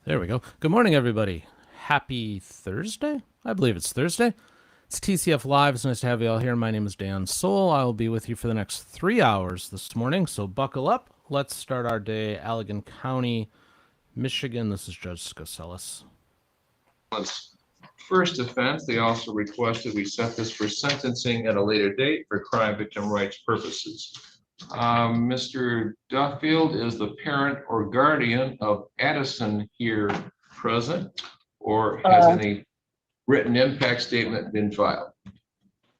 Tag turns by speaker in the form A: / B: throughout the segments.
A: There we go. Good morning, everybody. Happy Thursday? I believe it's Thursday. It's TCF Live. It's nice to have you all here. My name is Dan Soul. I will be with you for the next 3 hours this morning, so buckle up. Let's start our day. Allegan County, Michigan. This is Judge Scosellis.
B: First offense, they also requested we set this for sentencing at a later date for crime victim rights purposes. Mr. Duffield is the parent or guardian of Addison here present, or has any written impact statement been filed?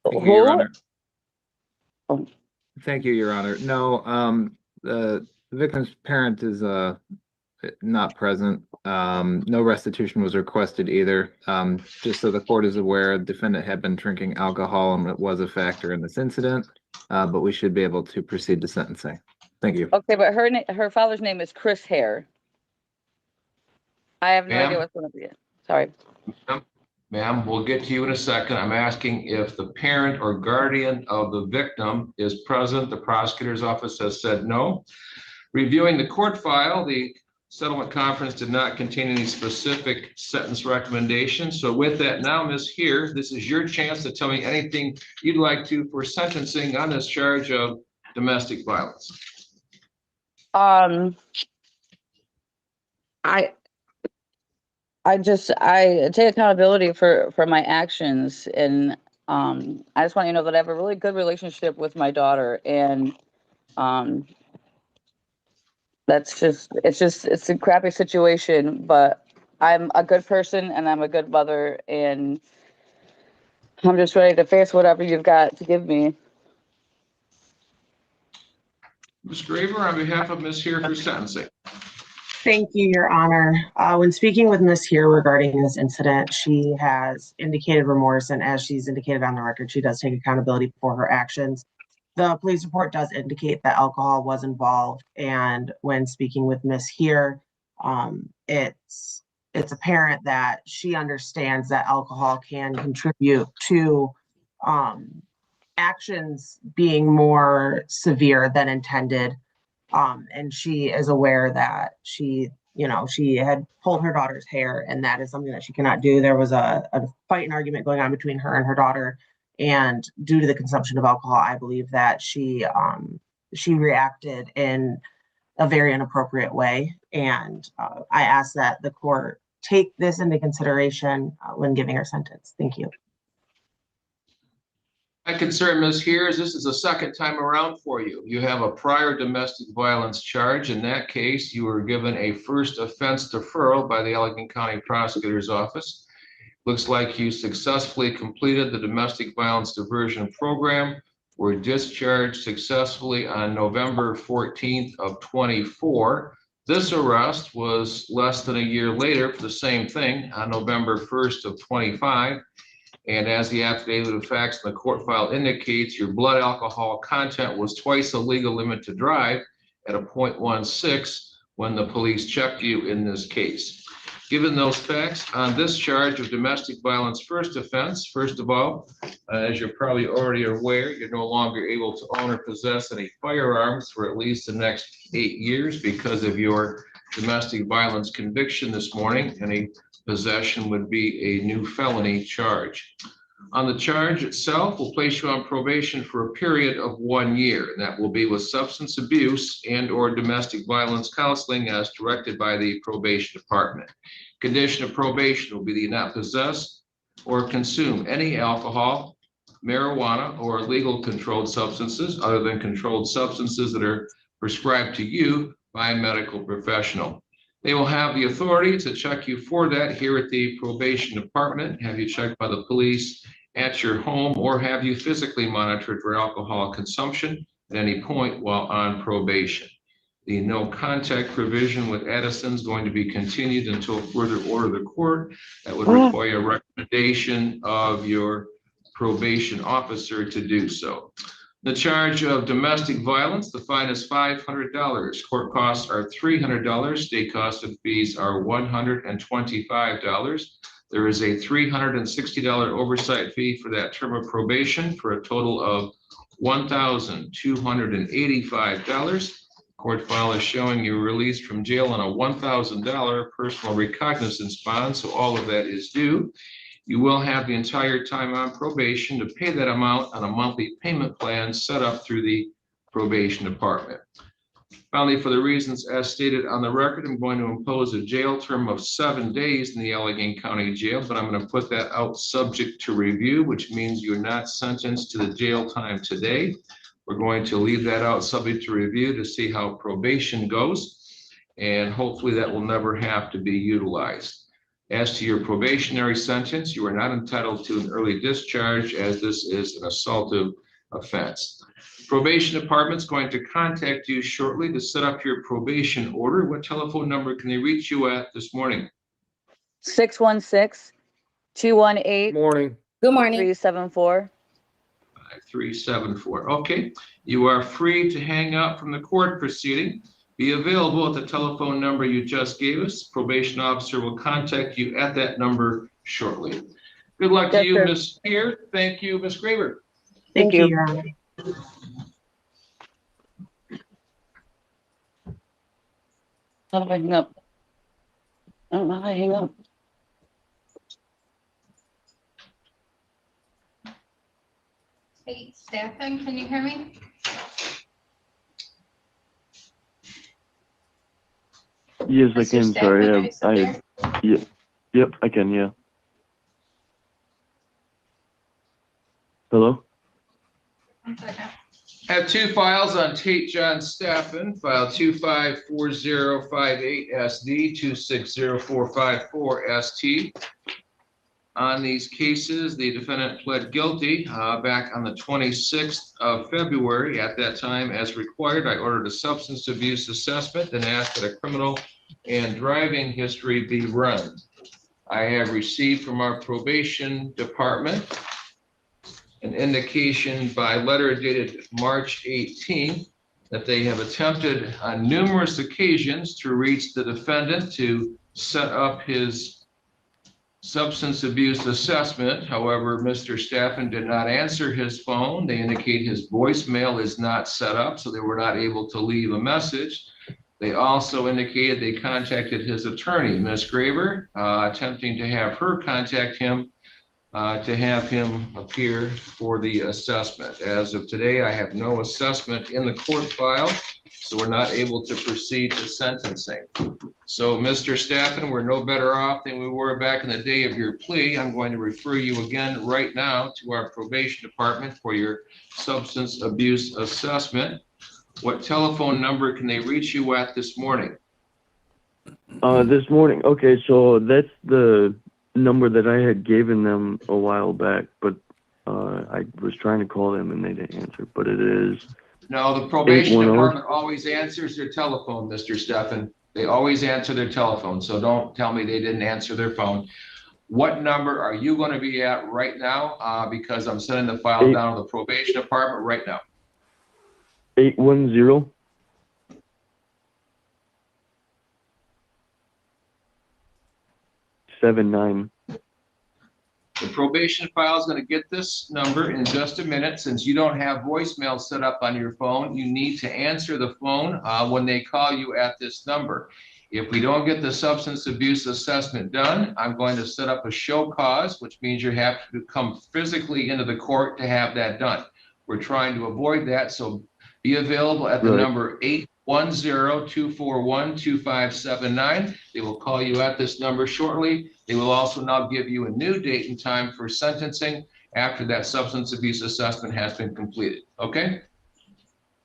C: Thank you, Your Honor. Thank you, Your Honor. No, the victim's parent is not present. No restitution was requested either. Just so the court is aware, the defendant had been drinking alcohol and it was a factor in this incident, but we should be able to proceed to sentencing. Thank you.
D: Okay, but her father's name is Chris Hare. I have no idea what's going to be. Sorry.
B: Ma'am, we'll get to you in a second. I'm asking if the parent or guardian of the victim is present. The prosecutor's office has said no. Reviewing the court file, the settlement conference did not contain any specific sentence recommendations. So with that now, Ms. Here, this is your chance to tell me anything you'd like to for sentencing on this charge of domestic violence.
D: I take accountability for my actions, and I just want you to know that I have a really good relationship with my daughter, and it's a crappy situation, but I'm a good person and I'm a good mother, and I'm just ready to face whatever you've got to give me.
B: Ms. Graver, on behalf of Ms. Here for sentencing.
E: Thank you, Your Honor. When speaking with Ms. Here regarding this incident, she has indicated remorse, and as she's indicated on the record, she does take accountability for her actions. The police report does indicate that alcohol was involved, and when speaking with Ms. Here, it's apparent that she understands that alcohol can contribute to actions being more severe than intended. And she is aware that she had pulled her daughter's hair, and that is something that she cannot do. There was a fight and argument going on between her and her daughter, and due to the consumption of alcohol, I believe that she reacted in a very inappropriate way. And I ask that the court take this into consideration when giving her sentence. Thank you.
B: My concern, Ms. Here, is this is the second time around for you. You have a prior domestic violence charge. In that case, you were given a first offense deferral by the Allegan County Prosecutor's Office. Looks like you successfully completed the domestic violence diversion program, were discharged successfully on November 14th of 24. This arrest was less than a year later for the same thing on November 1st of 25. And as the affidavit of facts in the court file indicates, your blood alcohol content was twice the legal limit to drive at a 0.16 when the police checked you in this case. Given those facts on this charge of domestic violence first offense, first of all, as you're probably already aware, you're no longer able to own or possess any firearms for at least the next 8 years because of your domestic violence conviction this morning. Any possession would be a new felony charge. On the charge itself, we'll place you on probation for a period of 1 year, and that will be with substance abuse and or domestic violence counseling as directed by the probation department. Condition of probation will be that you not possess or consume any alcohol, marijuana, or legal controlled substances other than controlled substances that are prescribed to you by a medical professional. They will have the authority to check you for that here at the probation department, have you checked by the police at your home, or have you physically monitored for alcohol consumption at any point while on probation. The no contact provision with Addison is going to be continued until further order of the court. That would require a recommendation of your probation officer to do so. The charge of domestic violence, the fine is $500. Court costs are $300. State costs and fees are $125. There is a $360 oversight fee for that term of probation for a total of $1,285. Court file is showing you were released from jail on a $1,000 personal recognizance bond, so all of that is due. You will have the entire time on probation to pay that amount on a monthly payment plan set up through the probation department. Finally, for the reasons as stated on the record, I'm going to impose a jail term of 7 days in the Allegheny County Jail, but I'm going to put that out subject to review, which means you're not sentenced to the jail time today. We're going to leave that out subject to review to see how probation goes, and hopefully that will never have to be utilized. As to your probationary sentence, you are not entitled to an early discharge as this is an assaultive offense. Probation department is going to contact you shortly to set up your probation order. What telephone number can they reach you at this morning?
D: 616-218-3774.
C: Morning.
F: Good morning.
B: 5374. Okay, you are free to hang up from the court proceeding. Be available at the telephone number you just gave us. Probation officer will contact you at that number shortly. Good luck to
D: Yes,
B: you,
D: sir.
B: Ms. Spear. Thank you, Ms. Graber.
D: Thank you.
E: Your Honor.
D: How do I hang up? I don't know how I hang up.
F: Hey, Stefan, can you hear me?
G: Yes, I
F: Mr.
G: can.
F: Stefan, are you still
G: Sorry,
F: there?
G: yep, I can. Yeah. Hello.
F: One second.
B: I have two files on Tate John Staffen, file 254058SD, 260454ST. On these cases, the defendant pled guilty back on the 26th of February. At that time, as required, I ordered a substance abuse assessment and asked that a criminal and driving history be run. I have received from our probation department an indication by letter dated March 18th that they have attempted on numerous occasions to reach the defendant to set up his substance abuse assessment. However, Mr. Staffen did not answer his phone. They indicate his voicemail is not set up, so they were not able to leave a message. They also indicated they contacted his attorney, Ms. Graber, attempting to have her contact him to have him appear for the assessment. As of today, I have no assessment in the court file, so we're not able to proceed to sentencing. So, Mr. Staffen, we're no better off than we were back in the day of your plea. I'm going to refer you again right now to our probation department for your substance abuse assessment. What telephone number can they reach you at this morning?
G: This morning. Okay, so that's the number that I had given them a while back, but I was trying to call them and they didn't answer. But it is.
B: No, the probation
G: 810.
B: department always answers their telephone, Mr. Staffen. They always answer their telephone, so don't tell me they didn't answer their phone. What number are you going to be at right now? Because I'm sending the file down to the probation department right now.
G: 810. 79.
B: The probation file is going to get this number in just a minute. Since you don't have voicemail set up on your phone, you need to answer the phone when they call you at this number. If we don't get the substance abuse assessment done, I'm going to set up a show cause, which means you have to come physically into the court to have that done. We're trying to avoid that, so be available at the number 810-241-2579. They will call you at this number shortly. They will also now give you a new date and time for sentencing after that substance abuse assessment has been completed. Okay?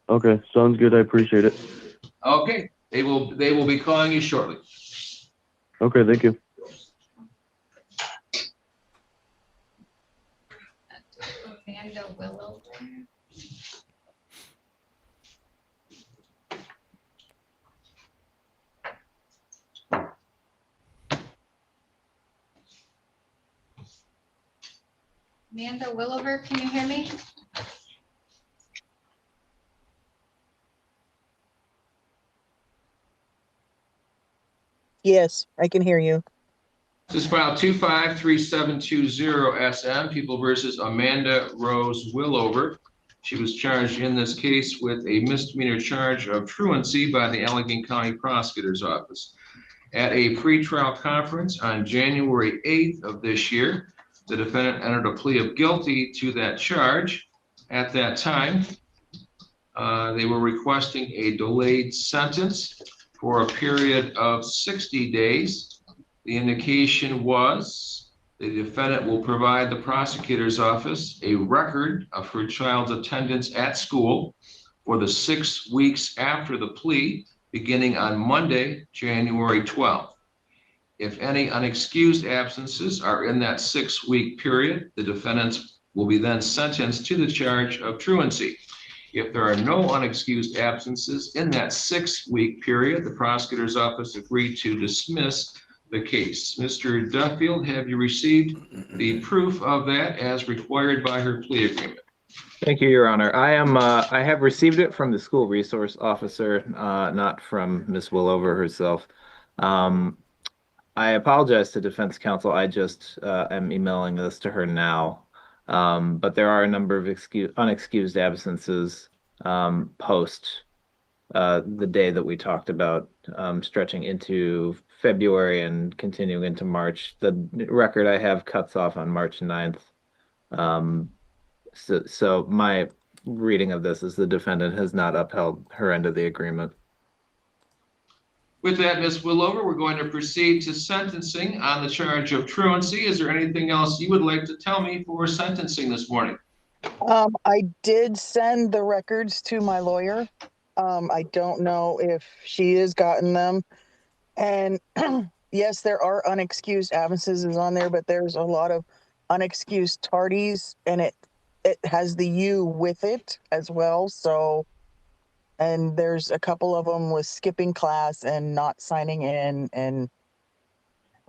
G: Okay, sounds good. I appreciate it.
B: Okay. They will be calling you shortly.
G: Okay, thank you.
F: Amanda Willow. Amanda Willover, can you hear me?
H: Yes, I can hear you.
B: This is file 253720 SM, People versus Amanda Rose Willover. She was charged in this case with a misdemeanor charge of truancy by the Allegheny County Prosecutor's Office. At a pretrial conference on January 8th of this year, the defendant entered a plea of guilty to that charge. At that time, they were requesting a delayed sentence for a period of 60 days. The indication was the defendant will provide the prosecutor's office a record of her child's attendance at school for the 6 weeks after the plea, beginning on Monday, January 12th. If any unexcused absences are in that 6-week period, the defendants will be then sentenced to the charge of truancy. If there are no unexcused absences in that 6-week period, the prosecutor's office agreed to dismiss the case. Mr. Duffield, have you received the proof of that as required by her plea agreement?
C: Thank you, Your Honor. I have received it from the school resource officer, not from Ms. Willover herself. I apologize to defense counsel. I just am emailing this to her now. But there are a number of unexcused absences post the day that we talked about, stretching into February and continuing into March. The record I have cuts off on March 9th. So my reading of this is the defendant has not upheld her end of the agreement.
B: With that, Ms. Willover, we're going to proceed to sentencing on the charge of truancy. Is there anything else you would like to tell me for sentencing this morning?
H: I did send the records to my lawyer. I don't know if she has gotten them. And yes, there are unexcused absences on there, but there's a lot of unexcused tardies, and it has the U with it as well. So, and there's a couple of them with skipping class and not signing in, and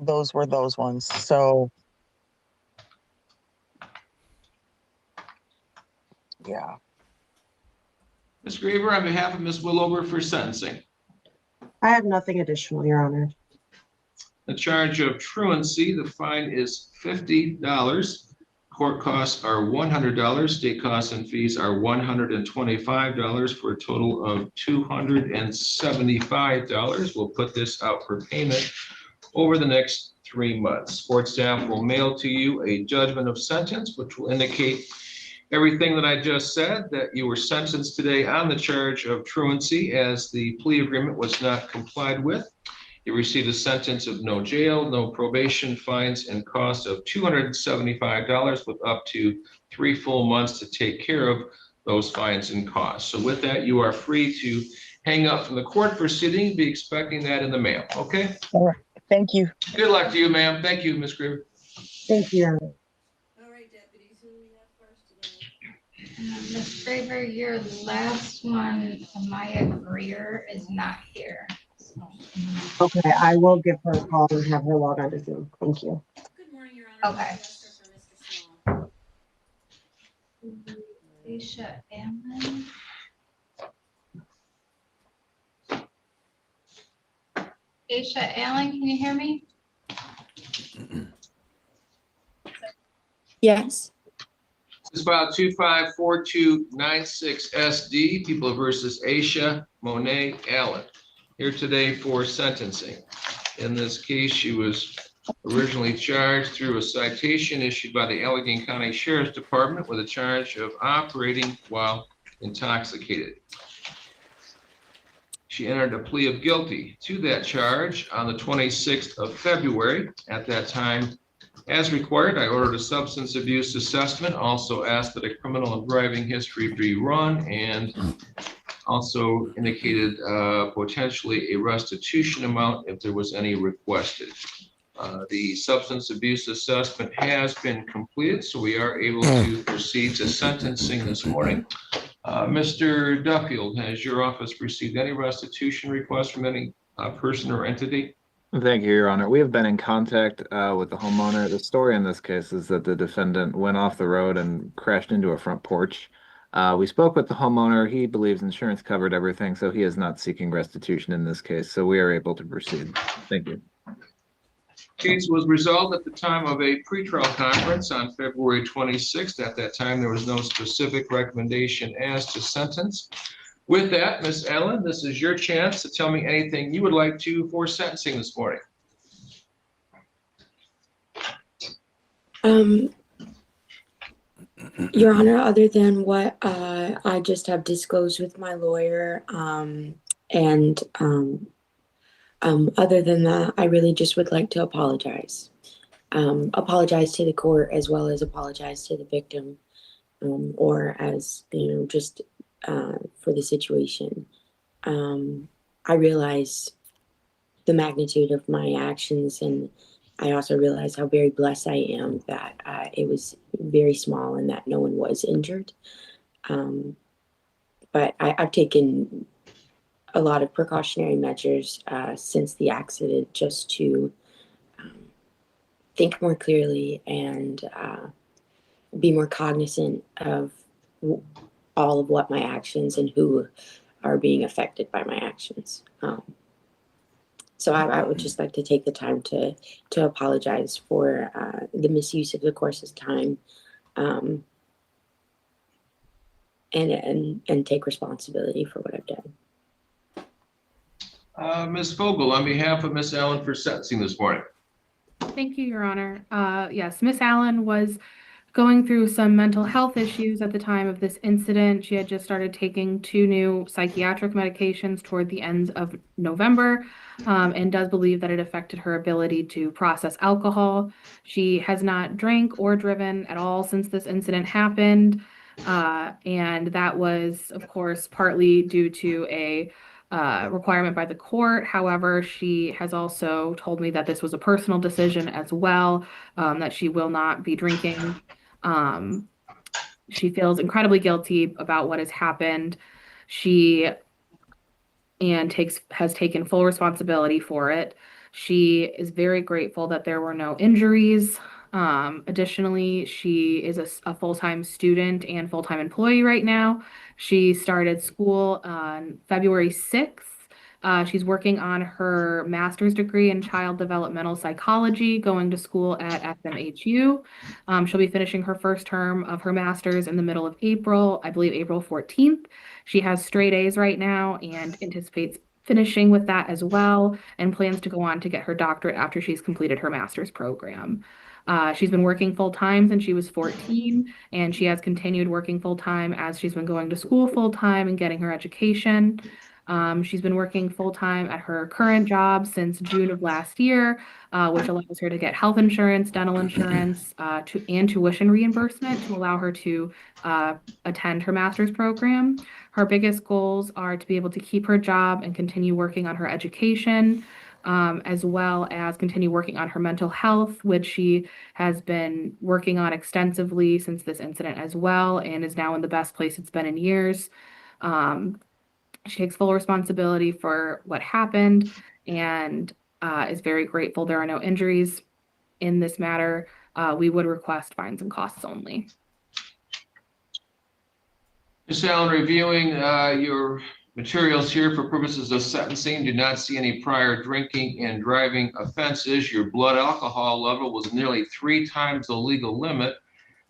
H: those were those ones. So, yeah.
B: Ms. Graver, on behalf of Ms. Willover for sentencing.
E: I have nothing additional, Your Honor.
B: The charge of truancy, the fine is $50. Court costs are $100. State costs and fees are $125 for a total of $275. We'll put this out for payment over the next 3 months. Court staff will mail to you a judgment of sentence, which will indicate everything that I just said, that you were sentenced today on the charge of truancy as the plea agreement was not complied with. You received a sentence of no jail, no probation, fines, and costs of $275 with up to 3 full months to take care of those fines and costs. So with that, you are free to hang up from the court proceeding. Be expecting that in the mail, okay?
H: All right. Thank you.
B: Good luck to you, ma'am. Thank you, Ms. Graver.
E: Thank you, Your Honor.
I: All right, deputies, who do we have first today?
F: Ms. Graver, your last one, Maya Greer, is not here. So,
E: Okay, I will give her a call and have her log on to Zoom. Thank you.
I: Good morning, Your Honor.
F: Okay.
I: Requester for Mr. Small.
F: Aisha Allen. Aisha Allen, can you hear me?
J: Yes.
B: This is file 254296SD, People versus Aisha Monet Allen, here today for sentencing. In this case, she was originally charged through a citation issued by the Allegheny County Sheriff's Department with a charge of operating while intoxicated. She entered a plea of guilty to that charge on the 26th of February. At that time, as required, I ordered a substance abuse assessment, also asked that a criminal and driving history be run, and also indicated potentially a restitution amount if there was any requested. The substance abuse assessment has been completed, so we are able to proceed to sentencing this morning. Mr. Duffield, has your office received any restitution requests from any person or entity?
C: Thank you, Your Honor. We have been in contact with the homeowner. The story in this case is that the defendant went off the road and crashed into a front porch. We spoke with the homeowner. He believes insurance covered everything, so he is not seeking restitution in this case. So we are able to proceed. Thank you.
B: Case was resolved at the time of a pretrial conference on February 26th. At that time, there was no specific recommendation as to sentence. With that, Ms. Allen, this is your chance to tell me anything you would like to for sentencing this morning.
J: Your Honor, other than what I just have disclosed with my lawyer, and other than that, I really just would like to apologize. Apologize to the court as well as apologize to the victim, or as, you know, just for the situation. I realize the magnitude of my actions, and I also realize how very blessed I am that it was very small and that no one was injured. But I've taken a lot of precautionary measures since the accident just to think more clearly and be more cognizant of all of what my actions and who are being affected by my actions. So I would just like to take the time to apologize for the misuse of the court's time, and take responsibility for what I've done.
B: Ms. Vogel, on behalf of Ms. Allen for sentencing this morning.
K: Thank you, Your Honor. Yes, Miss Allen was going through some mental health issues at the time of this incident. She had just started taking 2 new psychiatric medications toward the end of November, and does believe that it affected her ability to process alcohol. She has not drank or driven at all since this incident happened, and that was, of course, partly due to a requirement by the court. However, she has also told me that this was a personal decision as well, that she will not be drinking. She feels incredibly guilty about what has happened. She has taken full responsibility for it. She is very grateful that there were no injuries. Additionally, she is a full-time student and full-time employee right now. She started school on February 6th. She's working on her master's degree in child developmental psychology, going to school at SMHU. She'll be finishing her first term of her master's in the middle of April, I believe April 14th. She has straight A's right now and anticipates finishing with that as well, and plans to go on to get her doctorate after she's completed her master's program. She's been working full-time since she was 14, and she has continued working full-time as she's been going to school full-time and getting her education. She's been working full-time at her current job since June of last year, which allows her to get health insurance, dental insurance, and tuition reimbursement to allow her to attend her master's program. Her biggest goals are to be able to keep her job and continue working on her education, as well as continue working on her mental health, which she has been working on extensively since this incident as well, and is now in the best place it's been in years. She takes full responsibility for what happened and is very grateful there are no injuries in this matter. We would request fines and costs only.
B: Ms. Allen, reviewing your materials here for purposes of sentencing, do not see any prior drinking and driving offenses. Your blood alcohol level was nearly 3 times the legal limit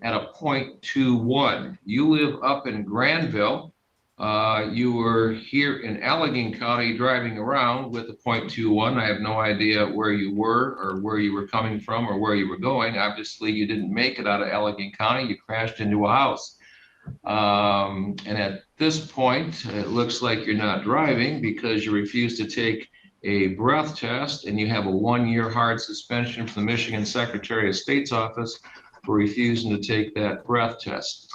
B: at a 0.21. You live up in Granville. You were here in Allegheny County driving around with a 0.21. I have no idea where you were or where you were coming from or where you were going. Obviously, you didn't make it out of Allegheny County. You crashed into a house. And at this point, it looks like you're not driving because you refused to take a breath test, and you have a 1-year hard suspension from the Michigan Secretary of State's office for refusing to take that breath test.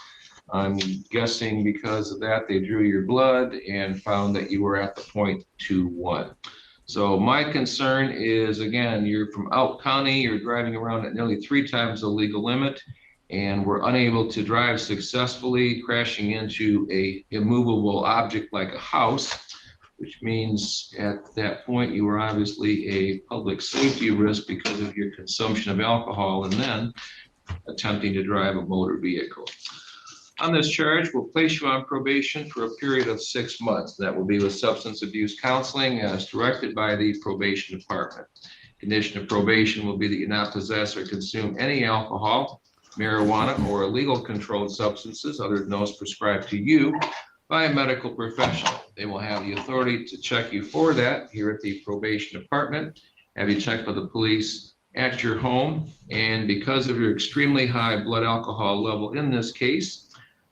B: I'm guessing because of that, they drew your blood and found that you were at the 0.21. So my concern is, again, you're from Out County, you're driving around at nearly 3 times the legal limit, and were unable to drive successfully, crashing into a immovable object like a house, which means at that point you were obviously a public safety risk because of your consumption of alcohol and then attempting to drive a motor vehicle. On this charge, we'll place you on probation for a period of 6 months. That will be with substance abuse counseling as directed by the probation department. Condition of probation will be that you not possess or consume any alcohol, marijuana, or illegal controlled substances other than those prescribed to you by a medical professional. They will have the authority to check you for that here at the probation department, have you checked by the police at your home. And because of your extremely high blood alcohol level in this case,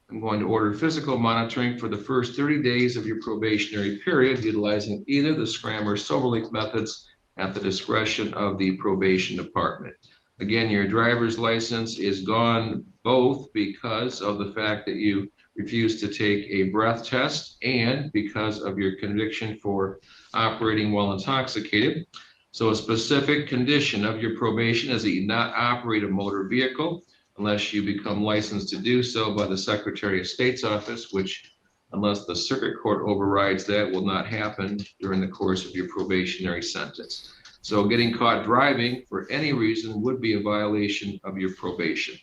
B: I'm going to order physical monitoring for the first 30 days of your probationary period, utilizing either the Scram or SoberLink methods at the discretion of the probation department. Again, your driver's license is gone both because of the fact that you refused to take a breath test and because of your conviction for operating while intoxicated. So a specific condition of your probation is that you not operate a motor vehicle unless you become licensed to do so by the Secretary of State's office, which, unless the circuit court overrides that, will not happen during the course of your probationary sentence. So getting caught driving for any reason would be a violation of your probation.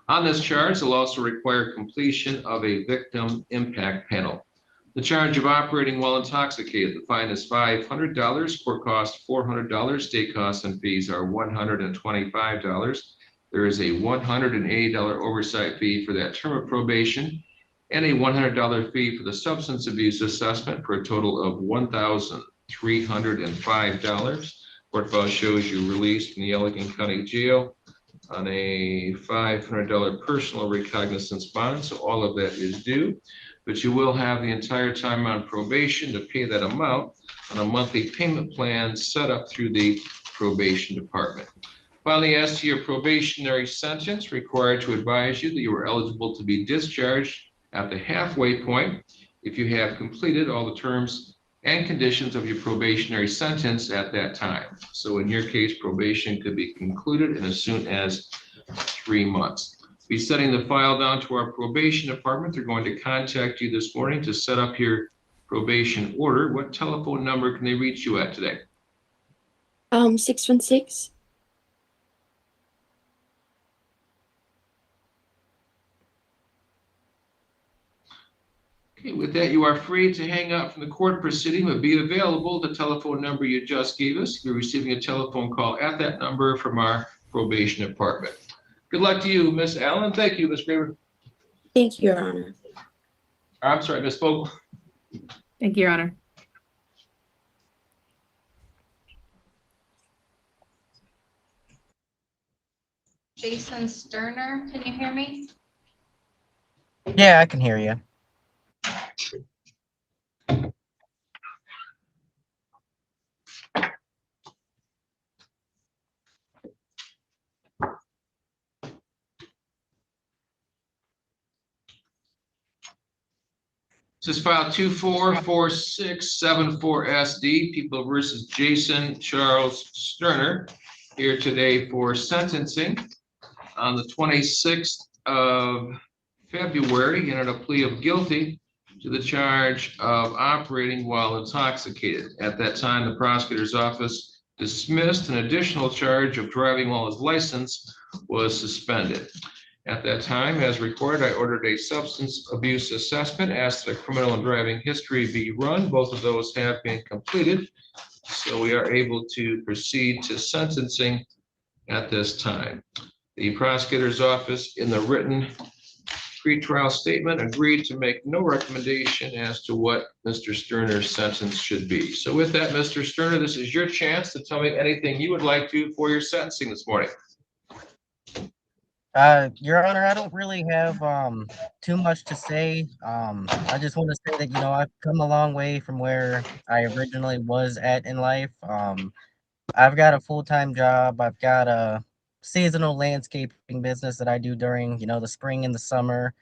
B: On this charge, they'll also require completion of a victim impact panel. The charge of operating while intoxicated, the fine is $500, court cost $400, state costs and fees are $125. There is a $180 oversight fee for that term of probation and a $100 fee for the substance abuse assessment for a total of $1,305. Court file shows you released from the Allegan County Jail on a $500 personal recognizance bond, so all of that is due. But you will have the entire time on probation to pay that amount on a monthly payment plan set up through the probation department. Finally, as to your probationary sentence, required to advise you that you are eligible to be discharged at the halfway point if you have completed all the terms and conditions of your probationary sentence at that time. So in your case, probation could be concluded in as soon as 3 months. Be setting the file down to our probation department. They're going to contact you this morning to set up your probation order. What telephone number can they reach you at today?
J: 616.
B: Okay, with that, you are free to hang up from the court proceeding, but be available. The telephone number you just gave us, you're receiving a telephone call at that number from our probation department. Good luck to you, Miss Allen. Thank you, Miss Graber.
J: Thank you, Your Honor.
B: I'm sorry, Miss Vogel.
K: Thank you, Your Honor.
F: Jason Sterner, can you hear me?
L: Yeah, I can hear you.
B: This is file 244674SD, People versus Jason Charles Sterner, here today for sentencing. On the 26th of February, he entered a plea of guilty to the charge of operating while intoxicated. At that time, the prosecutor's office dismissed an additional charge of driving while his license was suspended. At that time, as recorded, I ordered a substance abuse assessment, asked that a criminal and driving history be run. Both of those have been completed, so we are able to proceed to sentencing at this time. The prosecutor's office, in the written pretrial statement, agreed to make no recommendation as to what Mr. Sterner's sentence should be. So with that, Mr. Sterner, this is your chance to tell me anything you would like to for your sentencing this morning.
L: Your Honor, I don't really have too much to say. I just want to say that, I've come a long way from where I originally was at in life. I've got a full-time job. I've got a seasonal landscaping business that I do during, the spring and the summer.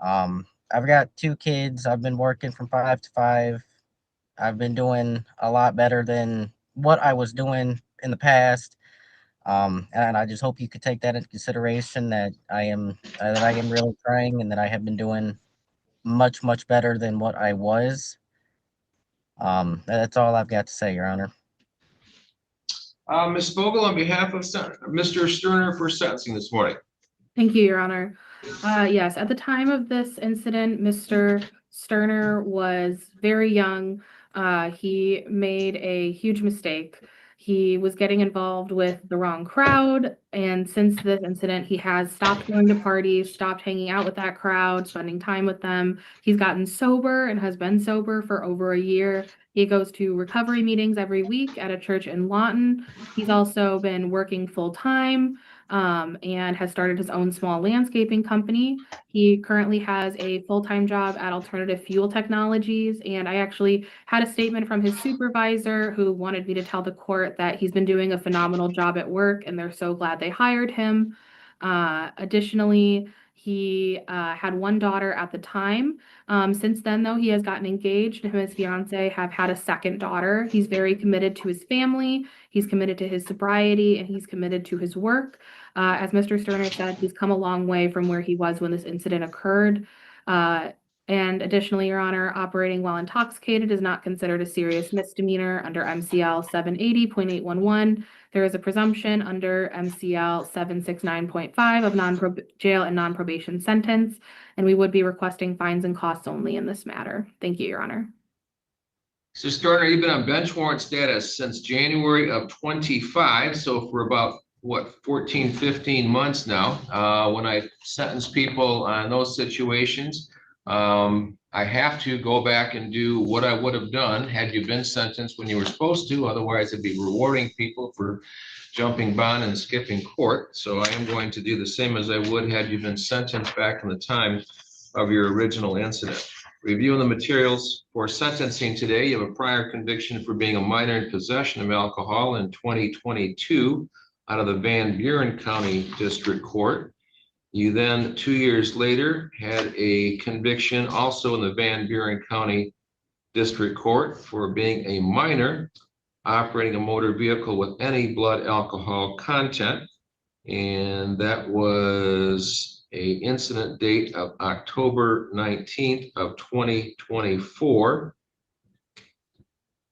L: I've got 2 kids. I've been working from 5 to 5. I've been doing a lot better than what I was doing in the past. And I just hope you could take that into consideration, that I am really trying and that I have been doing much, much better than what I was. That's all I've got to say, Your Honor.
B: Ms. Vogel, on behalf of Mr. Sterner for sentencing this morning.
K: Thank you, Your Honor. Yes, at the time of this incident, Mr. Sterner was very young. He made a huge mistake. He was getting involved with the wrong crowd, and since this incident, he has stopped going to parties, stopped hanging out with that crowd, spending time with them. He's gotten sober and has been sober for over a year. He goes to recovery meetings every week at a church in Lawton. He's also been working full-time and has started his own small landscaping company. He currently has a full-time job at Alternative Fuel Technologies, and I actually had a statement from his supervisor who wanted me to tell the court that he's been doing a phenomenal job at work, and they're so glad they hired him. Additionally, he had one daughter at the time. Since then, though, he has gotten engaged. Him and his fiance have had a second daughter. He's very committed to his family. He's committed to his sobriety, and he's committed to his work. As Mr. Sterner said, he's come a long way from where he was when this incident occurred. And additionally, Your Honor, operating while intoxicated is not considered a serious misdemeanor under MCL 780.811. There is a presumption under MCL 769.5 of jail and non-probation sentence, and we would be requesting fines and costs only in this matter. Thank you, Your Honor.
B: So Sterner, you've been on bench warrant status since January of 25, so for about, what, 14, 15 months now. When I sentence people on those situations, I have to go back and do what I would have done had you been sentenced when you were supposed to. Otherwise, it'd be rewarding people for jumping bond and skipping court. So I am going to do the same as I would had you been sentenced back in the time of your original incident. Reviewing the materials for sentencing today, you have a prior conviction for being a minor in possession of alcohol in 2022 out of the Van Buren County District Court. You then, 2 years later, had a conviction also in the Van Buren County District Court for being a minor operating a motor vehicle with any blood alcohol content. And that was a incident date of October 19th of 2024.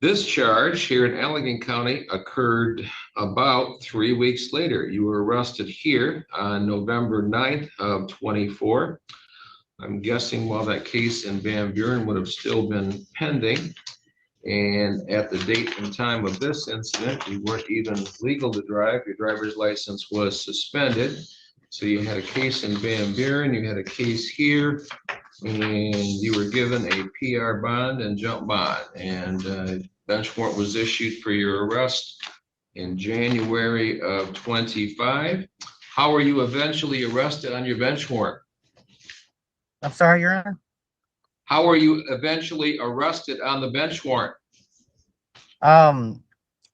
B: This charge here in Allegan County occurred about 3 weeks later. You were arrested here on November 9th of 24. I'm guessing while that case in Van Buren would have still been pending. And at the date and time of this incident, you weren't even legal to drive. Your driver's license was suspended. So you had a case in Van Buren, you had a case here, and you were given a PR bond and jump bond. And bench warrant was issued for your arrest in January of 25. How were you eventually arrested on your bench warrant?
L: I'm sorry, Your Honor.
B: How were you eventually arrested on the bench warrant?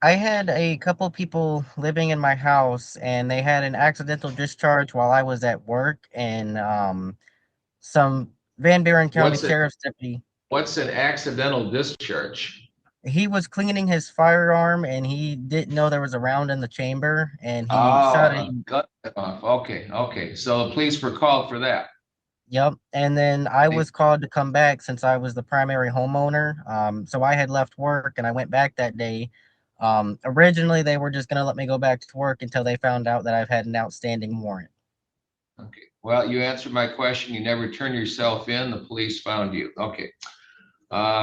L: I had a couple people living in my house, and they had an accidental discharge while I was at work, and some Van Buren County Sheriff's deputy.
B: What's an accidental discharge?
L: He was cleaning his firearm, and he didn't know there was a round in the chamber, and he shot it.
B: Okay. So the police were called for that.
L: Yep. And then I was called to come back since I was the primary homeowner. So I had left work and I went back that day. Originally, they were just going to let me go back to work until they found out that I've had an outstanding warrant.
B: Okay. Well, you answered my question. You never turned yourself in. The police found you. Okay.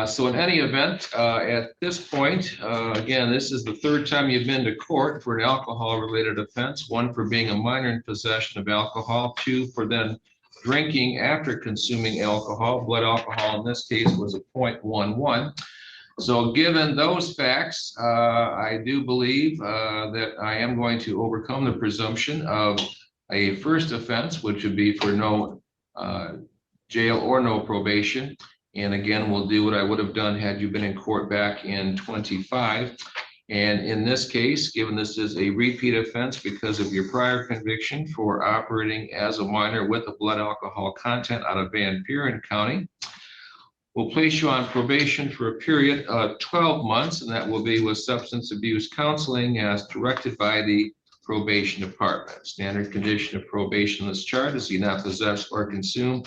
B: So in any event, at this point, again, this is the third time you've been to court for an alcohol-related offense. One for being a minor in possession of alcohol. Two for then drinking after consuming alcohol. Blood alcohol in this case was a 0.11. So given those facts, I do believe that I am going to overcome the presumption of a first offense, which would be for no jail or no probation. And again, we'll do what I would have done had you been in court back in 25. And in this case, given this is a repeat offense because of your prior conviction for operating as a minor with a blood alcohol content out of Van Buren County, we'll place you on probation for a period of 12 months, and that will be with substance abuse counseling as directed by the probation department. Standard condition of probation on this chart is you not possess or consume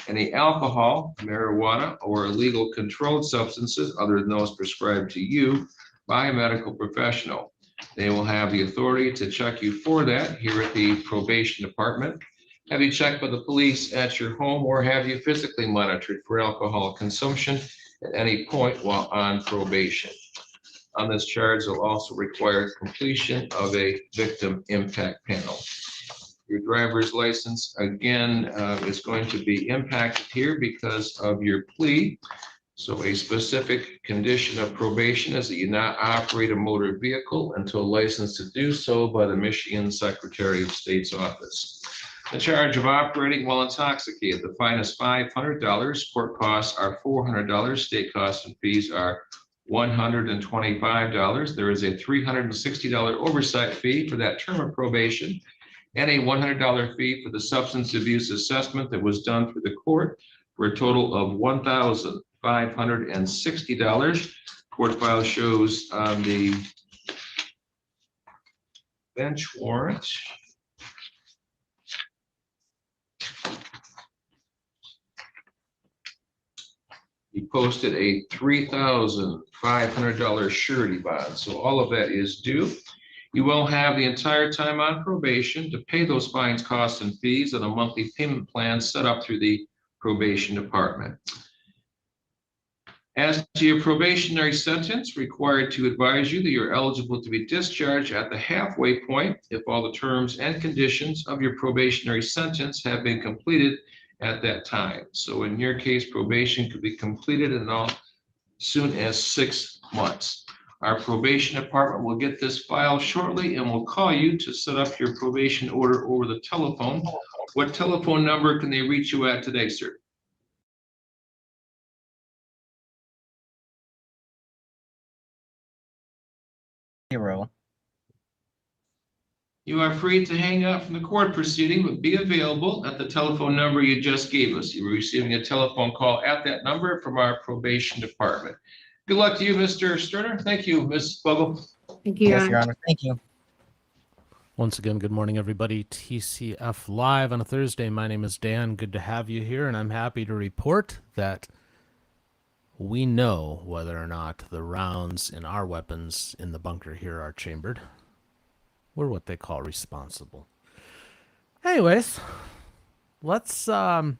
B: any alcohol, marijuana, or illegal controlled substances other than those prescribed to you by a medical professional. They will have the authority to check you for that here at the probation department, have you checked by the police at your home, or have you physically monitored for alcohol consumption at any point while on probation. on this charge will also require completion of a victim impact panel. Your driver's license, again, is going to be impacted here because of your plea. So a specific condition of probation is that you not operate a motor vehicle until licensed to do so by the Michigan Secretary of State's office. The charge of operating while intoxicated, the fine is $500. Court costs are $400. State costs and fees are $125. There is a $360 oversight fee for that term of probation and a $100 fee for the substance abuse assessment that was done through the court for a total of $1,560. Court file shows on the bench warrant. He posted a $3,500 surety bond. So all of that is due. You will have the entire time on probation to pay those fines, costs, and fees on a monthly payment plan set up through the probation department. As to your probationary sentence, required to advise you that you're eligible to be discharged at the halfway point if all the terms and conditions of your probationary sentence have been completed at that time. So in your case, probation could be completed in all soon as 6 months. Our probation department will get this file shortly and will call you to set up your probation order over the telephone. What telephone number can they reach you at today, sir?
L: Zero.
B: You are free to hang up from the court proceeding, but be available at the telephone number you just gave us. You were receiving a telephone call at that number from our probation department. Good luck to you, Mr. Sterner. Thank you, Ms. Bogle.
K: Thank you,
L: Yes, Your Honor. Thank you.
A: Once again, good morning, everybody. TCF Live on a Thursday. My name is Dan. Good to have you here, and I'm happy to report that we know whether or not the rounds in our weapons in the bunker here are chambered. We're what they call responsible. Anyways, let's go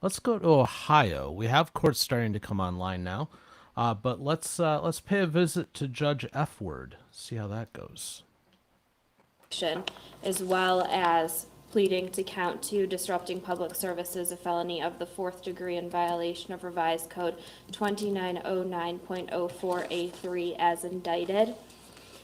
A: to Ohio. We have courts starting to come online now, but let's pay a visit to Judge F. Word. See how that goes.
M: As well as pleading to count 2, disrupting public services, a felony of the 4th degree in violation of revised code 2909.04A3 as indicted.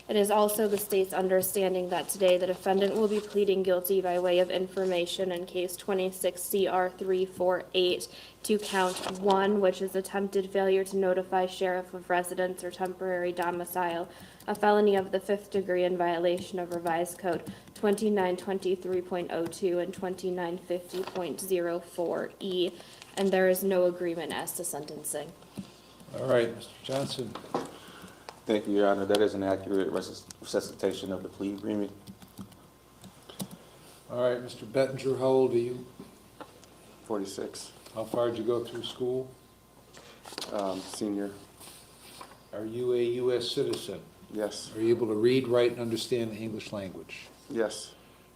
M: It is also the state's understanding that today the defendant will be pleading guilty by way of information in case 26 CR 348 to count 1, which is attempted failure to notify sheriff of residence or temporary domicile, a felony of the 5th degree in violation of revised code 2923.02 and 2950.04E, and there is no agreement as to sentencing.
N: All right, Mr. Johnson.
O: Thank you, Your Honor. That is an accurate recitation of the plea agreement.
N: All right, Mr. Bettinger, how old are you?
O: 46.
N: How far did you go through school?
O: Senior.
N: Are you a U.S. citizen?
O: Yes.
N: Are you able to read, write, and understand the English language?
O: Yes.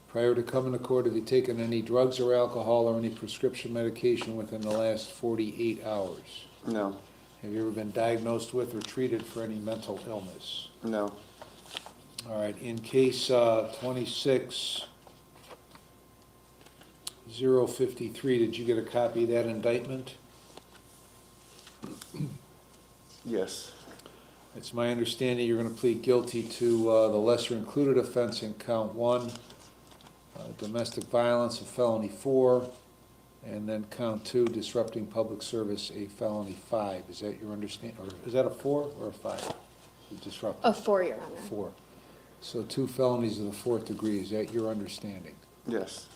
N: Prior to coming to court, have you taken any drugs or alcohol or any prescription medication within the last 48 hours?
O: No.
N: Have you ever been diagnosed with or treated for any mental illness?
O: No.
N: All right, in case 26-053, did you get a copy of that indictment?
O: Yes.
N: It's my understanding you're going to plead guilty to the lesser included offense in count 1, domestic violence, a felony 4, and then count 2, disrupting public service, a felony 5. Is that your understanding? Or is that a 4 or a 5? Disrupting.
M: A 4, Your Honor.
N: 4. So 2 felonies of the 4th degree. Is that your understanding?
O: Yes.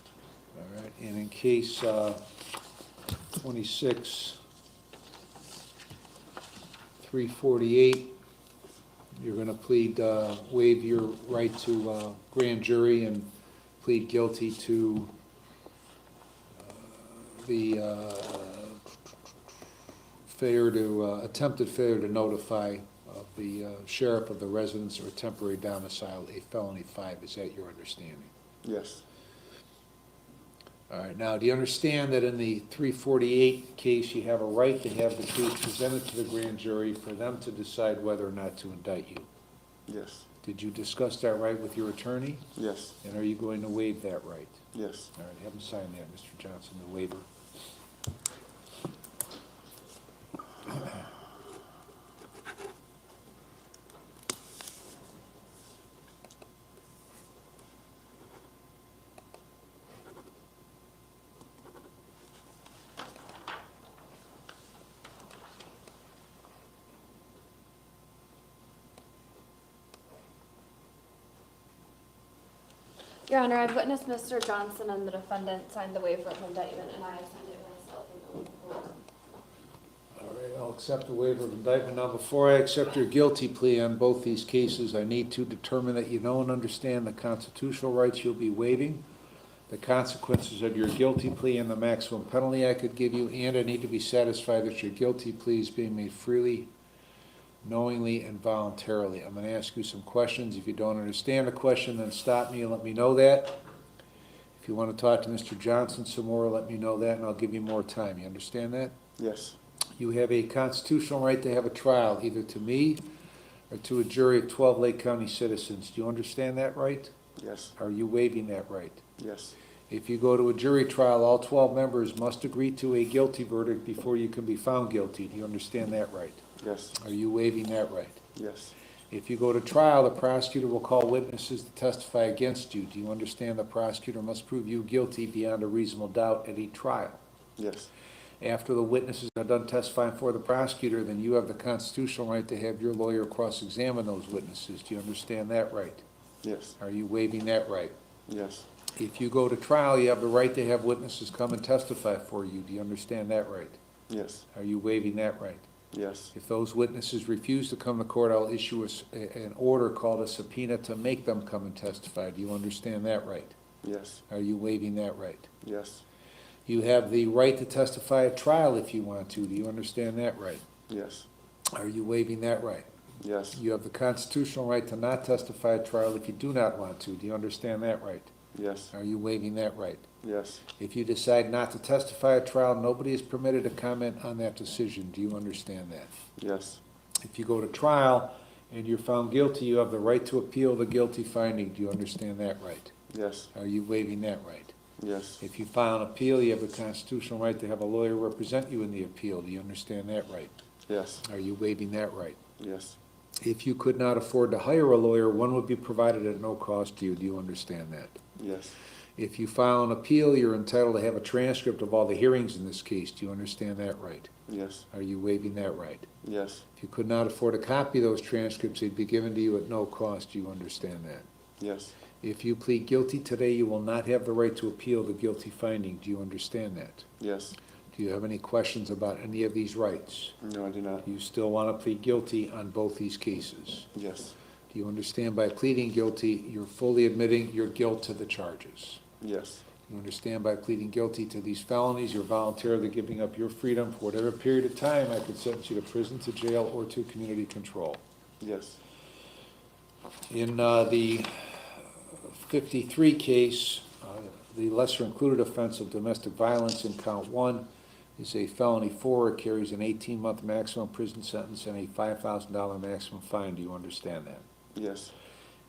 N: All right. And in case 26-348, you're going to plead, waive your right to grand jury and plead guilty to the attempted failure to notify the sheriff of the residence or a temporary domicile, a felony 5. Is that your understanding?
O: Yes.
N: All right, now, do you understand that in the 348 case, you have a right to have the case presented to the grand jury for them to decide whether or not to indict you?
O: Yes.
N: Did you discuss that right with your attorney?
O: Yes.
N: And are you going to waive that right?
O: Yes.
N: All right, have him sign that, Mr. Johnson, the waiver.
M: Your Honor, I've witnessed Mr. Johnson and the defendant sign the waiver of indictment, and I have signed it myself in the court.
N: All right, I'll accept the waiver of indictment. Now, before I accept your guilty plea on both these cases, I need to determine that you know and understand the constitutional rights you'll be waiving, the consequences of your guilty plea and the maximum penalty I could give you, and I need to be satisfied that your guilty plea is being made freely, knowingly, and voluntarily. I'm going to ask you some questions. If you don't understand the question, then stop me and let me know that. If you want to talk to Mr. Johnson some more, let me know that, and I'll give you more time. You understand that?
O: Yes.
N: You have a constitutional right to have a trial, either to me or to a jury of 12 Lake County citizens. Do you understand that right?
O: Yes.
N: Are you waiving that right?
O: Yes.
N: If you go to a jury trial, all 12 members must agree to a guilty verdict before you can be found guilty. Do you understand that right?
O: Yes.
N: Are you waiving that right?
O: Yes.
N: If you go to trial, the prosecutor will call witnesses to testify against you. Do you understand the prosecutor must prove you guilty beyond a reasonable doubt at a trial?
O: Yes.
N: After the witnesses are done testifying for the prosecutor, then you have the constitutional right to have your lawyer cross-examine those witnesses. Do you understand that right?
O: Yes.
N: Are you waiving that right?
O: Yes.
N: If you go to trial, you have the right to have witnesses come and testify for you. Do you understand that right?
O: Yes.
N: Are you waiving that right?
O: Yes.
N: If those witnesses refuse to come to court, I'll issue an order called a subpoena to make them come and testify. Do you understand that right?
O: Yes.
N: Are you waiving that right?
O: Yes.
N: You have the right to testify at trial if you want to. Do you understand that right?
O: Yes.
N: Are you waiving that right?
O: Yes.
N: You have the constitutional right to not testify at trial if you do not want to. Do you understand that right?
O: Yes.
N: Are you waiving that right?
O: Yes.
N: If you decide not to testify at trial, nobody is permitted to comment on that decision. Do you understand that?
O: Yes.
N: If you go to trial and you're found guilty, you have the right to appeal the guilty finding. Do you understand that right?
O: Yes.
N: Are you waiving that right?
O: Yes.
N: If you file an appeal, you have the constitutional right to have a lawyer represent you in the appeal. Do you understand that right?
O: Yes.
N: Are you waiving that right?
O: Yes.
N: If you could not afford to hire a lawyer, one would be provided at no cost to you. Do you understand that?
O: Yes.
N: If you file an appeal, you're entitled to have a transcript of all the hearings in this case. Do you understand that right?
O: Yes.
N: Are you waiving that right?
O: Yes.
N: If you could not afford a copy of those transcripts, they'd be given to you at no cost. Do you understand that?
O: Yes.
N: If you plead guilty today, you will not have the right to appeal the guilty finding. Do you understand that?
O: Yes.
N: Do you have any questions about any of these rights?
O: No, I do not.
N: You still want to plead guilty on both these cases?
O: Yes.
N: Do you understand by pleading guilty, you're fully admitting your guilt to the charges?
O: Yes.
N: You understand by pleading guilty to these felonies, you're voluntarily giving up your freedom for whatever period of time I could sentence you to prison, to jail, or to community control.
O: Yes.
N: In the 53 case, the lesser included offense of domestic violence in count 1 is a felony 4. It carries an 18-month maximum prison sentence and a $5,000 maximum fine. Do you understand that?
O: Yes.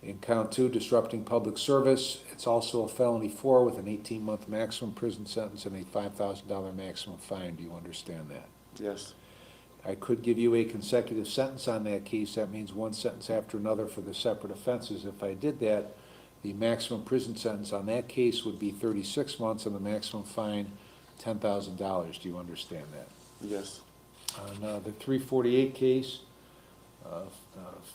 N: In count 2, disrupting public service, it's also a felony 4 with an 18-month maximum prison sentence and a $5,000 maximum fine. Do you understand that?
O: Yes.
N: I could give you a consecutive sentence on that case. That means one sentence after another for the separate offenses. If I did that, the maximum prison sentence on that case would be 36 months and the maximum fine, $10,000. Do you understand that?
O: Yes.
N: On the 348 case,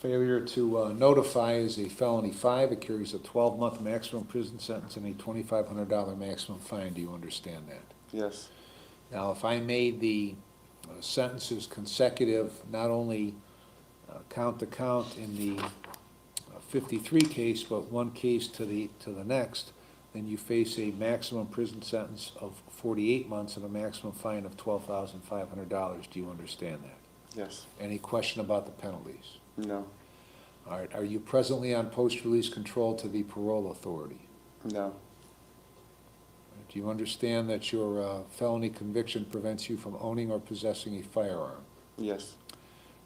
N: failure to notify is a felony 5. It carries a 12-month maximum prison sentence and a $2,500 maximum fine. Do you understand that?
O: Yes.
N: Now, if I made the sentences consecutive, not only count to count in the 53 case, but one case to the next, then you face a maximum prison sentence of 48 months and a maximum fine of $12,500. Do you understand that?
O: Yes.
N: Any question about the penalties?
O: No.
N: All right. Are you presently on post-release control to the parole authority?
O: No.
N: Do you understand that your felony conviction prevents you from owning or possessing a firearm?
O: Yes.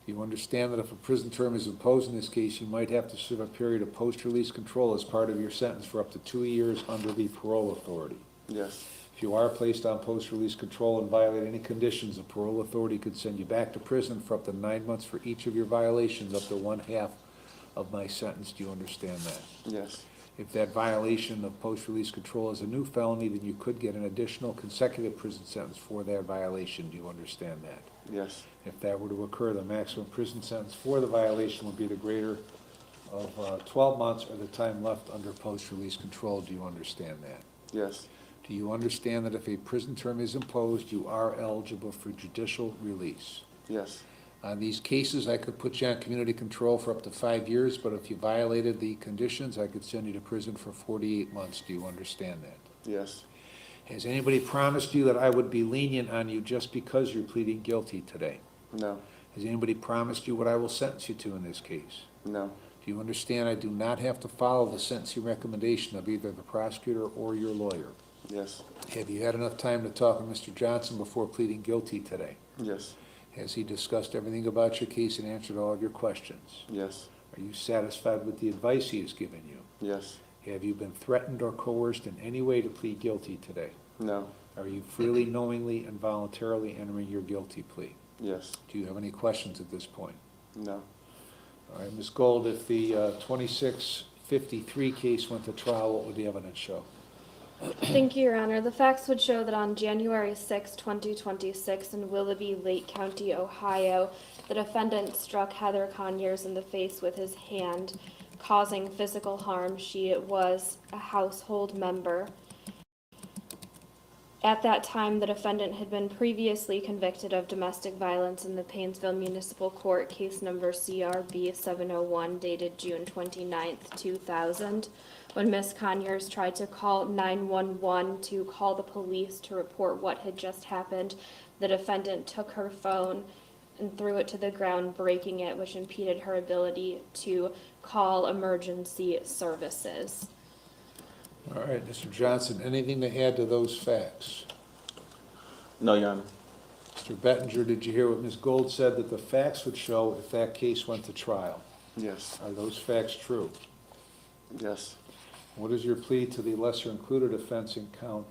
N: Do you understand that if a prison term is imposed in this case, you might have to serve a period of post-release control as part of your sentence for up to 2 years under the parole authority?
O: Yes.
N: If you are placed on post-release control and violate any conditions, the parole authority could send you back to prison for up to 9 months for each of your violations, up to 1/2 of my sentence. Do you understand that?
O: Yes.
N: If that violation of post-release control is a new felony, then you could get an additional consecutive prison sentence for that violation. Do you understand that?
O: Yes.
N: If that were to occur, the maximum prison sentence for the violation would be the greater of 12 months or the time left under post-release control. Do you understand that?
O: Yes.
N: Do you understand that if a prison term is imposed, you are eligible for judicial release?
O: Yes.
N: On these cases, I could put you on community control for up to 5 years, but if you violated the conditions, I could send you to prison for 48 months. Do you understand that?
O: Yes.
N: Has anybody promised you that I would be lenient on you just because you're pleading guilty today?
O: No.
N: Has anybody promised you what I will sentence you to in this case?
O: No.
N: Do you understand I do not have to follow the sentencing recommendation of either the prosecutor or your lawyer?
O: Yes.
N: Have you had enough time to talk with Mr. Johnson before pleading guilty today?
O: Yes.
N: Has he discussed everything about your case and answered all of your questions?
O: Yes.
N: Are you satisfied with the advice he has given you?
O: Yes.
N: Have you been threatened or coerced in any way to plead guilty today?
O: No.
N: Are you freely, knowingly, and voluntarily entering your guilty plea?
O: Yes.
N: Do you have any questions at this point?
O: No.
N: All right, Ms. Gold, if the 2653 case went to trial, what would the evidence show?
M: Thank you, Your Honor. The facts would show that on January 6, 2026, in Willoughby, Lake County, Ohio, the defendant struck Heather Conyers in the face with his hand, causing physical harm. She was a household member. At that time, the defendant had been previously convicted of domestic violence in the Painesville Municipal Court, case number CRB 701, dated June 29, 2000. When Ms. Conyers tried to call 911 to call the police to report what had just happened, the defendant took her phone and threw it to the ground, breaking it, which impeded her ability to call emergency services.
N: All right, Mr. Johnson, anything to add to those facts?
O: No, Your Honor.
N: Mr. Bettinger, did you hear what Ms. Gold said, that the facts would show if that case went to trial?
O: Yes.
N: Are those facts true?
O: Yes.
N: What is your plea to the lesser included offense in count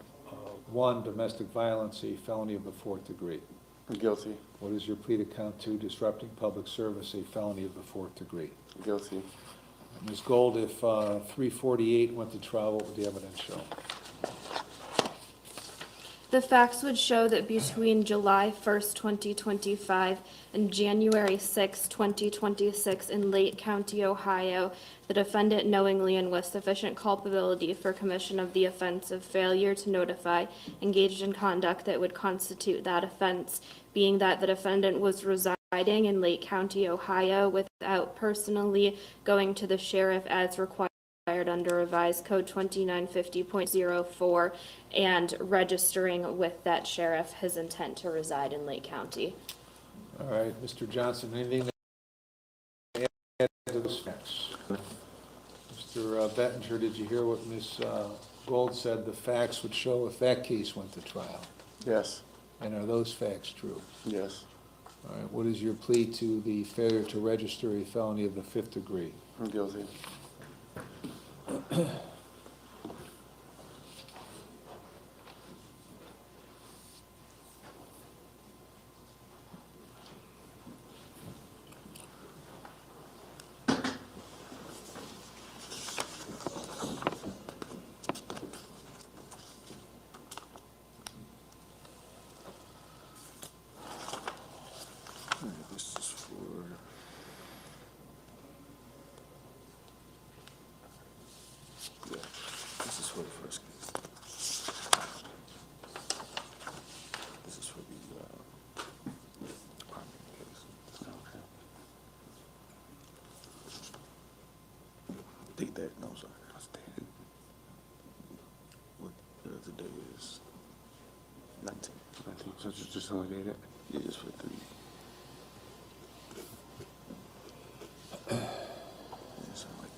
N: 1, domestic violence, a felony of the 4th degree?
O: Guilty.
N: What is your plea to count 2, disrupting public service, a felony of the 4th degree?
O: Guilty.
N: Ms. Gold, if 348 went to trial, what would the evidence show?
M: The facts would show that between July 1st, 2025 and January 6th, 2026 in Lake County, Ohio, the defendant knowingly and with sufficient culpability for commission of the offense of failure to notify engaged in conduct that would constitute that offense, being that the defendant was residing in Lake County, Ohio without personally going to the sheriff as required under revised code 2950.04 and registering with that sheriff his intent to reside in Lake County.
N: All right, Mr. Johnson, anything to add to those facts? Mr. Bettinger, did you hear what Ms. Gold said the facts would show if that case went to trial?
O: Yes.
N: And are those facts true?
O: Yes.
N: All right, what is your plea to the failure to register a felony of the 5th degree?
O: I'm guilty. This is for... Yeah, this is for the first case. This is for the department case. Okay. Take that. No, sorry. That's that. What the day is? 19. 19. So just only did it? Yeah, just for 3. Yeah, something like that.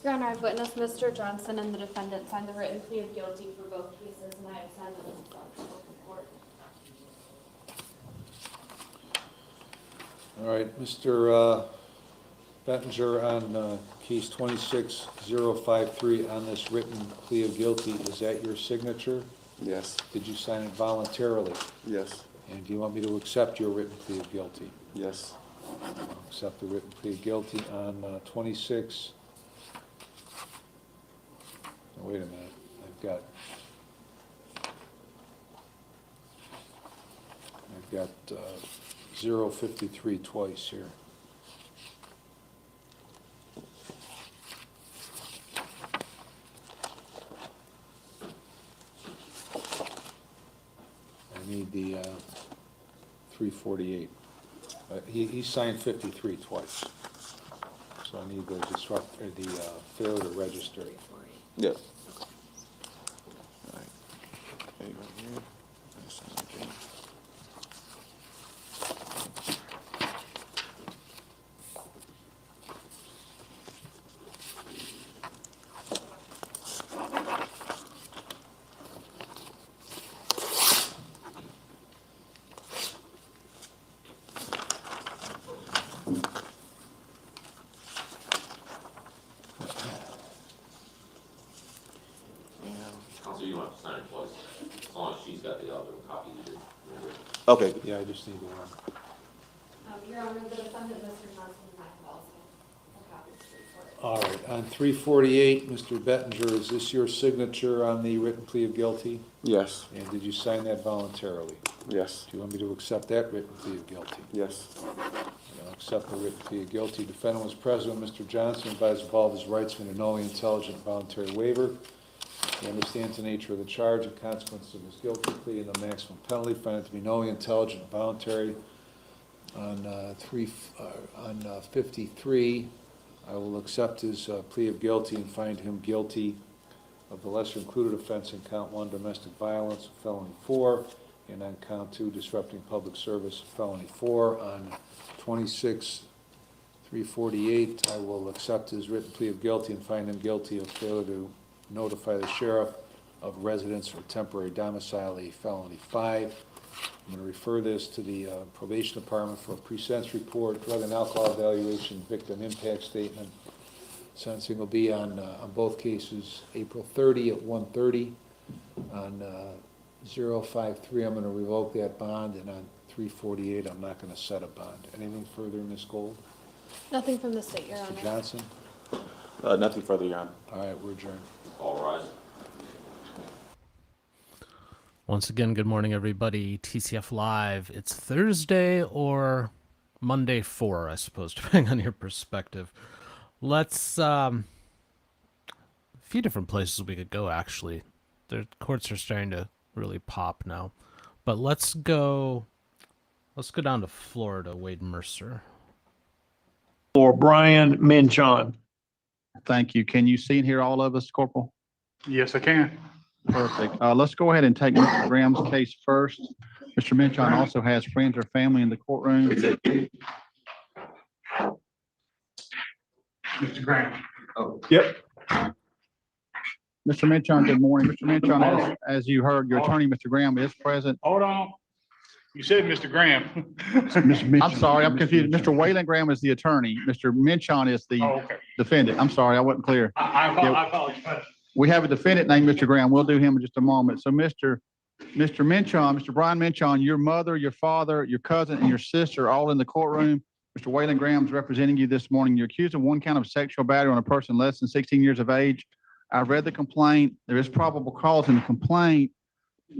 M: Your Honor, I've witnessed Mr. Johnson and the defendant sign the written plea of guilty for both cases, and I have signed the oath of open court.
N: All right, Mr. Bettinger, on case 26053 on this written plea of guilty, is that your signature?
O: Yes.
N: Did you sign it voluntarily?
O: Yes.
N: And do you want me to accept your written plea of guilty?
O: Yes.
N: I'll accept the written plea of guilty on 26. Oh, wait a minute, I've got 053 twice here. I need the 348. He signed 53 twice. So I need the failure to register.
O: Yes. All right. Okay, right here. Nice and okay.
P: So you don't have to sign it twice, as long as she's got the other copy of it.
O: Okay.
N: Yeah, I just need the one.
M: Your Honor, the defendant, Mr. Johnson, and I have also a copy of the report.
N: All right, on 348, Mr. Bettinger, is this your signature on the written plea of guilty?
O: Yes.
N: And did you sign that voluntarily?
O: Yes.
N: Do you want me to accept that written plea of guilty?
O: Yes.
N: I'll accept the written plea of guilty. Defendant was present. Mr. Johnson advised of all of his rights from a knowing, intelligent, voluntary waiver. He understands the nature of the charge and consequences of his guilty plea and the maximum penalty. Find it to be knowing, intelligent, voluntary. On 53, I will accept his plea of guilty and find him guilty of the lesser included offense in count 1, domestic violence, felony 4, and on count 2, disrupting public service, felony 4. On 26-348, I will accept his written plea of guilty and find him guilty of failure to notify the sheriff of residence or temporary domicile, a felony 5. I'm going to refer this to the probation department for a pre-sentence report, drug and alcohol evaluation, victim impact statement. Sentencing will be on both cases April 30 at 1:30. On 053, I'm going to revoke that bond, and on 348, I'm not going to set a bond. Anything further, Ms. Gold?
M: Nothing from the state, Your Honor.
N: Mr. Johnson?
O: Nothing further, Your Honor.
N: All right, we're adjourned.
P: All rise.
A: Once again, good morning, everybody. TCF Live. It's Thursday or Monday 4, I suppose, depending on your perspective. Let's, a few different places we could go, actually. The courts are starting to really pop now. But let's go down to Florida, Wade Mercer.
Q: For Brian Minchon. Thank you. Can you see and hear all of us, Corporal?
R: Yes, I can.
Q: Perfect. Let's go ahead and take Mr. Graham's case first. Mr. Minchon also has friends or family in the courtroom.
R: Mr. Graham. Oh, yep.
Q: Mr. Minchon, good morning. Mr. Minchon, as you heard, your attorney, Mr. Graham, is present.
R: Hold on. You said Mr. Graham.
Q: I'm sorry, I'm confused. Mr. Waylon Graham is the attorney. Mr. Minchon is the defendant. I'm sorry, I wasn't clear.
R: I apologize.
Q: We have a defendant named Mr. Graham. We'll do him in just a moment. So Mr. Minchon, Mr. Brian Minchon, your mother, your father, your cousin, and your sister are all in the courtroom. Mr. Waylon Graham's representing you this morning. You're accused of one count of sexual battery on a person less than 16 years of age. I've read the complaint. There is probable cause in the complaint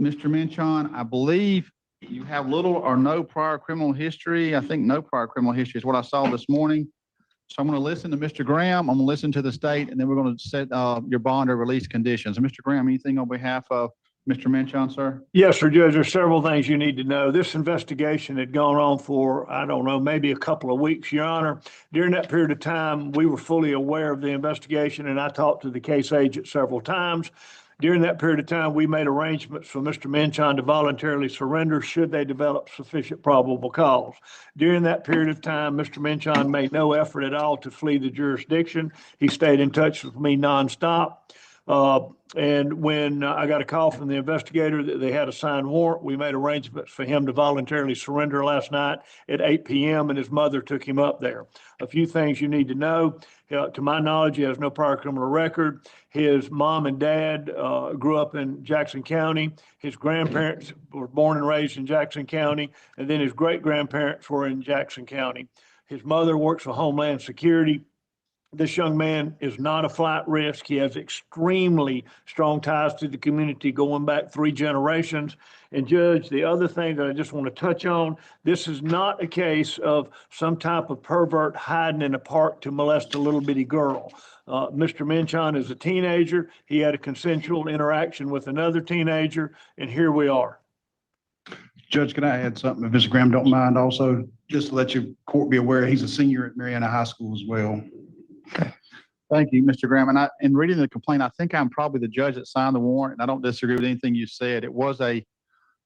Q: Mr. Minchon, I believe you have little or no prior criminal history. I think no prior criminal history is what I saw this morning. So I'm going to listen to Mr. Graham. I'm going to listen to the state, and then we're going to set your bond or release conditions. Mr. Graham, anything on behalf of Mr. Minchon, sir?
R: Yes, sir, Judge. There's several things you need to know. This investigation had gone on for, I don't know, maybe a couple of weeks, Your Honor. During that period of time, we were fully aware of the investigation, and I talked to the case agent several times. During that period of time, we made arrangements for Mr. Minchon to voluntarily surrender should they develop sufficient probable cause. During that period of time, Mr. Minchon made no effort at all to flee the jurisdiction. He stayed in touch with me nonstop. And when I got a call from the investigator that they had a signed warrant, we made arrangements for him to voluntarily surrender last night at 8 p.m. and his mother took him up there. A few things you need to know. To my knowledge, he has no prior criminal record. His mom and dad grew up in Jackson County. His grandparents were born and raised in Jackson County, and then his great-grandparents were in Jackson County. His mother works for Homeland Security. This young man is not a flight risk. He has extremely strong ties to the community going back 3 generations. And Judge, the other thing that I just want to touch on, this is not a case of some type of pervert hiding in a park to molest a little bitty girl. Mr. Minchon is a teenager. He had a consensual interaction with another teenager, and here we are.
Q: Judge, can I add something if Mr. Graham don't mind also? Just to let your court be aware, he's a senior at Mariana High School as well. Thank you, Mr. Graham. And in reading the complaint, I think I'm probably the judge that signed the warrant. And I don't disagree with anything you said. It was a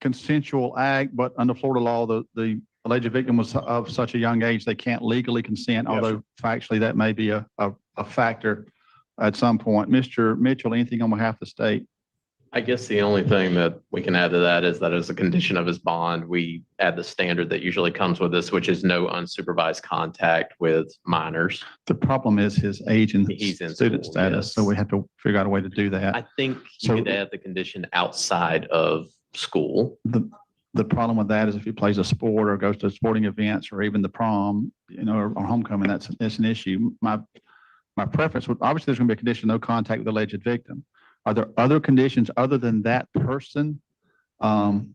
Q: consensual act, but under Florida law, the alleged victim was of such a young age they can't legally consent,
R: Yes,
Q: although factually that may be a factor at some point. Mr. Mitchell, anything on behalf of the state?
P: I guess the only thing that we can add to that is that as a condition of his bond, we add the standard that usually comes with this, which is no unsupervised contact with minors.
Q: The problem is his age and
P: He's in
Q: student
P: school,
Q: status,
P: yes.
Q: so we have to figure out a way to do that.
P: I think
Q: So-
P: you could add the condition outside of school.
Q: The problem with that is if he plays a sport or goes to sporting events or even the prom, or homecoming, that's an issue. My preference would, obviously, there's going to be a condition, no contact with the alleged victim. Are there other conditions other than that person? And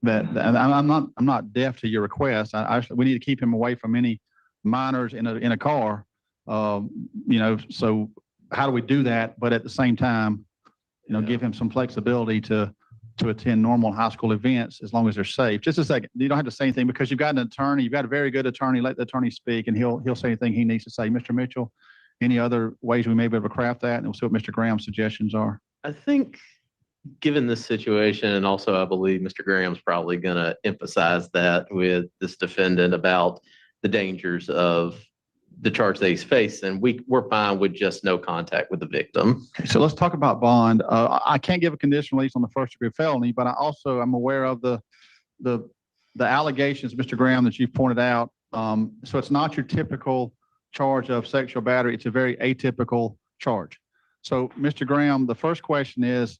Q: I'm not deaf to your request. We need to keep him away from any minors in a car. So how do we do that? But at the same time, give him some flexibility to attend normal high school events as long as they're safe. Just a second. You don't have to say anything because you've got an attorney. You've got a very good attorney. Let the attorney speak and he'll say anything he needs to say. Mr. Mitchell, any other ways we may be able to craft that? And we'll see what Mr. Graham's suggestions are.
P: I think given this situation, and also I believe Mr. Graham's probably going to emphasize that with this defendant about the dangers of the charge that he's faced, and we're fine with just no contact with the victim.
Q: So let's talk about bond. I can't give a conditional release on the first degree felony, but I'm aware of the allegations, Mr. Graham, that you pointed out. So it's not your typical charge of sexual battery. It's a very atypical charge. So, Mr. Graham, the first question is,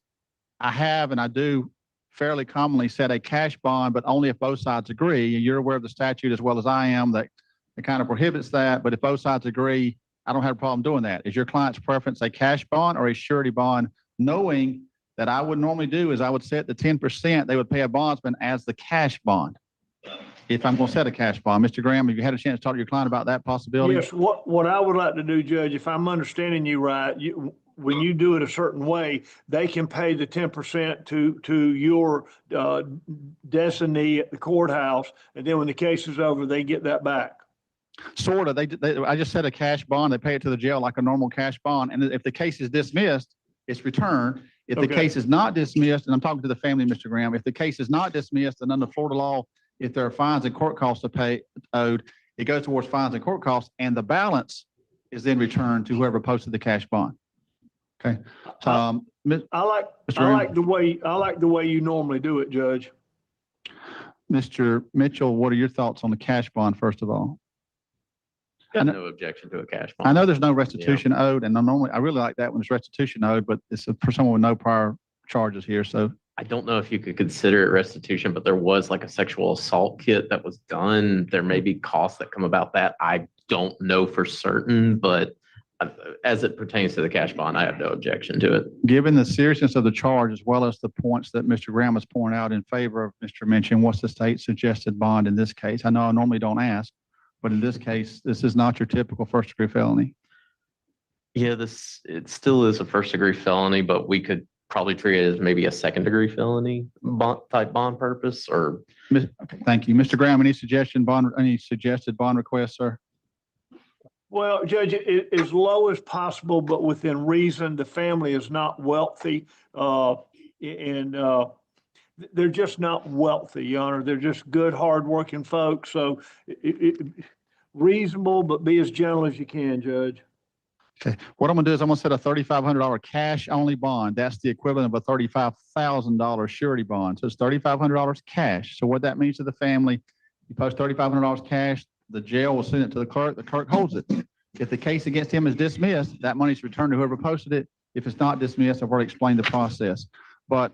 Q: I have and I do fairly commonly set a cash bond, but only if both sides agree. You're aware of the statute as well as I am that it kind of prohibits that, but if both sides agree, I don't have a problem doing that. Is your client's preference a cash bond or a surety bond, knowing that I would normally do is I would set the 10%, they would pay a bondsman as the cash bond? If I'm going to set a cash bond. Mr. Graham, have you had a chance to talk to your client about that possibility?
R: Yes, what I would like to do, Judge, if I'm understanding you right, when you do it a certain way, they can pay the 10% to your designee at the courthouse, and then when the case is over, they get that back.
Q: Sort of. I just set a cash bond. They pay it to the jail like a normal cash bond. And if the case is dismissed, it's returned. If the case is not dismissed, and I'm talking to the family, Mr. Graham, if the case is not dismissed, then under Florida law, if there are fines and court costs to pay owed, it goes towards fines and court costs, and the balance is then returned to whoever posted the cash bond. Okay.
R: I like the way you normally do it, Judge.
Q: Mr. Mitchell, what are your thoughts on the cash bond, first of all?
P: Got no objection to a cash bond.
Q: I know there's no restitution owed, and I really like that when there's restitution owed, but it's for someone with no prior charges here. So
P: I don't know if you could consider it restitution, but there was like a sexual assault kit that was done. There may be costs that come about that. I don't know for certain, but as it pertains to the cash bond, I have no objection to it.
Q: Given the seriousness of the charge, as well as the points that Mr. Graham has pointed out in favor of Mr. Minchin, what's the state suggested bond in this case? I know I normally don't ask, but in this case, this is not your typical first degree felony.
P: Yeah, it still is a first degree felony, but we could probably treat it as maybe a second degree felony type bond purpose or.
Q: Okay, thank you. Mr. Graham, any suggested bond requests, sir?
R: Well, Judge, as low as possible, but within reason. The family is not wealthy, and they're just not wealthy, Your Honor. They're just good, hardworking folks. So reasonable, but be as gentle as you can, Judge.
Q: Okay, what I'm gonna do is I'm gonna set a $3,500 cash only bond. That's the equivalent of a $35,000 surety bond. So it's $3,500 cash. So what that means to the family, you post $3,500 cash, the jail will send it to the clerk holds it. If the case against him is dismissed, that money is returned to whoever posted it. If it's not dismissed, I've already explained the process. But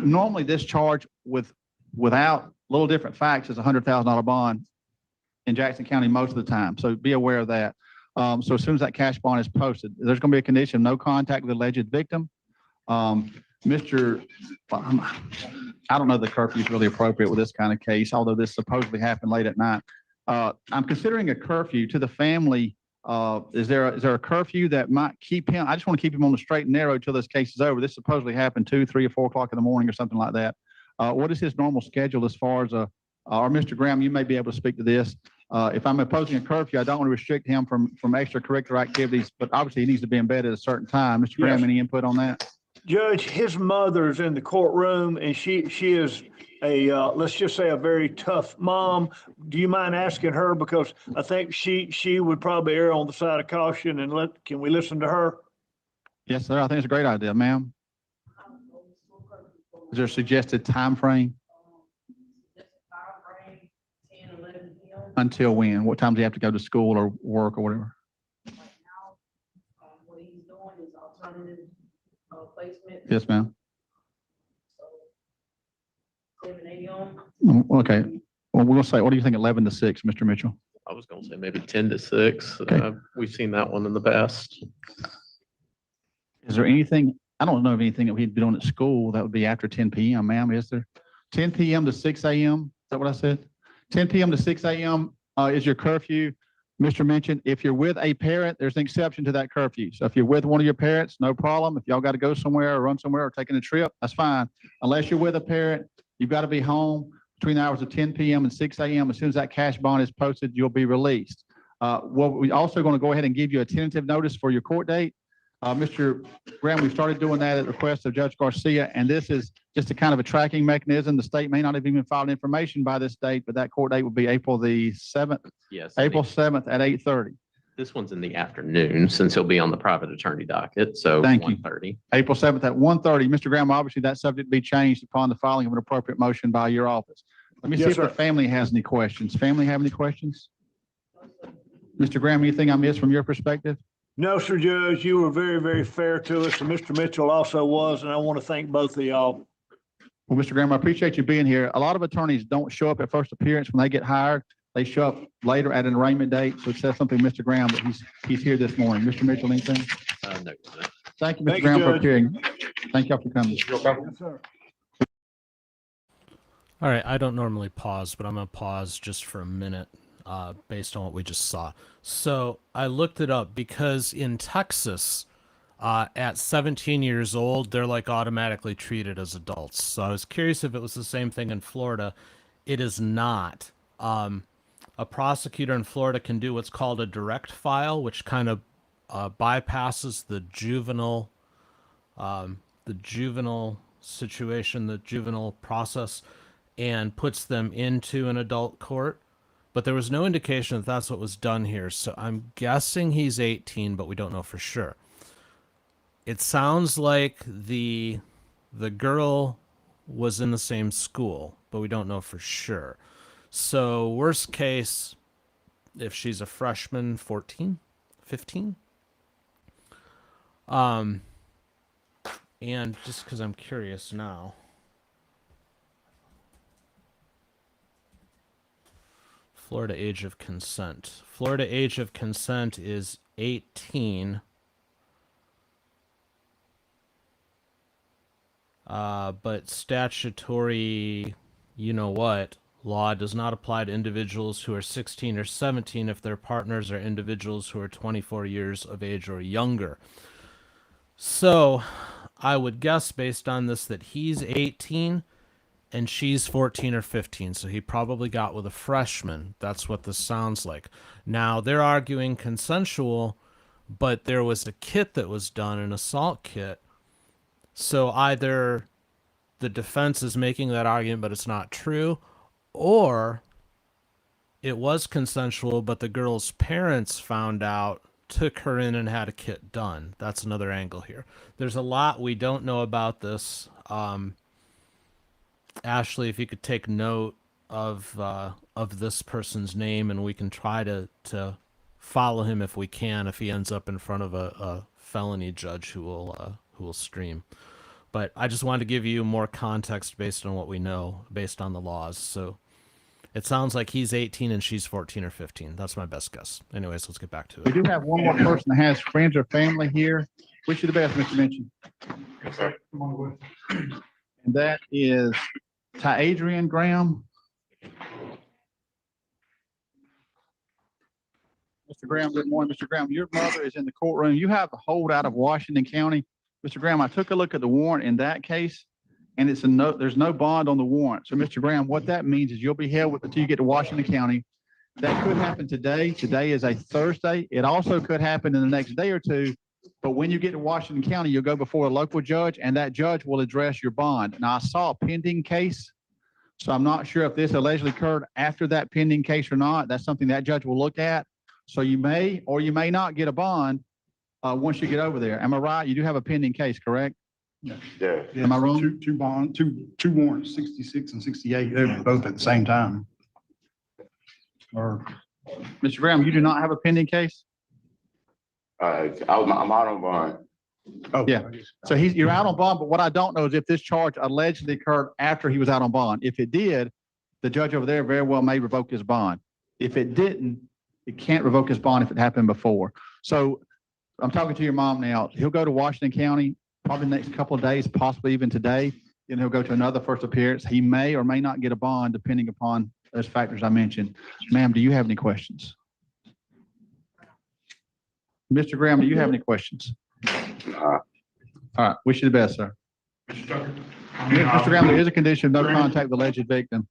Q: normally this charge without little different facts is a $100,000 bond in Jackson County most of the time. So be aware of that. So as soon as that cash bond is posted, there's going to be a condition of no contact with the alleged victim. I don't know if the curfew is really appropriate with this kind of case, although this supposedly happened late at night. I'm considering a curfew to the family. Is there a curfew that might keep him? I just want to keep him on the straight and narrow until this case is over. This supposedly happened 2, 3, or 4 o'clock in the morning or something like that. What is his normal schedule as far as or Mr. Graham, you may be able to speak to this. If I'm imposing a curfew, I don't want to restrict him from extracurricular activities, but obviously he needs to be in bed at a certain time. Mr. Graham, any input on that?
R: Judge, his mother's in the courtroom, and she is let's just say a very tough mom. Do you mind asking her? Because I think she would probably err on the side of caution, and can we listen to her?
Q: Yes, sir. I think it's a great idea, ma'am. Is there a suggested time frame? Until when? What time do you have to go to school or work or whatever?
I: What he's doing is alternative placement.
Q: Yes, ma'am.
I: 7 a.m.
Q: Okay. Well, we'll say, what do you think, 11 to 6, Mr. Mitchell?
P: I was going to say maybe 10 to 6.
Q: Okay.
P: We've seen that one in the past.
Q: Is there anything, I don't know of anything that we'd be doing at school that would be after 10 p.m., ma'am, is there? 10 p.m. to 6 a.m., is that what I said? 10 p.m. to 6 a.m. Is your curfew. Mr. Minchin, if you're with a parent, there's an exception to that curfew. So if you're with one of your parents, no problem. If y'all got to go somewhere or run somewhere or taking a trip, that's fine. Unless you're with a parent, you've got to be home between the hours of 10 p.m. and 6 a.m. As soon as that cash bond is posted, you'll be released. We're also going to go ahead and give you a tentative notice for your court date. Mr. Graham, we started doing that at the request of Judge Garcia, and this is just a kind of a tracking mechanism. The state may not have even filed information by this date, but that court date will be April the 7th.
P: Yes.
Q: April 7th at 8:30.
P: This one's in the afternoon since he'll be on the private attorney docket. So
Q: Thank you.
P: 1:30.
Q: April 7th at 1:30. Mr. Graham, obviously that subject to be changed upon the filing of an appropriate motion by your office. Let me see if the family has any questions. Family have any questions? Mr. Graham, anything I missed from your perspective?
R: No, sir, Judge. You were very, very fair to us, and Mr. Mitchell also was, and I want to thank both of y'all.
Q: Well, Mr. Graham, I appreciate you being here. A lot of attorneys don't show up at first appearance when they get hired. They show up later at an arraignment date. So it says something, Mr. Graham, that he's here this morning. Mr. Mitchell, anything?
P: No.
Q: Thank you, Mr. Graham, for appearing. Thank y'all for coming.
R: Yes, sir.
A: All right, I don't normally pause, but I'm going to pause just for a minute based on what we just saw. So I looked it up because in Texas, at 17 years old, they're like automatically treated as adults. So I was curious if it was the same thing in Florida. It is not. A prosecutor in Florida can do what's called a direct file, which kind of bypasses the juvenile situation, the juvenile process, and puts them into an adult court. But there was no indication that that's what was done here. So I'm guessing he's 18, but we don't know for sure. It sounds like the girl was in the same school, but we don't know for sure. So worst case, if she's a freshman, 14, 15. And just because I'm curious now. Florida age of consent. Florida age of consent is 18. But statutory, you know what, law does not apply to individuals who are 16 or 17 if their partners are individuals who are 24 years of age or younger. So I would guess based on this that he's 18 and she's 14 or 15. So he probably got with a freshman. That's what this sounds like. Now they're arguing consensual, but there was a kit that was done, an assault kit. So either the defense is making that argument, but it's not true, or it was consensual, but the girl's parents found out, took her in, and had a kit done. That's another angle here. There's a lot we don't know about this. Ashley, if you could take note of this person's name, and we can try to follow him if we can, if he ends up in front of a felony judge who will stream. But I just wanted to give you more context based on what we know, based on the laws. So it sounds like he's 18 and she's 14 or 15. That's my best guess. Anyways, let's get back to it.
Q: We do have one more person that has friends or family here. Wish you the best, Mr. Minchin.
O: Yes, sir.
Q: And that is Ty Adrian Graham. Mr. Graham, good morning. Mr. Graham, your mother is in the courtroom. You have a hold out of Washington County. Mr. Graham, I took a look at the warrant in that case, and it's there's no bond on the warrant. So, Mr. Graham, what that means is you'll be held until you get to Washington County. That could happen today. Today is a Thursday. It also could happen in the next day or two. But when you get to Washington County, you'll go before a local judge, and that judge will address your bond. Now, I saw a pending case, so I'm not sure if this allegedly occurred after that pending case or not. That's something that judge will look at. So you may or you may not get a bond once you get over there. Am I right? You do have a pending case, correct?
O: Yeah.
Q: Am I wrong?
S: Two warrants, 66 and 68, they're both at the same time.
Q: Or, Mr. Graham, you do not have a pending case?
O: I'm out on bond.
S: Oh,
Q: yeah. So you're out on bond, but what I don't know is if this charge allegedly occurred after he was out on bond. If it did, the judge over there very well may revoke his bond. If it didn't, it can't revoke his bond if it happened before. So I'm talking to your mom now. He'll go to Washington County probably the next couple of days, possibly even today. Then he'll go to another first appearance. He may or may not get a bond depending upon those factors I mentioned. Ma'am, do you have any questions? Mr. Graham, do you have any questions? All right. Wish you the best, sir. Mr. Graham, there is a condition of no contact with the alleged victim.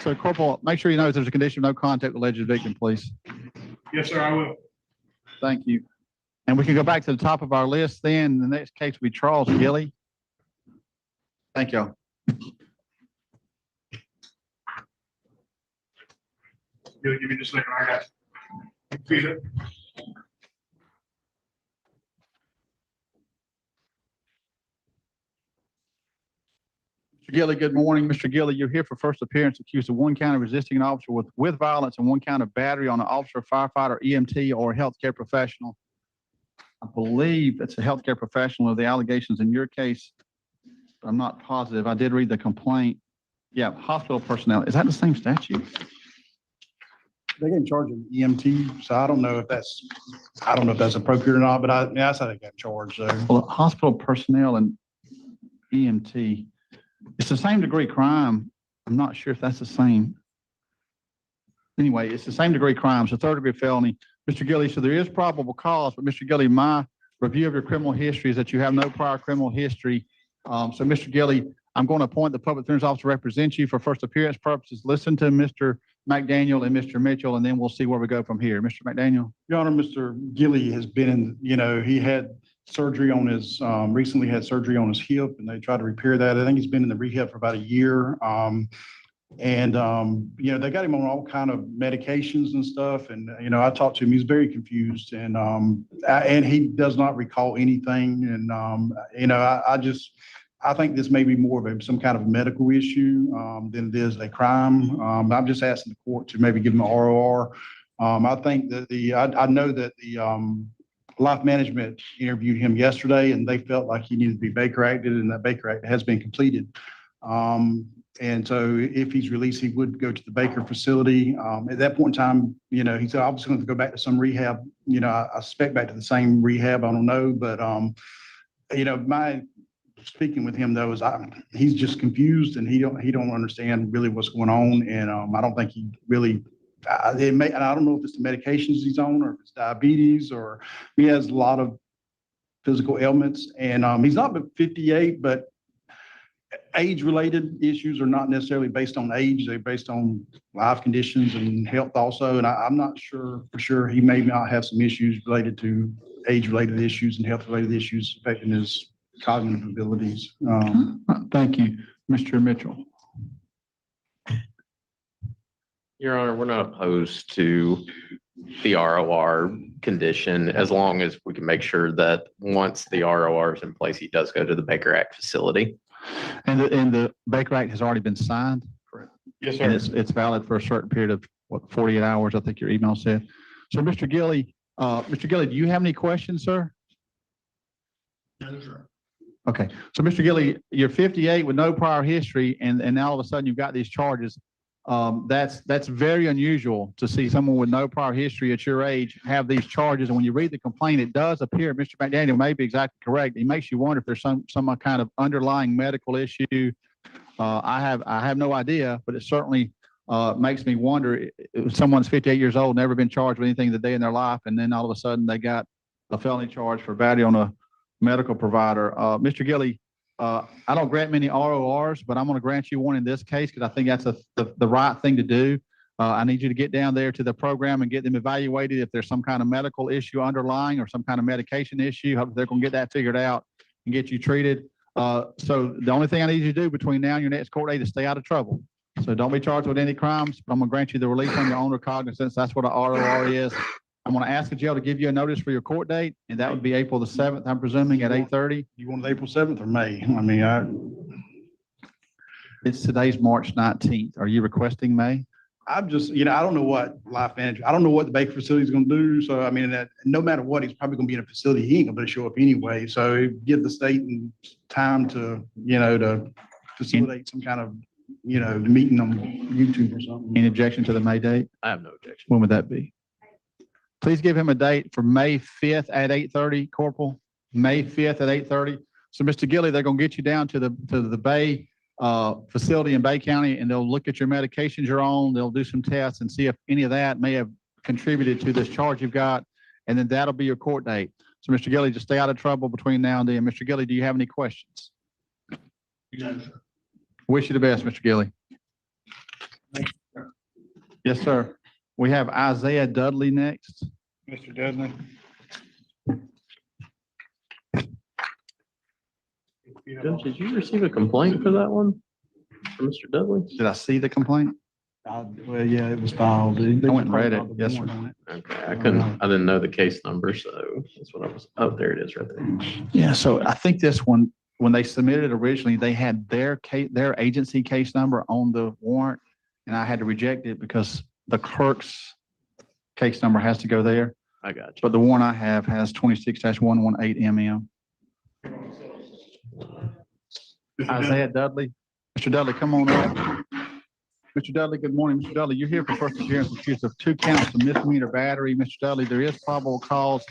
Q: So, Corporal, make sure you know there's a condition of no contact with the alleged victim, please.
S: yes, sir, I will.
Q: Thank you. And we can go back to the top of our list then. The next case will be Charles Gilly. Thank y'all.
S: Give me just a second, I got you. See it?
Q: Mr. Gilly, good morning. Mr. Gilly, you're here for first appearance accused of one count of resisting an officer with violence and one count of battery on an officer, firefighter, EMT, or healthcare professional. I believe it's a healthcare professional of the allegations in your case, but I'm not positive. I did read the complaint. Yeah, hospital personnel. Is that the same statute?
S: They get in charge of EMT, so I don't know if that's appropriate or not, but that's how they got charged, so.
Q: Well, hospital personnel and EMT, it's the same degree crime. I'm not sure if that's the same. Anyway, it's the same degree crime. So third degree felony. Mr. Gilly, so there is probable cause, but Mr. Gilly, my review of your criminal history is that you have no prior criminal history. So Mr. Gilly, I'm going to appoint the public defender's officer to represent you for first appearance purposes. Listen to Mr. McDaniel and Mr. Mitchell, and then we'll see where we go from here. Mr. McDaniel.
S: Your Honor, Mr. Gilly has been he had surgery on his, recently had surgery on his hip, and they tried to repair that. I think he's been in the rehab for about a year. They got him on all kind of medications and stuff. And, I talked to him, he's very confused and he does not recall anything. And, I think this may be more of some kind of medical issue than it is a crime. I'm just asking the court to maybe give him an ROR. I think that I know that the Life Management interviewed him yesterday, and they felt like he needed to be Baker acted, and that Baker Act has been completed. And so if he's released, he would go to the Baker facility. At that point in time, he said, obviously going to go back to some rehab. I suspect back to the same rehab. I don't know, but, my speaking with him though, is he's just confused and he don't understand really what's going on. And, I don't think he really, and I don't know if it's the medications he's on or if it's diabetes or he has a lot of physical ailments. And, he's not but 58, but age-related issues are not necessarily based on age. They're based on life conditions and health also. And I'm not sure for sure he may not have some issues related to age-related issues and health-related issues affecting his cognitive abilities.
Q: Thank you, Mr. Mitchell.
P: Your Honor, we're not opposed to the ROR condition as long as we can make sure that once the ROR is in place, he does go to the Baker Act facility.
Q: And the Baker Act has already been signed? Correct. Yes, sir. And it's valid for a certain period of, 48 hours, I think your email said. So, Mr. Gilley, do you have any questions, sir?
R: No, sir.
Q: Okay. So, Mr. Gilley, you're 58 with no prior history, and now all of a sudden you've got these charges. That's very unusual to see someone with no prior history at your age have these charges. And when you read the complaint, it does appear, Mr. McDaniel may be exactly correct. It makes you wonder if there's some kind of underlying medical issue. I have no idea, but it certainly makes me wonder if someone's 58 years old, never been charged with anything the day in their life, and then all of a sudden they got a felony charge for battery on a medical provider. Mr. Gilley, I don't grant many RORs, but I'm going to grant you one in this case because I think that's the right thing to do. I need you to get down there to the program and get them evaluated if there's some kind of medical issue underlying or some kind of medication issue. Hopefully they're going to get that figured out and get you treated. So the only thing I need you to do between now and your next court date is stay out of trouble. So don't be charged with any crimes, but I'm going to grant you the release on your own recognizance. That's what an ROR is. I'm going to ask the jail to give you a notice for your court date, and that would be April the 7th, I'm presuming, at 8:30.
S: You want it April 7th or May? I mean,
Q: It's today's March 19th. Are you requesting May?
S: I'm just, I don't know what life manager, I don't know what the Baker facility is going to do. So, I mean, that no matter what, he's probably going to be in a facility. He ain't going to show up anyway. So give the state time to, to facilitate some kind of, meeting on YouTube or something.
Q: Any objection to the May date?
P: I have no objection.
Q: When would that be? Please give him a date for May 5th at 8:30, Corporal. May 5th at 8:30. So, Mr. Gilley, they're going to get you down to the Bay facility in Bay County, and they'll look at your medications you're on. They'll do some tests and see if any of that may have contributed to this charge you've got, and then that'll be your court date. So, Mr. Gilley, just stay out of trouble between now and then. Mr. Gilley, do you have any questions?
R: No, sir.
Q: Wish you the best, Mr. Gilley. Yes, sir. We have Isaiah Dudley next.
S: Mr. Dudley.
P: Judge, did you receive a complaint for that one from Mr. Dudley?
Q: Did I see the complaint?
S: Well, yeah, it was filed.
Q: I went and read it. Yes, sir.
P: Okay, I didn't know the case number, so that's what I was, oh, there it is right there.
Q: Yeah, so I think this one, when they submitted it originally, they had their agency case number on the warrant, and I had to reject it because the clerk's case number has to go there.
P: I got you.
Q: But the warrant I have has 26-118 MM. Isaiah Dudley. Mr. Dudley, come on up. Mr. Dudley, good morning. Mr. Dudley, you're here for first appearance accused of 2 counts of misdemeanor battery. Mr. Dudley, there is probable cause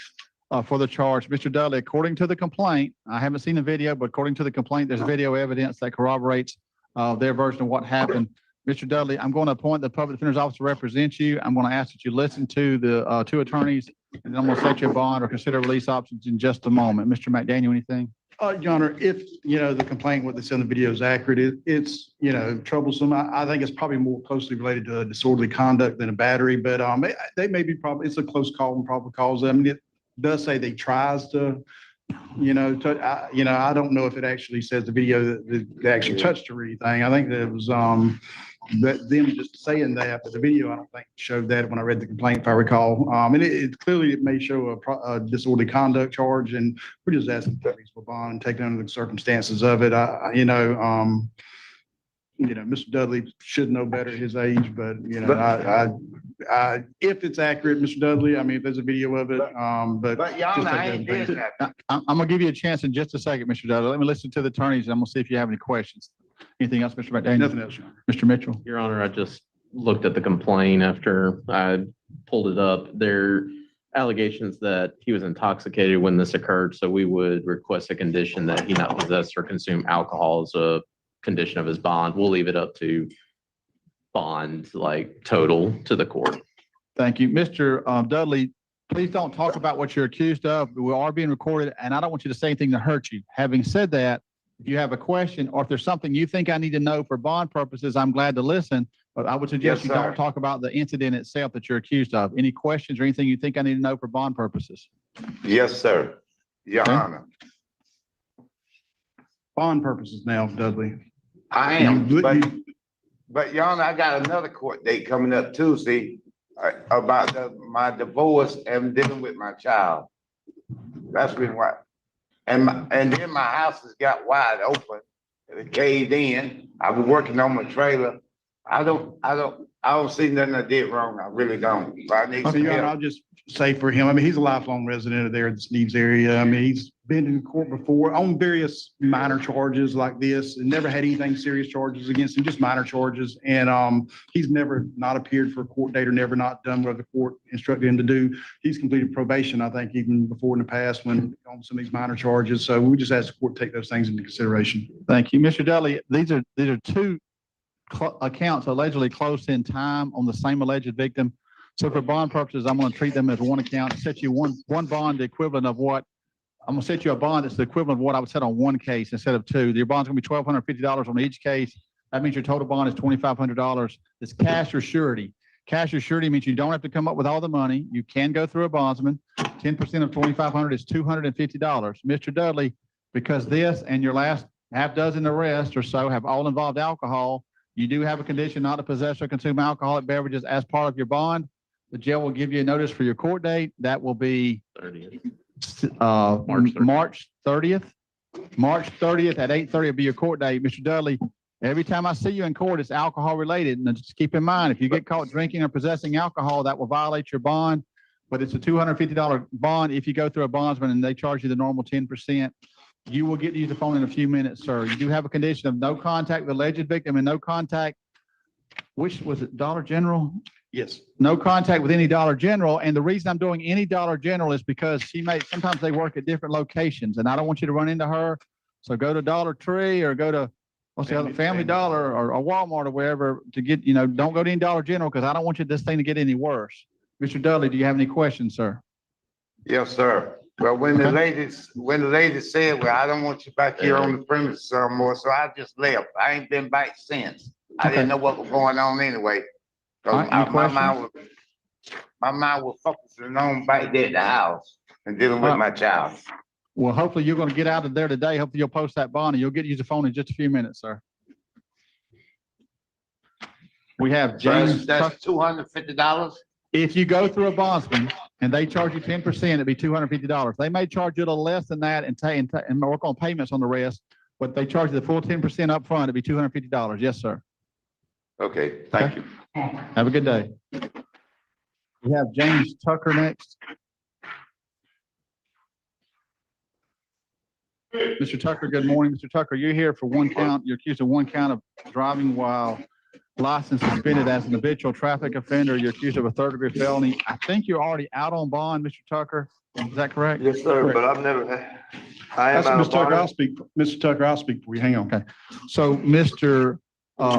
Q: for the charge. Mr. Dudley, according to the complaint, I haven't seen the video, but according to the complaint, there's video evidence that corroborates their version of what happened. Mr. Dudley, I'm going to appoint the public defender's office to represent you. I'm going to ask that you listen to the 2 attorneys, and then I'm going to set your bond or consider release options in just a moment. Mr. McDaniel, anything?
S: Your Honor, if, the complaint, what they said in the video is accurate, it's, troublesome. I think it's probably more closely related to disorderly conduct than a battery, but they may be it's a close call and probable cause. I mean, it does say they tries to, I don't know if it actually says the video that they actually touched or anything. I think that it was that them just saying that, but the video I don't think showed that when I read the complaint, if I recall. And it clearly it may show a disorderly conduct charge, and we're just asking for reasonable bond and taking under the circumstances of it. Mr. Dudley should know better at his age, but if it's accurate, Mr. Dudley, I mean, if there's a video of it, but
Q: Your Honor, I'm gonna give you a chance in just a second, Mr. Dudley. Let me listen to the attorneys, and I'm gonna see if you have any questions. Anything else, Mr. McDaniel?
S: Nothing else, Your Honor.
Q: Mr. Mitchell?
P: Your Honor, I just looked at the complaint after I pulled it up. There are allegations that he was intoxicated when this occurred, so we would request a condition that he not possess or consume alcohol as a condition of his bond. We'll leave it up to bond, like total to the court.
Q: Thank you. Mr. Dudley, please don't talk about what you're accused of. We are being recorded, and I don't want you to say anything to hurt you. Having said that, if you have a question or if there's something you think I need to know for bond purposes, I'm glad to listen. But I would suggest
T: Yes,
Q: you
T: sir.
Q: don't talk about the incident itself that you're accused of. Any questions or anything you think I need to know for bond purposes?
T: Yes, sir. Your
Q: Okay.
T: Honor.
S: Bond purposes now, Dudley.
T: I am, but Your Honor, I got another court date coming up Tuesday about my divorce and dealing with my child. That's been why. And then my house has got wide open. It caved in. I've been working on my trailer. I don't see nothing I did wrong. I really don't. But I need
S: So,
T: some
S: Your Honor,
T: help.
S: I'll just say for him, I mean, he's a lifelong resident of there in the Sneeves area. I mean, he's been in court before on various minor charges like this and never had anything serious charges against him, just minor charges. And he's never not appeared for a court date or never not done what the court instructed him to do. He's completed probation, I think, even before in the past when on some of these minor charges. So we just ask the court to take those things into consideration.
Q: Thank you. Mr. Dudley, these are two accounts allegedly close in time on the same alleged victim. So for bond purposes, I'm going to treat them as one account, set you one bond, the equivalent of what I'm going to set you a bond that's the equivalent of what I would set on one case instead of two. Your bond's going to be $1,250 on each case. That means your total bond is $2,500. It's cash or surety. Cash or surety means you don't have to come up with all the money. You can go through a bondsman. 10% of $2,500 is $250. Mr. Dudley, because this and your last half dozen the rest or so have all involved alcohol, you do have a condition not to possess or consume alcoholic beverages as part of your bond. The jail will give you a notice for your court date. That will be
P: 30th.
Q: March 30th. March 30th at 8:30 will be your court date. Mr. Dudley, every time I see you in court, it's alcohol related. And just keep in mind, if you get caught drinking or possessing alcohol, that will violate your bond. But it's a $250 bond if you go through a bondsman and they charge you the normal 10%. You will get to use the phone in a few minutes, sir. You do have a condition of no contact with alleged victim and no contact, which was it, Dollar General?
S: Yes.
Q: No contact with any Dollar General. And the reason I'm doing any Dollar General is because sometimes they work at different locations and I don't want you to run into her. So go to Dollar Tree or go to, what's the other, Family Dollar or Walmart or wherever to get, don't go to any Dollar General because I don't want this thing to get any worse. Mr. Dudley, do you have any questions, sir?
T: Yes, sir. Well, when the lady said, well, I don't want you back here on the premises anymore, so I just left. I ain't been back since. I didn't know what was going on anyway.
Q: All right, any
T: My mind was focusing on back there at the house and dealing with my child.
Q: Well, hopefully you're going to get out of there today. Hopefully you'll post that bond and you'll get to use the phone in just a few minutes, sir. We have James.
T: That's $250.
Q: If you go through a bondsman and they charge you 10%, it'd be $250. They may charge you a little less than that and work on payments on the rest, but they charge you the full 10% up front. It'd be $250. Yes, sir.
T: Okay, thank you.
Q: Have a good day. We have James Tucker next. Mr. Tucker, good morning. Mr. Tucker, you're here for one count. You're accused of one count of driving while license suspended as an habitual traffic offender. You're accused of a third-degree felony. I think you're already out on bond, Mr. Tucker. Is that correct?
T: Yes, sir,
Q: Correct.
T: but I've never, I am
S: That's
T: out
S: Mr.
T: of
S: Tucker.
T: bond.
S: Mr. Tucker, I'll speak for you. Hang on.
Q: Okay. So, Mr.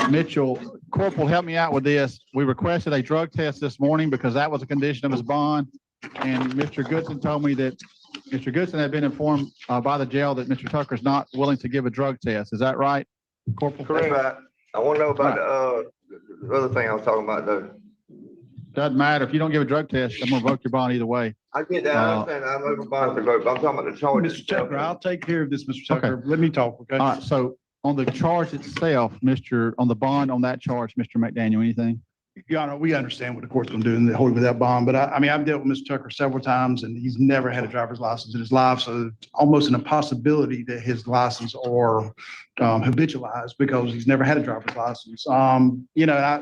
Q: Mitchell, Corporal, help me out with this. We requested a drug test this morning because that was a condition of his bond. And Mr. Goodson told me that Mr. Goodson had been informed by the jail that Mr. Tucker is not willing to give a drug test. Is that right, Corporal?
T: Correct. I want to know about the other thing I was talking about though.
Q: Doesn't matter. If you don't give a drug test, I'm going to revoke your bond either way.
T: I get that. I understand. I'm over bond for vote, but I'm talking about the charge.
S: Mr. Tucker, I'll take care of this, Mr. Tucker. Let me talk, okay?
Q: All right. So on the charge itself, on the bond on that charge, Mr. McDaniel, anything?
S: Your Honor, we understand what the court's going to do and hold it without bond, but I mean, I've dealt with Mr. Tucker several times and he's never had a driver's license in his life. So it's almost an impossibility that his license are habitualized because he's never had a driver's license. I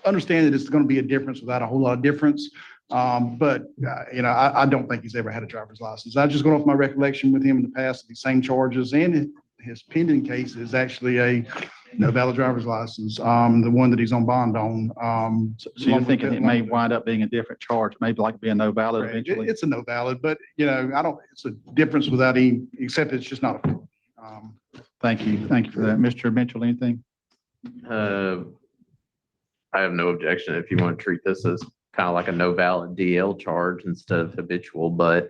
S: understand that it's going to be a difference without a whole lot of difference. But I don't think he's ever had a driver's license. I just going off my recollection with him in the past, the same charges and his pending case is actually a no valid driver's license, the one that he's on bond on.
Q: So you're thinking it may wind up being a different charge, maybe like being no valid
S: Right.
Q: eventually?
S: It's a no valid, but it's a difference without any, except it's just not a.
Q: Thank you for that. Mr. Mitchell, anything?
P: I have no objection if you want to treat this as kind of like a no valid DL charge instead of habitual, but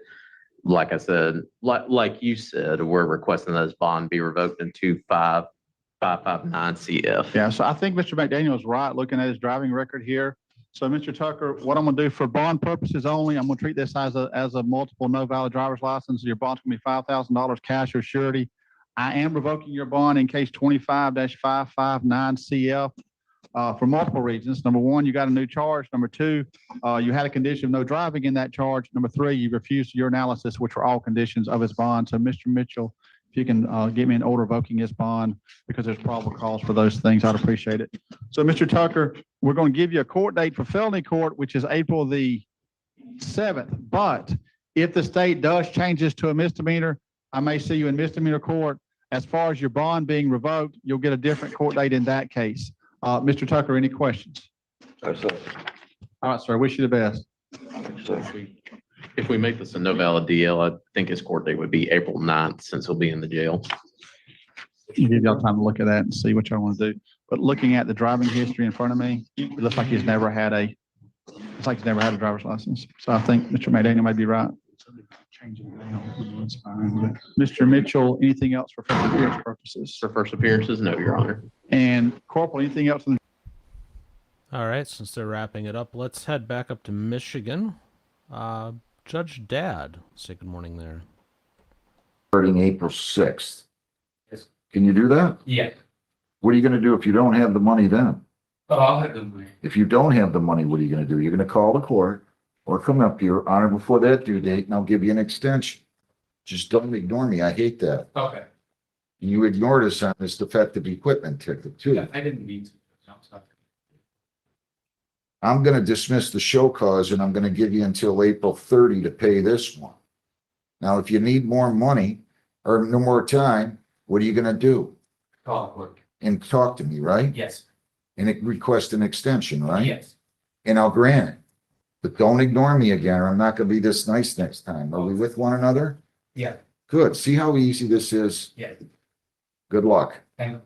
P: like I said, like you said, we're requesting that his bond be revoked in 25559 CF.
Q: Yeah, so I think Mr. McDaniel is right, looking at his driving record here. So Mr. Tucker, what I'm gonna do for bond purposes only, I'm gonna treat this as a multiple no valid driver's license. Your bond's gonna be $5,000 cash or surety. I am revoking your bond in case 25-559 CF. For multiple reasons. Number one, you got a new charge. Number two, you had a condition of no driving in that charge. Number three, you refused your analysis, which were all conditions of his bond. So Mr. Mitchell, if you can get me an order revoking his bond because there's probable cause for those things, I'd appreciate it. So Mr. Tucker, we're going to give you a court date for felony court, which is April the 7th. But if the state does change this to a misdemeanor, I may see you in misdemeanor court. As far as your bond being revoked, you'll get a different court date in that case. Mr. Tucker, any questions? All right, sir. Wish you the best.
P: If we make this a no valid DL, I think his court date would be April 9th since he'll be in the jail.
Q: Give y'all time to look at that and see what y'all want to do. But looking at the driving history in front of me, it looks like he's never had a driver's license. So I think Mr. McDaniel may be right. Mr. Mitchell, anything else for first appearance purposes?
P: For first appearances, no, Your Honor.
Q: And Corporal, anything else?
A: All right, since they're wrapping it up, let's head back up to Michigan. Judge Dad, say good morning there.
U: Starting April 6th. Can you do that?
V: Yeah.
U: What are you going to do if you don't have the money then?
V: Oh, I'll have the money.
U: If you don't have the money, what are you going to do? You're going to call the court or come up here on or before that due date, and I'll give you an extension. Just don't ignore me. I hate that.
V: Okay.
U: You ignored us on this defective equipment ticket too.
V: Yeah, I didn't mean to. No, sorry.
U: I'm going to dismiss the show cause and I'm going to give you until April 30 to pay this one. Now, if you need more money or no more time, what are you going to do?
V: Call court.
U: And talk to me, right?
V: Yes.
U: And request an extension, right?
V: Yes.
U: And I'll grant it. But don't ignore me again, or I'm not going to be this nice next time. Are we with one another?
V: Yeah.
U: Good. See how easy this is?
V: Yeah.
U: Good luck.
V: Thank you.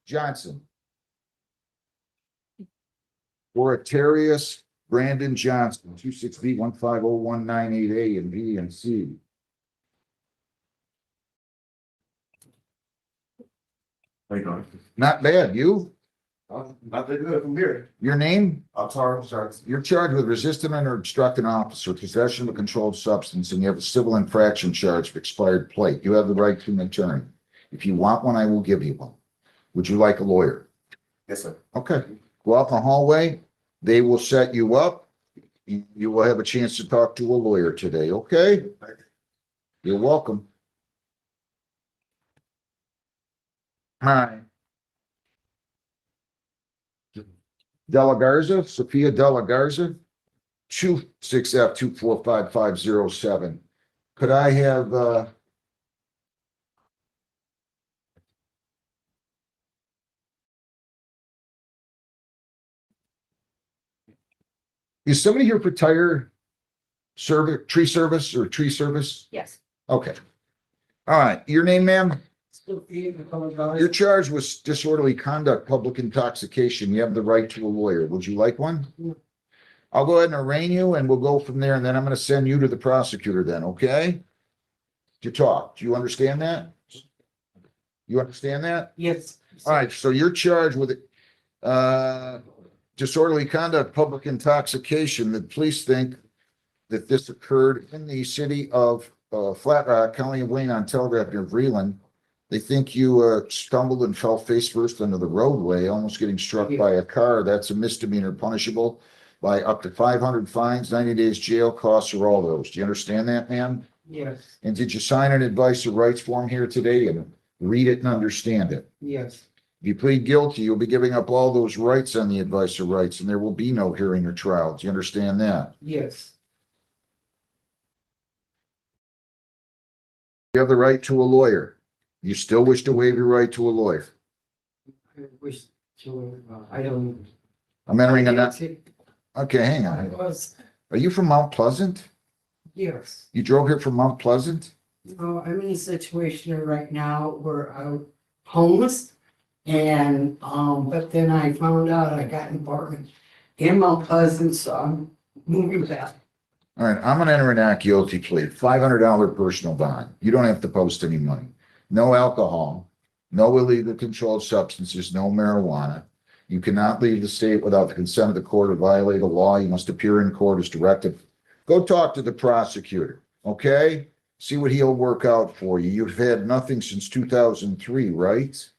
U: Johnson. Boratarius Brandon Johnson, 26B1501988 and B and C.
W: How you doing?
U: Not bad. You?
W: Not that good from here.
U: Your name?
W: Sorry.
U: You're charged with resisting or obstructing an officer, possession of a controlled substance, and you have a civil infraction charge for expired plate. You have the right to an attorney. If you want one, I will give you one. Would you like a lawyer?
W: Yes, sir.
U: Okay. Go out in the hallway. They will set you up. You will have a chance to talk to a lawyer today, okay? You're welcome. Hi. Della Garza, Sophia Della Garza, 26F245507. Could I have, is somebody here for tire service, tree service or tree service?
V: Yes.
U: Okay. All right. Your name, ma'am? You're charged with disorderly conduct, public intoxication. You have the right to a lawyer. Would you like one? I'll go ahead and arraign you and we'll go from there. And then I'm going to send you to the prosecutor then, okay? To talk. Do you understand that? You understand that?
V: Yes.
U: All right. So you're charged with disorderly conduct, public intoxication. The police think that this occurred in the city of Flat Rock, County of Wayne on Telegraph near Vreeland. They think you stumbled and fell face first into the roadway, almost getting struck by a car. That's a misdemeanor punishable by up to 500 fines, 90 days jail, costs, or all those. Do you understand that, ma'am?
V: Yes.
U: And did you sign an advice of rights form here today and read it and understand it?
V: Yes.
U: If you plead guilty, you'll be giving up all those rights on the advice of rights, and there will be no hearing or trial. Do you understand that?
V: Yes.
U: You have the right to a lawyer. You still wish to waive your right to a lawyer?
D: I wish to, I don't.
U: I'm entering a,
D: Guilty.
U: okay, hang
D: I
U: on.
D: was,
U: Are you from Mount Pleasant?
D: yes.
U: You drove here from Mount Pleasant?
D: No, I'm in a situation right now where I'm homeless. And, but then I found out I got an apartment in Mount Pleasant, so I'm moving back.
U: All right, I'm gonna enter a not guilty plea, $500 personal bond. You don't have to post any money. No alcohol, no illegal controlled substances, no marijuana. You cannot leave the state without the consent of the court or violate a law. You must appear in court as directed. Go talk to the prosecutor, okay? See what he'll work out for you. You've had nothing since 2003, right?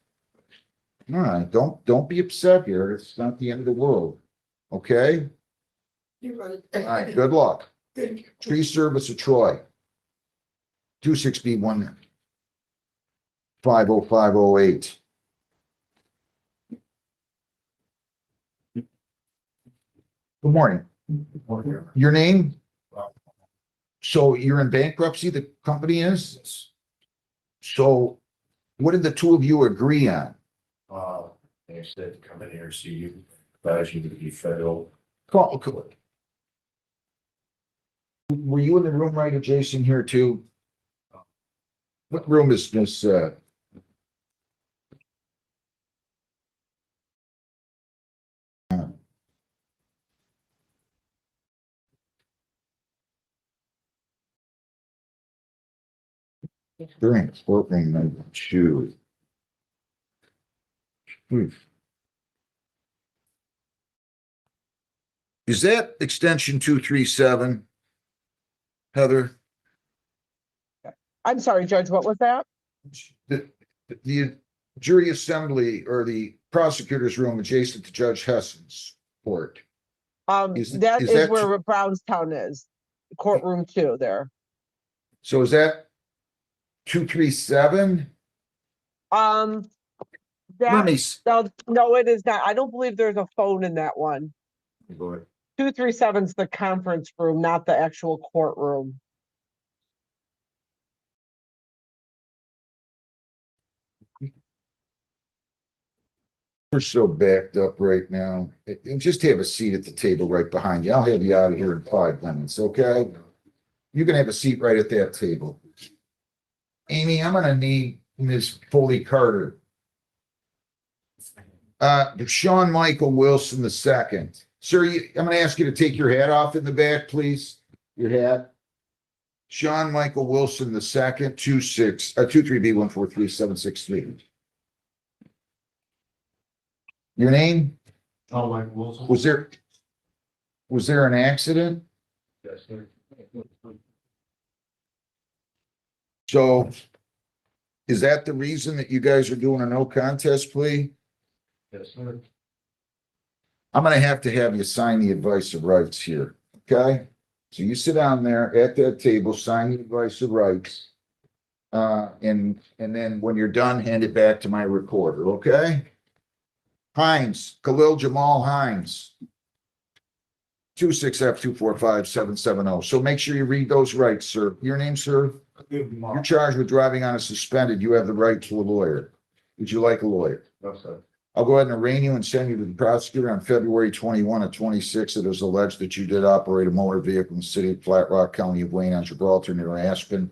U: All right, don't be upset here. It's not the end of the world, okay?
D: You're right.
U: All right, good luck.
D: Thank you.
U: Tree Service of Troy. 26B1 50508. Good morning. Your name? So you're in bankruptcy, the company is? So what did the two of you agree on?
G: They said, come in here, see you, advise you to be federal.
U: Call. Were you in the room right adjacent here too? What room is this, during courtroom number 2. Is that extension 237? Heather?
H: I'm sorry, Judge, what was that?
U: The jury assembly or the prosecutor's room adjacent to Judge Hessen's court.
H: That
U: is
H: is
U: that
H: where Brownstown is, courtroom 2 there.
U: So is that 237?
H: That, no, it is not. I don't believe there's a phone in that one. 237 is the conference room, not the actual courtroom.
U: We're so backed up right now. And just have a seat at the table right behind you. I'll have you out of here in 5 minutes, okay? You can have a seat right at that table. Amy, I'm gonna need Ms. Foley Carter. Sean Michael Wilson II. Sir, I'm gonna ask you to take your hat off in the back, please. Your hat. Sean Michael Wilson II, 23B143763. Your name?
G: Oh, Mike Wilson.
U: Was there an accident?
G: Yes, sir.
U: So is that the reason that you guys are doing a no contest plea?
G: Yes, sir.
U: I'm gonna have to have you sign the advice of rights here, okay? So you sit down there at that table, sign the advice of rights. And then when you're done, hand it back to my recorder, okay? Hines, Khalil Jamal Hines. 26F245770. So make sure you read those rights, sir. Your name, sir? You're charged with driving on a suspended. You have the right to a lawyer. Would you like a lawyer?
G: No, sir.
U: I'll go ahead and arraign you and send you to the prosecutor on February 21 of 26. It is alleged that you did operate a motor vehicle in the city of Flat Rock, County of Wayne on Gibraltar near Aspen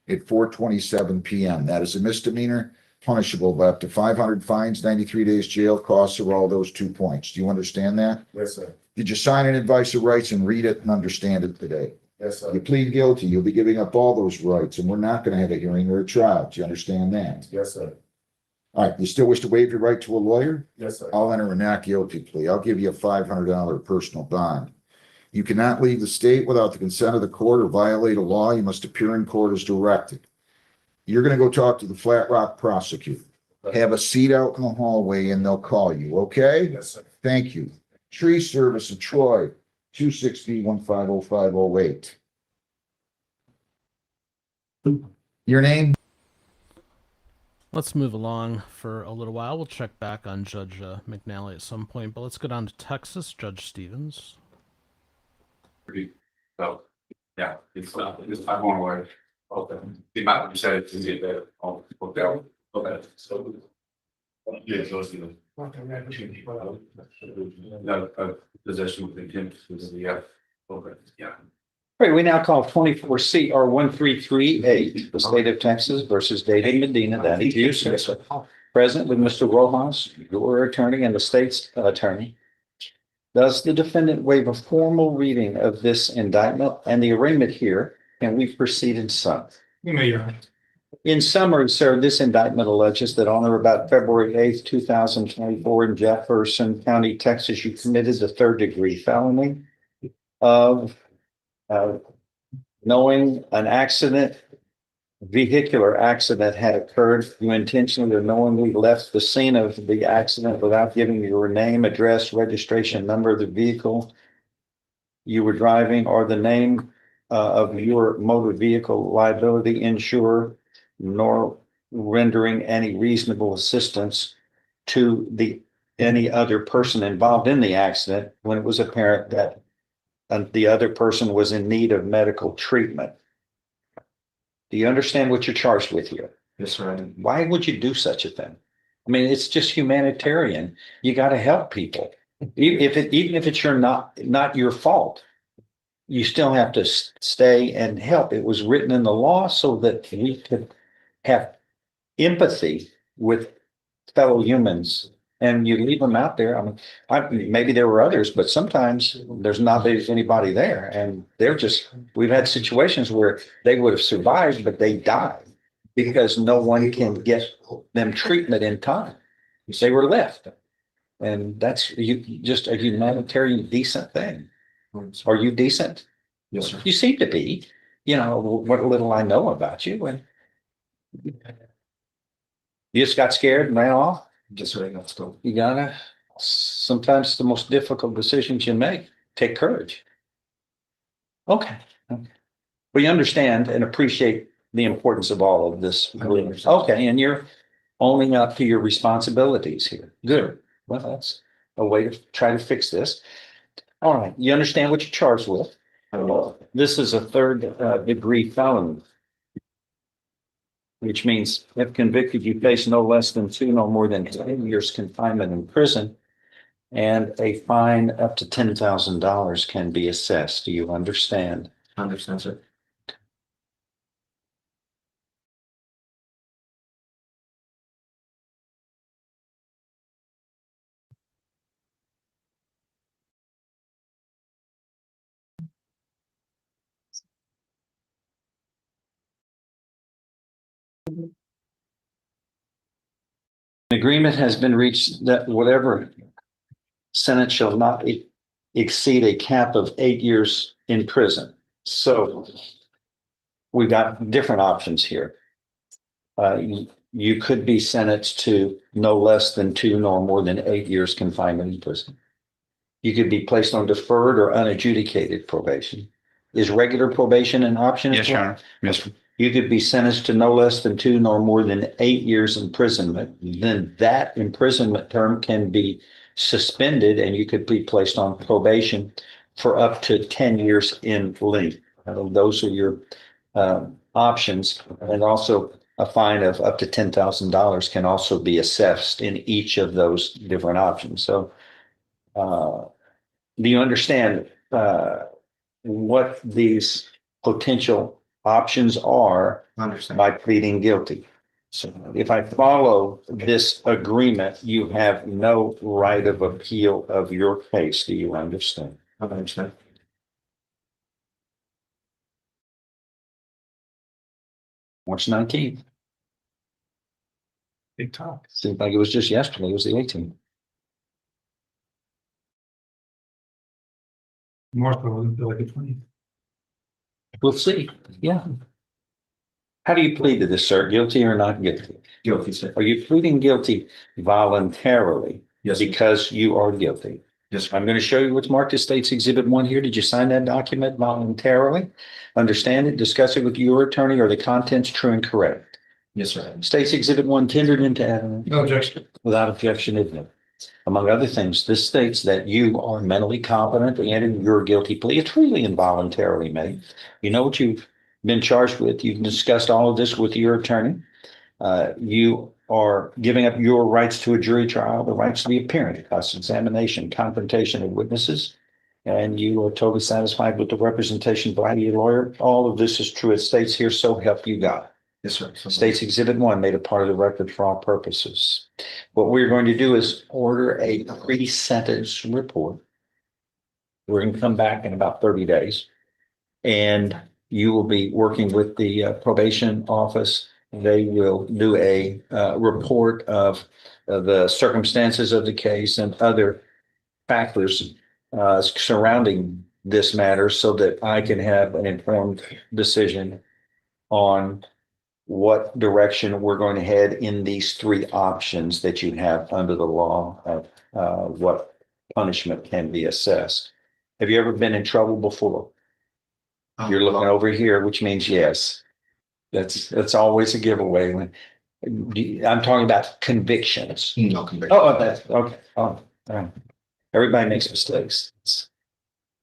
U: at 4:27 p.m. That is a misdemeanor, punishable by up to 500 fines, 93 days jail, costs of all those 2 points. Do you understand that?
G: Yes, sir.
U: Did you sign an advice of rights and read it and understand it today?
G: Yes, sir.
U: You plead guilty, you'll be giving up all those rights, and we're not going to have a hearing or a trial. Do you understand that?
G: Yes, sir.
U: All right, you still wish to waive your right to a lawyer?
G: Yes, sir.
U: I'll enter a not guilty plea. I'll give you a $500 personal bond. You cannot leave the state without the consent of the court or violate a law. You must appear in court as directed. You're going to go talk to the Flat Rock prosecutor. Have a seat out in the hallway and they'll call you, okay?
G: Yes, sir.
U: Thank you. Tree Service of Troy, 26B150508. Your name?
A: Let's move along for a little while. We'll check back on Judge McNally at some point, but let's go down to Texas. Judge Stevens.
G: So, yeah, it's I'm going away. Okay. The amount you said it's easy to okay.
V: Okay, so. Yeah, so it's, possession with intent, yeah, okay, yeah.
C: All right, we now call 24 CR 1338, the state of Texas versus David Medina, Danny Hughes. Present with Mr. Rojas, your attorney and the state's attorney. Does the defendant waive a formal reading of this indictment and the arraignment here? Can we proceed in sum?
V: You may, Your Honor.
C: In summary, sir, this indictment alleges that on or about February 8th, 2024 in Jefferson County, Texas, you committed the third-degree felony of knowing an accident, vehicular accident had occurred. You intentionally or knowingly left the scene of the accident without giving your name, address, registration number of the vehicle you were driving, or the name of your motor vehicle liability insurer, nor rendering any reasonable assistance to any other person involved in the accident when it was apparent that the other person was in need of medical treatment. Do you understand what you're charged with here?
V: Yes, sir.
C: Why would you do such a thing? I mean, it's just humanitarian. You got to help people. Even if it's not your fault, you still have to stay and help. It was written in the law so that we could have empathy with fellow humans. And you leave them out there. I mean, maybe there were others, but sometimes there's not anybody there. And we've had situations where they would have survived, but they died because no one can get them treatment in time. They were left. And that's just a humanitarian, decent thing. Are you decent?
V: Yes, sir.
C: You seem to be, what little I know about you. And you just got scared and ran off?
V: Yes, sir. That's cool.
C: You gotta, sometimes the most difficult decisions you make take courage. Okay. Well, you understand and appreciate the importance of all of this. Okay, and you're owning up to your responsibilities here. Good. Well, that's a way to try to fix this. All right, you understand what you're charged with. This is a third-degree felony, which means if convicted, you face no less than 2, no more than 10 years confinement in prison, and a fine up to $10,000 can be assessed. Do you understand?
V: I understand, sir.
C: An agreement has been reached that whatever sentence shall not exceed a cap of 8 years in prison. So we've got different options here. You could be sentenced to no less than 2, nor more than 8 years confinement in prison. You could be placed on deferred or unadjudicated probation. Is regular probation an option?
Q: Yes, Your Honor. Yes, sir.
C: You could be sentenced to no less than 2, nor more than 8 years imprisonment. Then that imprisonment term can be suspended and you could be placed on probation for up to 10 years in length. Those are your options. And also a fine of up to $10,000 can also be assessed in each of those different options. So do you understand what these potential options are by pleading guilty? So if I follow this agreement, you have no right of appeal of your case. Do you understand?
V: I understand.
C: March 19th.
V: Big talk.
C: Seems like it was just yesterday. It was the 18th.
V: More probably feel like a 20.
C: We'll see. Yeah. How do you plead to this, sir? Guilty or not guilty?
V: Guilty, sir.
C: Are you pleading guilty voluntarily?
V: Yes, sir.
C: Because you are guilty.
V: Yes, sir.
C: I'm going to show you what's marked as State's Exhibit 1 here. Did you sign that document voluntarily? Understand it, discuss it with your attorney. Are the contents true and correct?
V: Yes, sir.
C: State's Exhibit 1 tendered into evidence.
V: No objection.
C: Without objection, isn't it? Among other things, this states that you are mentally competent and in your guilty plea. It's really involuntarily made. You know what you've been charged with. You've discussed all of this with your attorney. You are giving up your rights to a jury trial, the rights to be apparent, cross-examination, confrontation of witnesses, and you are totally satisfied with the representation by your lawyer. All of this is true. It states here, so help you God.
O: Yes, sir.
C: States Exhibit 1 made a part of the record for all purposes. What we're going to do is order a pre-sentence report. We're going to come back in about 30 days. And you will be working with the probation office. They will do a report of the circumstances of the case and other factors surrounding this matter so that I can have an informed decision on what direction we're going to head in these three options that you have under the law of what punishment can be assessed. Have you ever been in trouble before? You're looking over here, which means yes. That's always a giveaway. When I'm talking about convictions.
O: No conviction.
C: Oh, that's okay. Oh, everybody makes mistakes. It's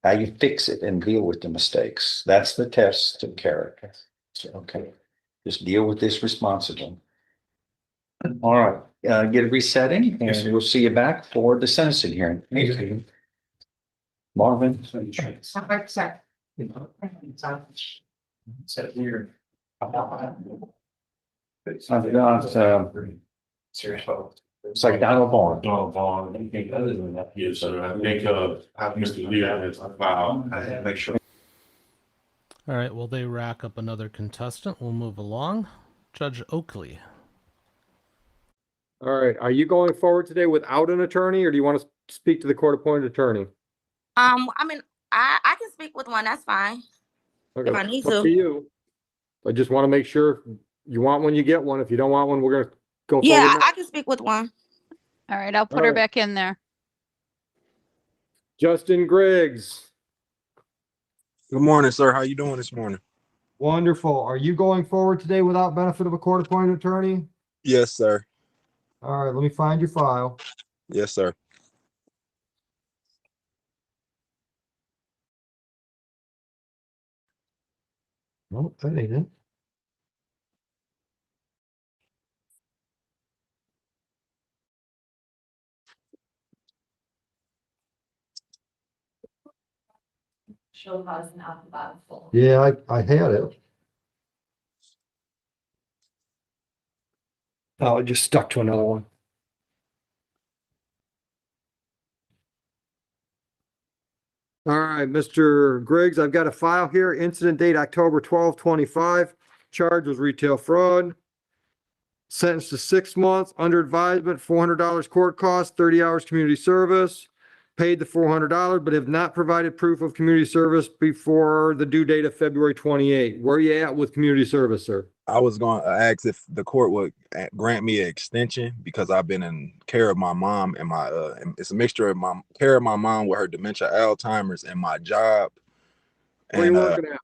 C: how you fix it and deal with the mistakes. That's the test of character. So, okay, just deal with this responsibly. All right, get a resetting, and we'll see you back for the sentencing hearing. Marvin.
O: Set here.
C: I've got,
O: Serious trouble.
C: it's like Donald Bond.
O: Donald Bond, anything other than that? Yes, sir. I think, Mr. Lee, I had to make sure.
A: All right, well, they rack up another contestant. We'll move along. Judge Oakley.
E: All right, are you going forward today without an attorney, or do you want to speak to the court-appointed attorney?
F: I mean, I can speak with one, that's fine.
E: Okay,
F: If I need
E: up
F: to.
E: you. I just want to make sure if you want one, you get one. If you don't want one, we're gonna go.
F: Yeah,
E: forward now.
F: I can speak with one.
J: All right, I'll put
E: All
J: her
E: right.
J: back in there.
E: Justin Griggs.
X: Good morning, sir. How you doing this morning?
E: Wonderful. Are you going forward today without benefit of a court-appointed attorney?
X: Yes, sir.
E: All right, let me find your file.
X: Yes, sir.
E: Nope, that ain't it.
I: Show cause and alphabet full.
E: Yeah, I had it. Oh, it just stuck to another one. All right, Mr. Griggs, I've got a file here. Incident date October 12, 25. Charge was retail fraud. Sentenced to 6 months, under advisement, $400 court cost, 30 hours community service. Paid the $400, but have not provided proof of community service before the due date of February 28. Where are you at with community service, sir?
X: I was going to ask if the court would grant me an extension because I've been in care of my mom and my it's a mixture of my care of my mom with her dementia, Alzheimer's, and my job.
E: Where are you working at?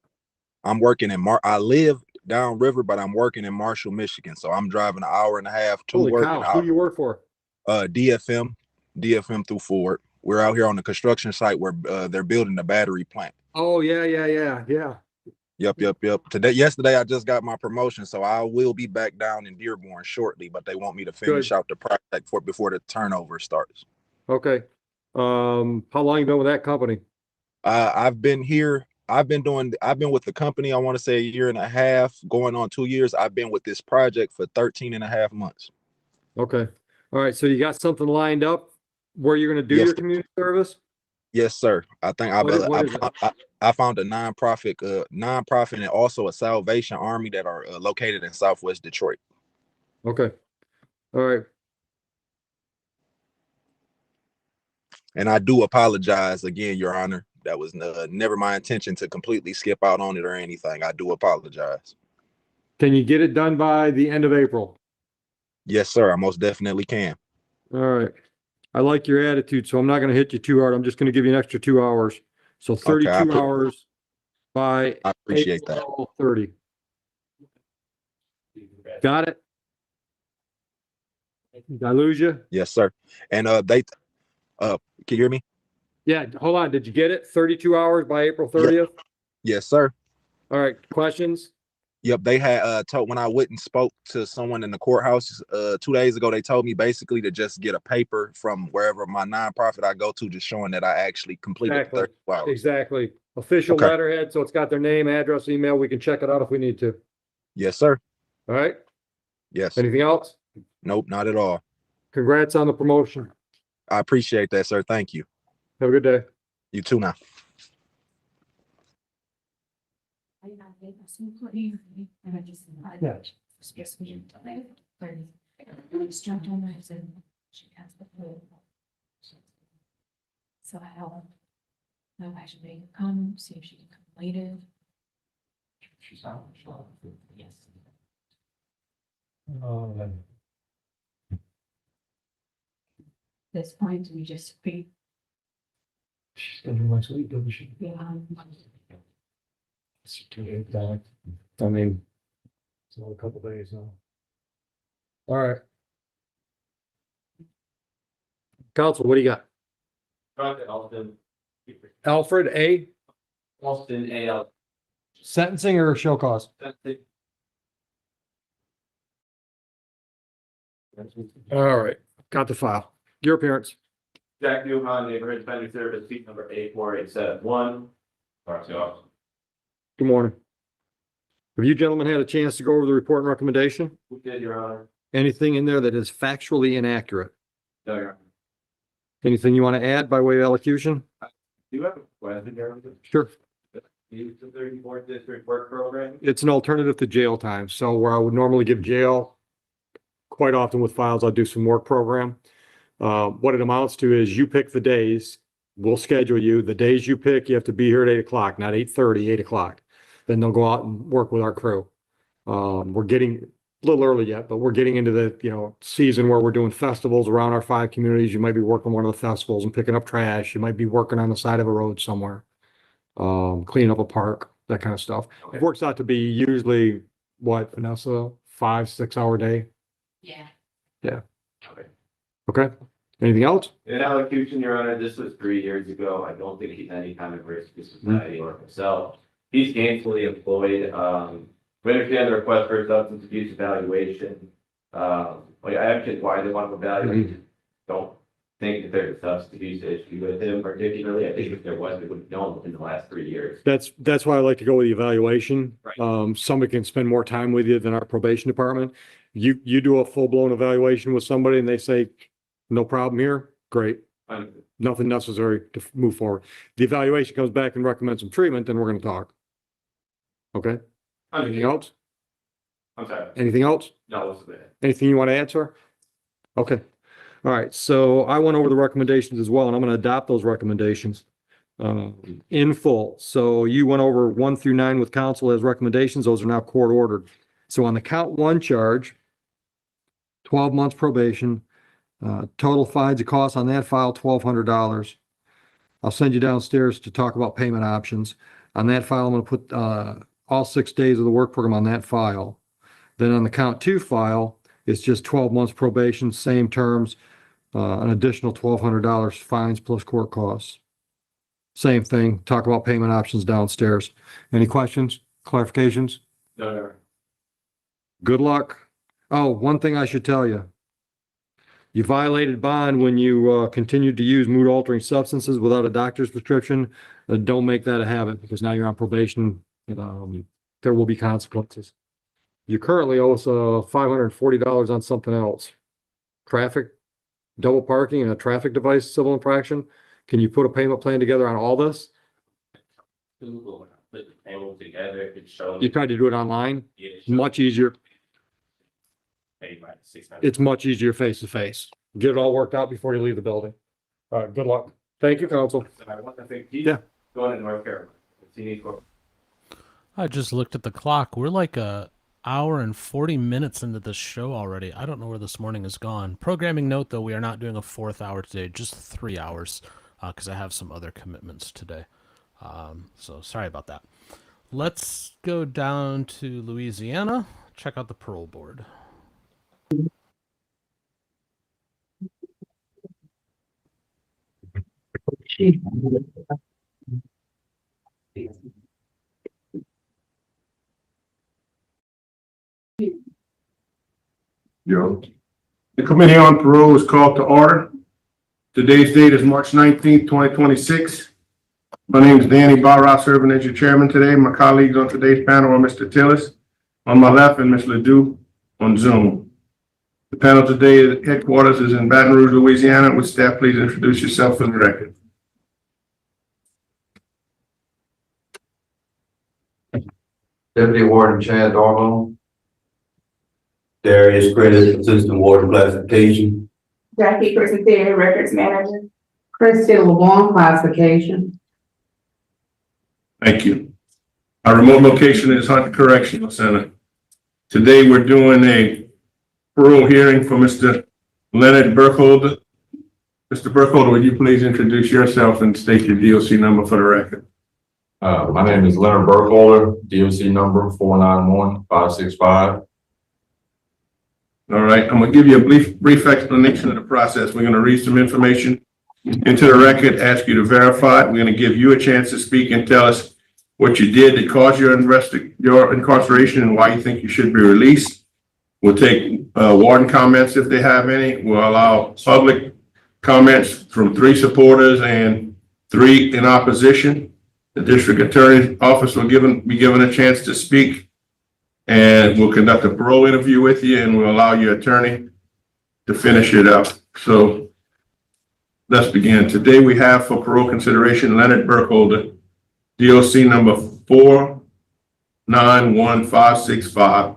X: I'm working in I live downriver, but I'm working in Marshall, Michigan. So I'm driving an hour and a half to
E: Holy
X: work.
E: cow, who do you work for?
X: DFM through Ford. We're out here on the construction site where they're building the battery plant.
E: Oh, yeah.
X: Yep. Yesterday, I just got my promotion, so I will be back down in Dearborn shortly, but they want me to finish out the project before the turnover starts.
E: Okay. How long you been with that company?
X: I've been with the company, I want to say a year and a half, going on 2 years. I've been with this project for 13 and a half months.
E: Okay. All right. So you got something lined up where you're going to do your community service?
X: Yes, sir. I think I found a nonprofit and also a Salvation Army that are located in Southwest Detroit.
E: Okay. All right.
X: And I do apologize again, Your Honor. That was never my intention to completely skip out on it or anything. I do apologize.
E: Can you get it done by the end of April?
X: Yes, sir. I most definitely can.
E: All right. I like your attitude, so I'm not going to hit you too hard. I'm just going to give you an extra 2 hours. So 32 hours by
X: I appreciate
E: April 30. Got it? Did I lose you?
X: Yes, sir. And can you hear me?
E: Yeah, hold on. Did you get it? 32 hours by April 30th?
X: Yes, sir.
E: All right. Questions?
X: Yep, they had told when I went and spoke to someone in the courthouse 2 days ago, they told me basically to just get a paper from wherever my nonprofit I go to, just showing that I actually completed
E: Exactly.
X: 34 hours.
E: Exactly. Official
X: Okay.
E: letterhead, so it's got their name, address, email. We can check it out if we need to.
X: Yes, sir.
E: All right.
X: Yes.
E: Anything else?
X: Nope, not at all.
E: Congrats on the promotion.
X: I appreciate that, sir. Thank you.
E: Have a good day.
X: You too now.
I: So I should make her come, see if she can come later.
V: She's out.
I: Yes. This point, we just pre.
V: She's gonna do next week, doesn't she?
I: Yeah.
E: I mean, it's only a couple days now. All right. Council, what do you got? Alfred A.
B: Austin AL.
E: Sentencing or show cause? All right, got the file. Your appearance.
B: Jack Newhan, Neighborhood Defender Service, seat number 84871.
E: Good morning. Have you gentlemen had a chance to go over the report and recommendation?
B: We did, Your Honor.
E: Anything in there that is factually inaccurate?
B: No, Your Honor.
E: Anything you want to add by way of elocution?
B: Do you have a question, Your Honor?
E: Sure.
B: Use the 34th District Work Program.
E: It's an alternative to jail time. So where I would normally give jail, quite often with files, I'll do some work program. What it amounts to is you pick the days, we'll schedule you. The days you pick, you have to be here at 8 o'clock, not 8:30, 8 o'clock. Then they'll go out and work with our crew. We're getting a little early yet, but we're getting into the season where we're doing festivals around our 5 communities. You might be working one of the festivals and picking up trash. You might be working on the side of a road somewhere, cleaning up a park, that kind of stuff. It works out to be usually what, Vanessa, 5-6 hour day?
I: Yeah.
E: Yeah. Okay. Anything else?
B: In allocution, Your Honor, this was 3 years ago. I don't think he's any kind of risk to society or himself. He's gainfully employed. We understand the request for a substance abuse evaluation. I actually why they want to evaluate. Don't think that there's a substance abuse issue with him particularly. I think if there was, we would have known within the last 3 years.
E: That's why I like to go with the evaluation.
B: Right.
E: Somebody can spend more time with you than our probation department. You do a full-blown evaluation with somebody and they say, no problem here, great. Nothing necessary to move forward. The evaluation comes back and recommends some treatment, then we're gonna talk. Okay? Anything else?
B: I'm sorry.
E: Anything else?
B: No, this is it.
E: Anything you want to answer? Okay. All right. So I went over the recommendations as well, and I'm going to adopt those recommendations in full. So you went over 1 through 9 with council as recommendations. Those are now court ordered. So on the count 1 charge, 12 months probation, total fines and costs on that file, $1,200. I'll send you downstairs to talk about payment options. On that file, I'm going to put all 6 days of the work program on that file. Then on the count 2 file, it's just 12 months probation, same terms, an additional $1,200 fines plus court costs. Same thing, talk about payment options downstairs. Any questions, clarifications?
B: No.
E: Good luck. Oh, one thing I should tell you. You violated bond when you continued to use mood altering substances without a doctor's prescription. Don't make that a habit because now you're on probation. There will be consequences. You currently owe us $540 on something else. Traffic, double parking and a traffic device civil infraction. Can you put a payment plan together on all this?
B: Put the payment together. It's shown.
E: You tried to do it online?
B: Yeah,
E: Much easier.
B: paid by 600.
E: It's much easier face to face. Get it all worked out before you leave the building. All right, good luck. Thank you, counsel.
B: I want to think he's
E: Yeah.
B: going to North Carolina. He needs to.
A: I just looked at the clock. We're like a hour and 40 minutes into this show already. I don't know where this morning has gone. Programming note, though, we are not doing a 4th hour today, just 3 hours, because I have some other commitments today. So sorry about that. Let's go down to Louisiana, check out the parole board.
J: Joe. The Committee on Parole is called to order. Today's date is March 19th, 2026. My name is Danny Barra, serving as your chairman today. My colleagues on today's panel are Mr. Tillis on my left and Ms. Ledoux on Zoom. The panel today at headquarters is in Baton Rouge, Louisiana. Would staff please introduce yourself for the record?
W: Deputy Warden Chad Darbo. Darius Credit, Assistant Warden Classification.
D: Jackie Christian, Records Manager. Christy LeBlanc, Classification.
J: Thank you. Our remote location is Hunt Correctional Center. Today we're doing a parole hearing for Mr. Leonard Burkholder. Mr. Burkholder, would you please introduce yourself and state your DOC number for the record?
W: My name is Leonard Burkholder, DOC number 491-565.
J: All right, I'm gonna give you a brief explanation of the process. We're gonna read some information into the record, ask you to verify it. We're gonna give you a chance to speak and tell us what you did that caused your incarceration and why you think you should be released. We'll take warden comments if they have any. We'll allow public comments from 3 supporters and 3 in opposition. The district attorney's office will be given a chance to speak, and we'll conduct a parole interview with you, and we'll allow your attorney to finish it up. So let's begin. Today we have for parole consideration Leonard Burkholder, DOC number 491-565,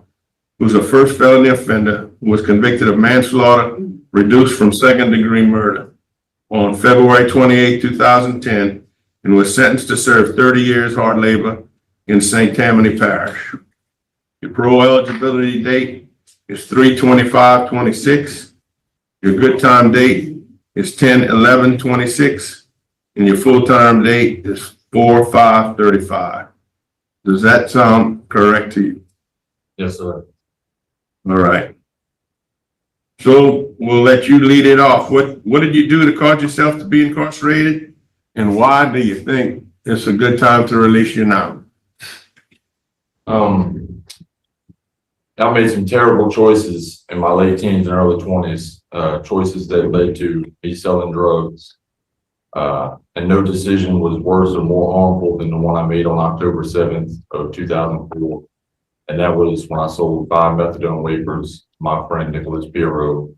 J: who's a first felony offender who was convicted of manslaughter reduced from 2nd-degree murder on February 28, 2010, and was sentenced to serve 30 years hard labor in St. Tammany Parish. Your parole eligibility date is 3/25/26. Your good time date is 10/11/26, and your full term date is 4/5/35. Does that sound correct to you?
W: Yes, sir.
J: All right. So we'll let you lead it off. What did you do to cause yourself to be incarcerated? And why do you think it's a good time to release you now?
W: I made some terrible choices in my late teens and early 20s, choices that led to me selling drugs. And no decision was worse or more harmful than the one I made on October 7th of 2004. And that was when I sold 5 methadone wafers to my friend Nicholas Pirro,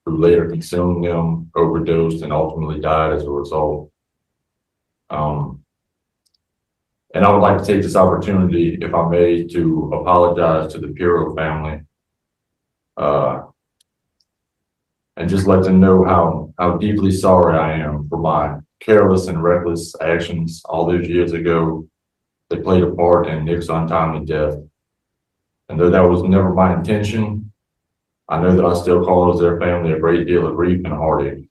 W: who later consumed them, overdosed, and ultimately died as a result. And I would like to take this opportunity, if I may, to apologize to the Pirro family, and just let them know how deeply sorry I am for my careless and reckless actions all those years ago that played a part in Nick's untimely death. And though that was never my intention, I know that I still cause their family a great deal of grief and heartache.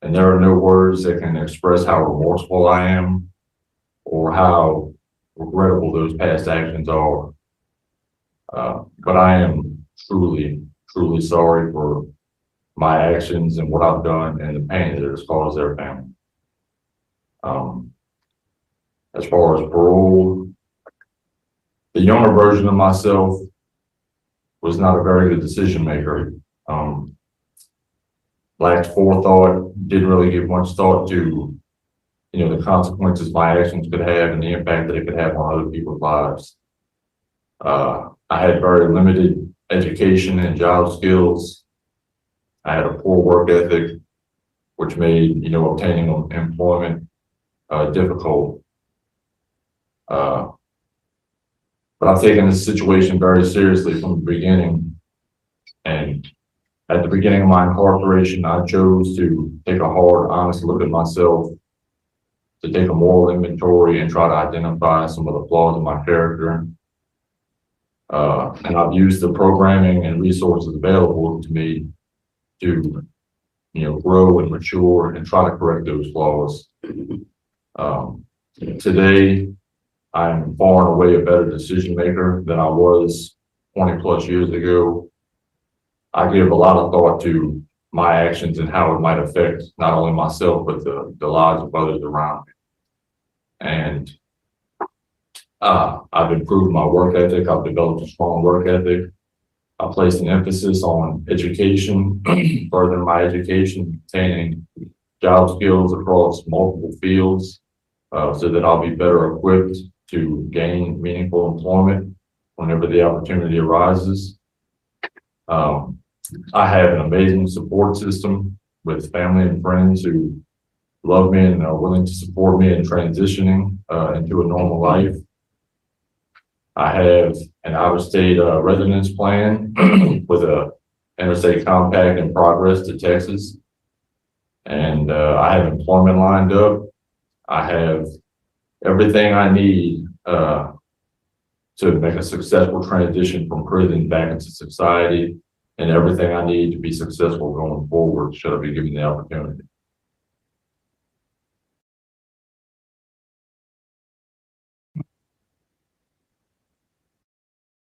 W: And there are no words that can express how remorseful I am or how regrettable those past actions are. But I am truly, truly sorry for my actions and what I've done and the pain that it has caused their family. As far as parole, the younger version of myself was not a very good decision maker. Lacked forethought, didn't really give much thought to, the consequences my actions could have and the impact that it could have on other people's lives. I had very limited education and job skills. I had a poor work ethic, which made, obtaining employment difficult. But I've taken this situation very seriously from the beginning. And at the beginning of my incarceration, I chose to take a hard, honest look at myself, to take a moral inventory and try to identify some of the flaws in my character. And I've used the programming and resources available to me to, grow and mature and try to correct those flaws. Today, I'm far and away a better decision maker than I was 20 plus years ago. I give a lot of thought to my actions and how it might affect not only myself, but the lives of others around me. And I've improved my work ethic. I've developed a strong work ethic. I placed an emphasis on education, furthering my education, obtaining job skills across multiple fields, so that I'll be better equipped to gain meaningful employment whenever the opportunity arises. I have an amazing support system with family and friends who love me and are willing to support me in transitioning into a normal life. I have an out-of-state residence plan with a interstate compact in progress to Texas. And I have employment lined up. I have everything I need to make a successful transition from prison back into society, and everything I need to be successful going forward should I be given the opportunity.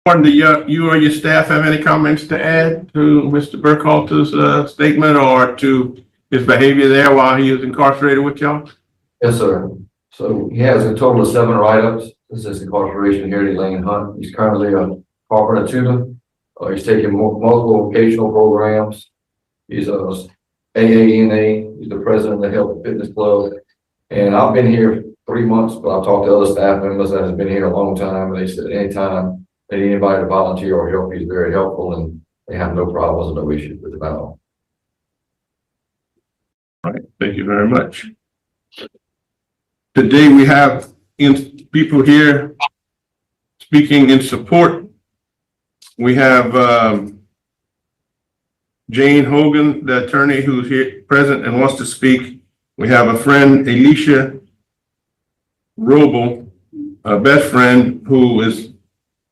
J: Do you or your staff have any comments to add to Mr. Burkhalter's statement or to his behavior there while he was incarcerated with y'all?
V: Yes, sir. So he has a total of 7 write-ups. This is incarceration here at Lane Hunt. He's currently a carpenter tutor. He's taking multiple vocational programs. He's a AANA. He's the president of the Health and Fitness Club. And I've been here 3 months, but I've talked to other staff members that have been here a long time, and they said anytime they need anybody to volunteer or help, he's very helpful, and they have no problems and no issues with it at all.
J: All right, thank you very much. Today we have people here speaking in support. We have Jane Hogan, the attorney who's here present and wants to speak. We have a friend, Alicia Roble, a best friend who is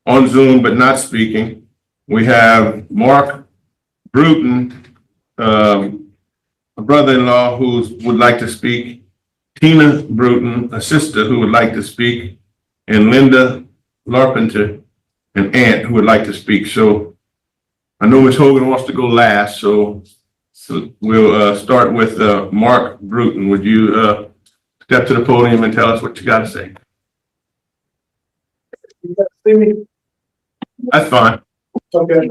J: on Zoom but not speaking. We have Mark Bruton, a brother-in-law who would like to speak, Tina Bruton, a sister who would like to speak, and Linda Larpenter, an aunt who would like to speak. So I know Ms. Hogan wants to go last, so we'll start with Mark Bruton. Would you step to the podium and tell us what you got to say?
K: You guys see me?
J: That's fine.
K: Okay.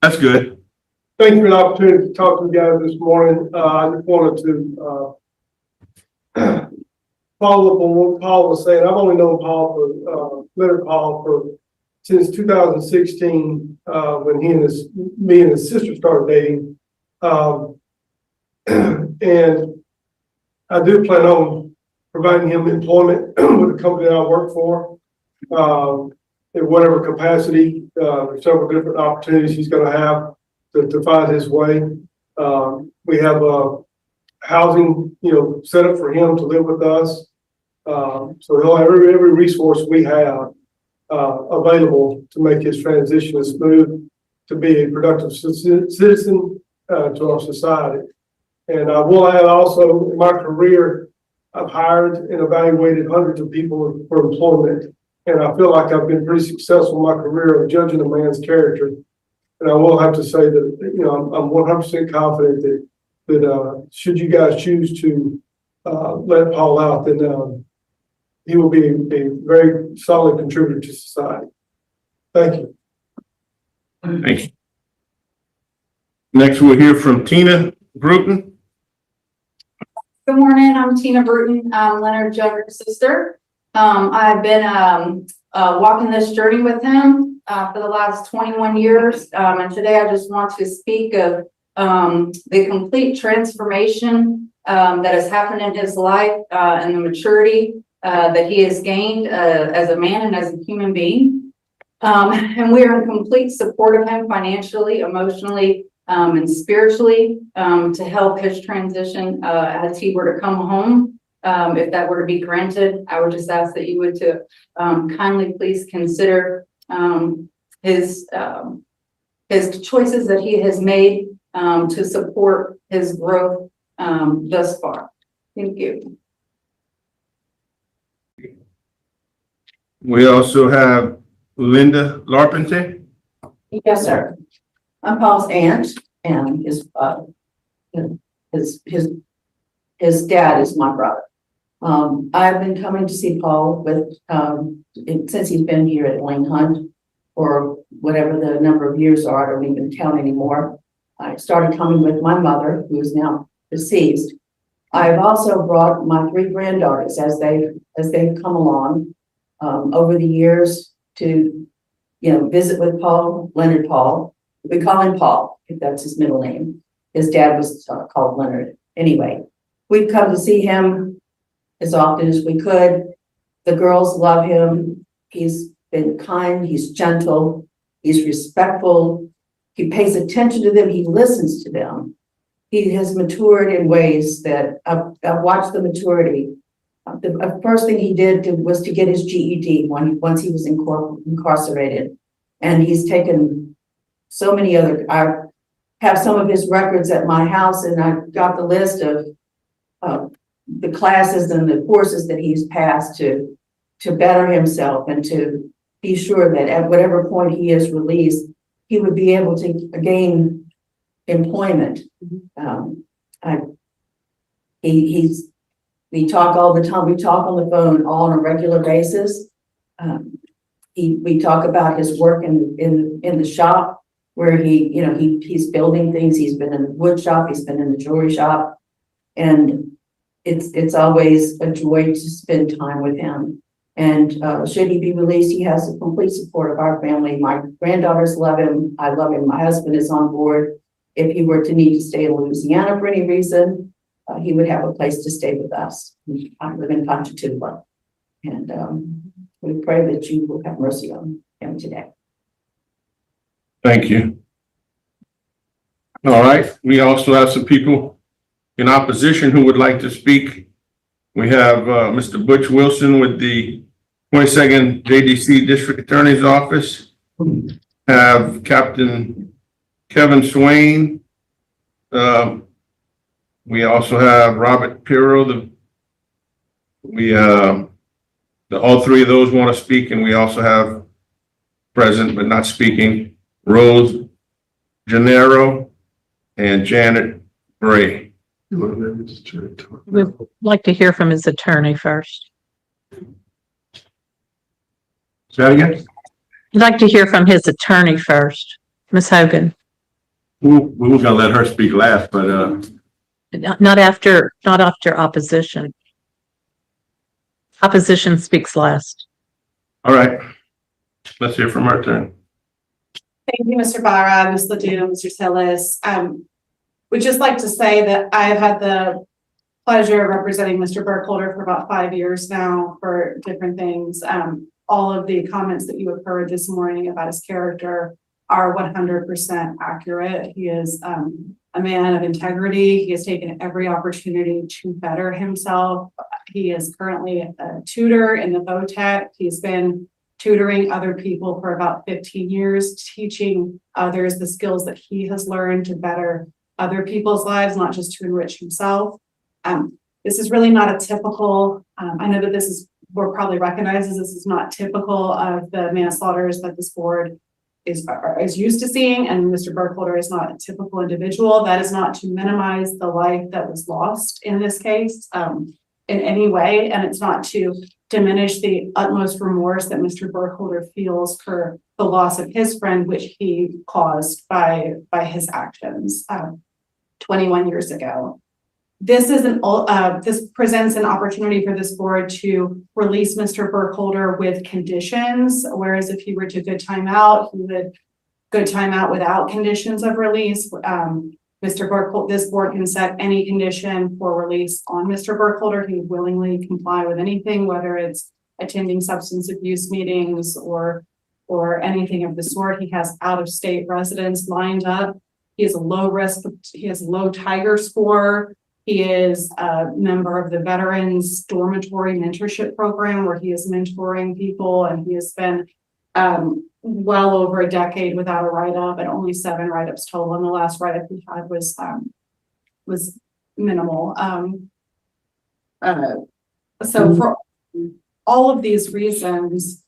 J: That's good.
K: Thank you for the opportunity to talk to you guys this morning. I just wanted to follow up on what Paul was saying. I've only known Paul Leonard Paul since 2016, when me and his sister started dating. And I do plan on providing him employment with the company that I work for, in whatever capacity. There's several different opportunities he's going to have to find his way. We have housing, set up for him to live with us. So he'll have every resource we have available to make his transition as smooth, to be a productive citizen to our society. And I will add also, in my career, I've hired and evaluated hundreds of people for employment. And I feel like I've been pretty successful in my career of judging a man's character. And I will have to say that, I'm 100% confident that should you guys choose to let Paul out, then he will be a very solid contributor to society. Thank you.
J: Thank you. Next, we'll hear from Tina Bruton.
L: Good morning, I'm Tina Bruton, Leonard's younger sister. I've been walking this journey with him for the last 21 years. And today I just want to speak of the complete transformation that has happened in his life and the maturity that he has gained as a man and as a human being. And we are in complete support of him financially, emotionally, and spiritually to help his transition as he were to come home. If that were to be granted, I would just ask that you would to kindly please consider his choices that he has made to support his growth thus far. Thank you.
J: We also have Linda Larpenter.
M: Yes, sir. I'm Paul's aunt, and his dad is my brother. I've been coming to see Paul since he's been here at Lane Hunt for whatever the number of years are, I don't even count anymore. I started coming with my mother, who is now deceased. I've also brought my 3 granddaughters as they've come along over the years to, visit with Paul, Leonard Paul. We call him Paul, if that's his middle name. His dad was called Leonard. Anyway, we've come to see him as often as we could. The girls love him. He's been kind, he's gentle, he's respectful. He pays attention to them, he listens to them. He has matured in ways that I've watched the maturity. The first thing he did was to get his GED once he was incarcerated. And he's taken so many other, I have some of his records at my house, and I've got the list of the classes and the courses that he's passed to better himself and to be sure that at whatever point he is released, he would be able to gain employment. We talk all the time. We talk on the phone on a regular basis. We talk about his work in the shop where he's building things. He's been in the wood shop. He's been in the jewelry shop, and it's always a joy to spend time with him. And should he be released, he has the complete support of our family. My granddaughters love him. I love him. My husband is on board. If he were to need to stay in Louisiana for any reason, he would have a place to stay with us. I live in Ponchatoula. And we pray that you will have mercy on him today.
J: Thank you. All right. We also have some people in opposition who would like to speak. We have Mr. Butch Wilson with the 22nd JDC District Attorney's Office. Have Captain Kevin Swain. We also have Robert Pirro. All 3 of those want to speak, and we also have present but not speaking Rose Gennaro and Janet Bray.
N: We'd like to hear from his attorney first.
J: Say that again?
N: We'd like to hear from his attorney first, Ms. Hogan.
J: We were gonna let her speak last, but
N: Not after opposition. Opposition speaks last.
J: all right. Let's hear from our attorney.
R: Thank you, Mr. Barra, Ms. Ledoux, Mr. Tillis. We'd just like to say that I've had the pleasure of representing Mr. Burkholder for about 5 years now for different things. All of the comments that you have heard this morning about his character are 100% accurate. He is a man of integrity. He has taken every opportunity to better himself. He is currently a tutor in the VOTEC. He's been tutoring other people for about 15 years, teaching others the skills that he has learned to better other people's lives, not just to enrich himself. This is really not a typical, I know that board probably recognizes this is not typical of the manslaughters that this board is used to seeing, and Mr. Burkholder is not a typical individual. That is not to minimize the life that was lost in this case in any way, and it's not to diminish the utmost remorse that Mr. Burkholder feels for the loss of his friend, which he caused by his actions 21 years ago. This presents an opportunity for this board to release Mr. Burkholder with conditions, whereas if he were to good time out, he would good time out without conditions of release. Mr. Burkholder, this board can set any condition for release on Mr. Burkholder. He would willingly comply with anything, whether it's attending substance abuse meetings or anything of the sort. He has out-of-state residents lined up. He has a low risk. He has a low Tiger score. He is a member of the Veterans Dormitory Mentorship Program, where he is mentoring people, and he has been well over a decade without a write-up, and only 7 write-ups total. And the last write-up he had was minimal. So for all of these reasons,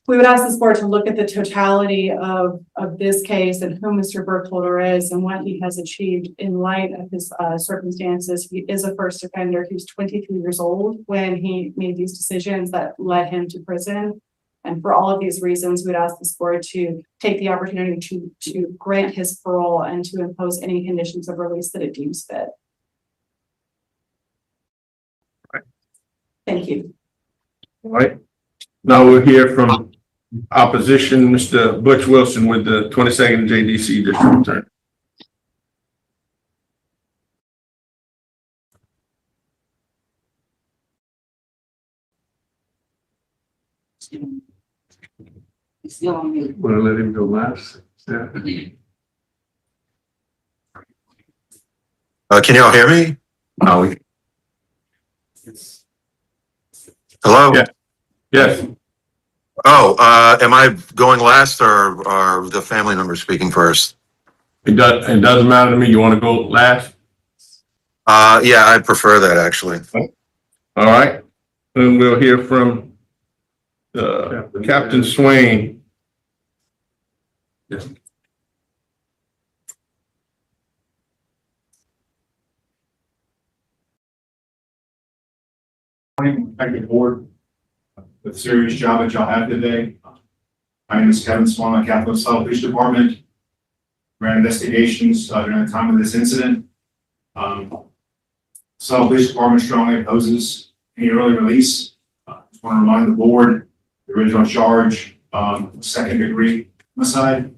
R: we would ask this board to look at the totality of this case and who Mr. Burkholder is and what he has achieved in light of his circumstances. He is a first offender. He was 23 years old when he made these decisions that led him to prison. And for all of these reasons, we'd ask this board to take the opportunity to grant his parole and to impose any conditions of release that it deems fit. Thank you.
J: All right. Now we'll hear from opposition, Mr. Butch Wilson with the 22nd JDC District Attorney.
D: Still on mute.
J: Want to let him go last? Yeah.
H: Can y'all hear me?
J: No.
H: Hello?
J: Yeah. Yes.
H: Oh, am I going last or are the family members speaking first?
J: It doesn't matter to me. You want to go last?
H: Yeah, I'd prefer that actually.
J: All right. And we'll hear from Captain Swain. Yes.
P: Thank you, board, for the serious job that y'all have today. My name is Kevin Swan, I'm captain of South Police Department. Ran investigations during the time of this incident. South Police Department strongly opposes any early release. Just want to remind the board, the original charge, second degree homicide.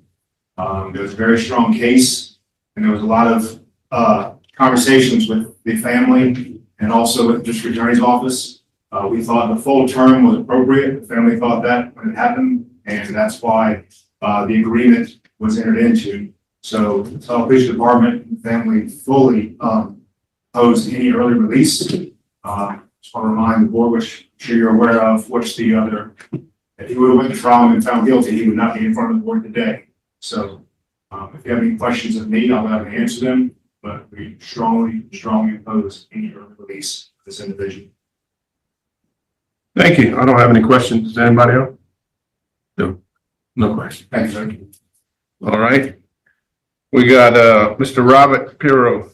P: There was a very strong case, and there was a lot of conversations with the family and also with the district attorney's office. We thought the full term was appropriate. The family thought that when it happened, and that's why the agreement was entered into. So the South Police Department and the family fully opposed any early release. Just want to remind the board, which I'm sure you're aware of, which the other, if he would have went to trial and been found guilty, he would not be in front of the board today. So if you have any questions of me, I'll have to answer them, but we strongly oppose any early release of this individual.
J: Thank you. I don't have any questions. Does anybody else? No. No questions.
P: Thank you, sir.
J: All right. We got Mr. Robert Pirro.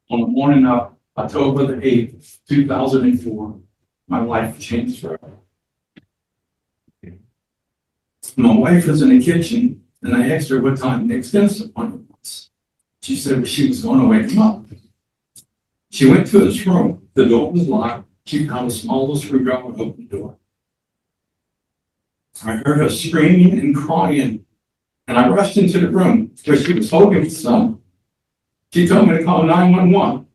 S: On the morning of October the 8th, 2004, my life changed forever. My wife was in the kitchen and I asked her what time the extended appointment was. She said she was going to wake him up. She went to his room. The door was locked. She found a small little screwdriver and opened the door. I heard her screaming and crying, and I rushed into the room where she was holding his son. She told me to call 911.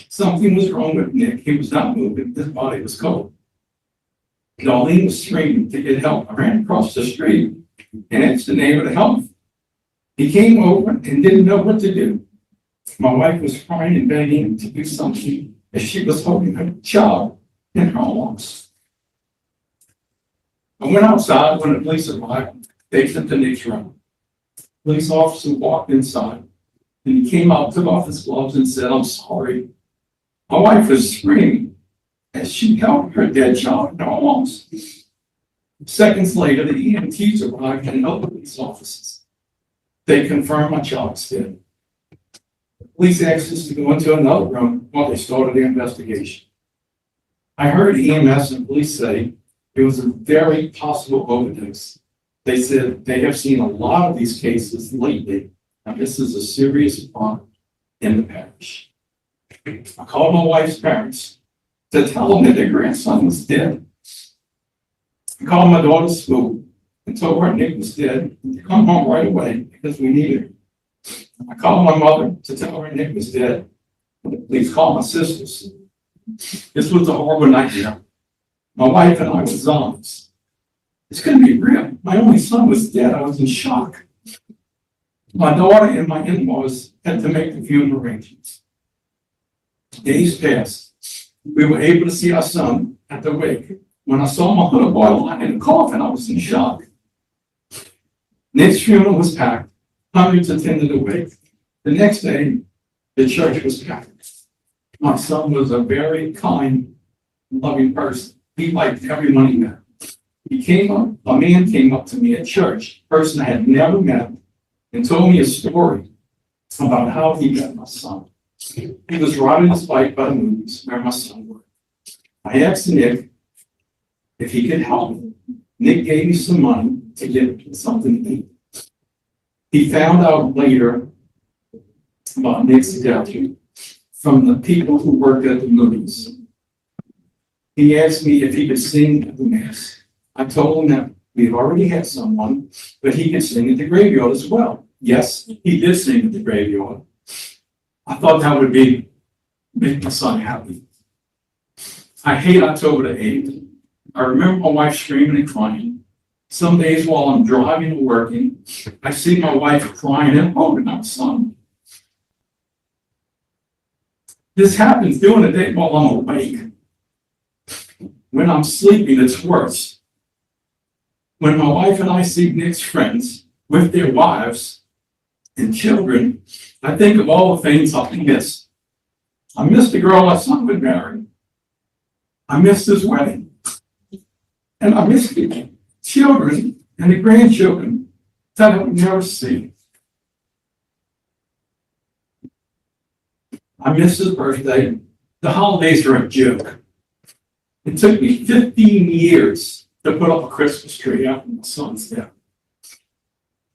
S: Something was wrong with Nick. He was not moving. His body was cold. Darlene was screaming to get help. I ran across the street and asked the neighbor to help. He came over and didn't know what to do. My wife was crying and begging him to do something as she was holding her child in her arms. I went outside when the police arrived. They sent the Nick's room. Police officer walked inside and he came out, took off his gloves and said, "I'm sorry." My wife was screaming as she held her dead child in her arms. Seconds later, the EMTs arrived and other police officers. They confirmed my child was dead. The police asked us to go into another room while they started the investigation. I heard EMS and police say it was a very possible overdose. They said they have seen a lot of these cases lately, and this is a serious problem in the parish. I called my wife's parents to tell them that their grandson was dead. I called my daughter's school and told her Nick was dead and to come home right away because we needed her. I called my mother to tell her Nick was dead. Please call my sisters. This was a horrible nightmare. My wife and I were zombies. It's going to be real. My only son was dead. I was in shock. My daughter and my in-laws had to make the funeral arrangements. Days passed. We were able to see our son at the wake. When I saw my little boy lying in the coffin, I was in shock. Nick's funeral was packed. Hundreds attended the wake. The next day, the church was packed. My son was a very kind, loving person. He liked everyone he met. A man came up to me at church, a person I had never met, and told me a story about how he met my son. He was riding his bike by the movies where my son worked. I asked Nick if he could help me. Nick gave me some money to get something to eat. He found out later about Nick's death from the people who worked at the movies. He asked me if he could sing at the mass. I told him that we've already had someone, but he could sing at the graveyard as well. Yes, he did sing at the graveyard. I thought that would make my son happy. I hate October the 8th. I remember my wife screaming and crying. Some days while I'm driving or working, I see my wife crying and holding my son. This happens during the day while I'm awake. When I'm sleeping, it's worse. When my wife and I see Nick's friends with their wives and children, I think of all the things I miss. I miss the girl my son would marry. I miss his wedding. And I miss the children and the grandchildren that I would never see. I miss his birthday. The holidays are a joke. It took me 15 years to put up a Christmas tree after my son's death.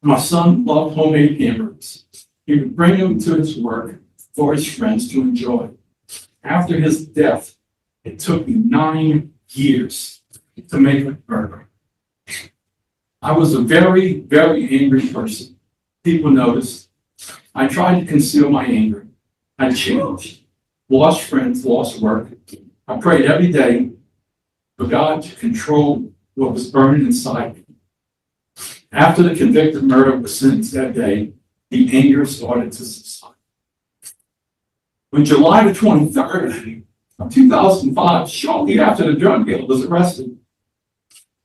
S: My son loved homemade hamburgers. He would bring them to his work for his friends to enjoy. After his death, it took me 9 years to make a burger. I was a very, very angry person. People noticed. I tried to conceal my anger. I changed. Lost friends, lost work. I prayed every day for God to control what was burning inside me. After the convicted murder was sentenced that day, the anger started to subside. On July the 23rd of 2005, shortly after the drug dealer was arrested,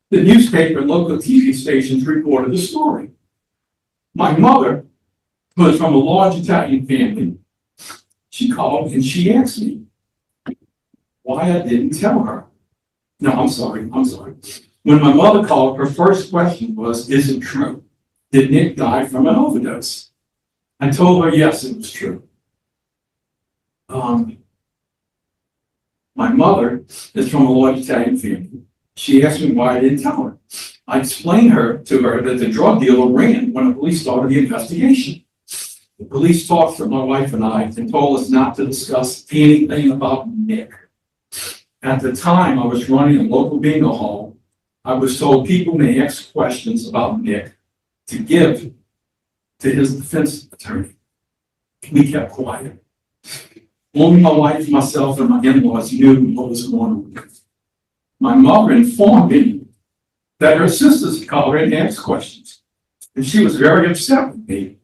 S: the newspaper and local TV stations reported the story. My mother was from a large Italian family. She called and she asked me why I didn't tell her. No, I'm sorry. When my mother called, her first question was, is it true? Did Nick die from an overdose? I told her, yes, it was true. My mother is from a large Italian family. She asked me why I didn't tell her. I explained to her that the drug dealer ran when the police started the investigation. The police talked to my wife and I and told us not to discuss anything about Nick. At the time, I was running a local bingo hall. I was told people may ask questions about Nick to give to his defense attorney. We kept quiet. Only my wife, myself, and my in-laws knew what was going on. My mother informed me that her sisters had called her and asked questions, and she was very upset with me.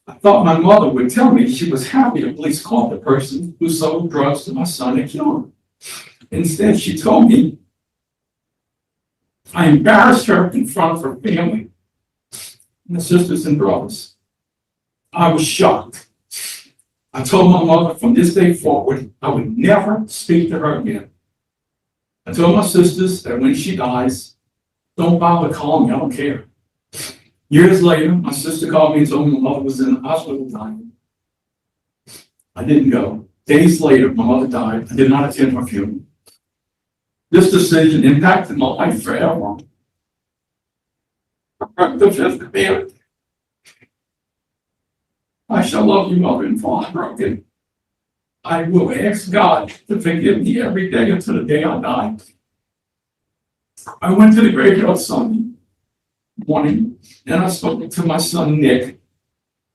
S: I thought my mother would tell me she was happy the police caught the person who sold drugs to my son and killed him. Instead, she told me I embarrassed her in front of her family and the sisters and brothers. I was shocked. I told my mother from this day forward, I would never speak to her again. I told my sisters that when she dies, don't bother calling me, I don't care. Years later, my sister called me and told me my mother was in the hospital dying. I didn't go. Days later, my mother died. I did not attend her funeral. This decision impacted my life forever. The fifth commandment. I shall love you, mother, and father broken. I will ask God to forgive me every day until the day I die. I went to the graveyard Sunday morning and I spoke to my son Nick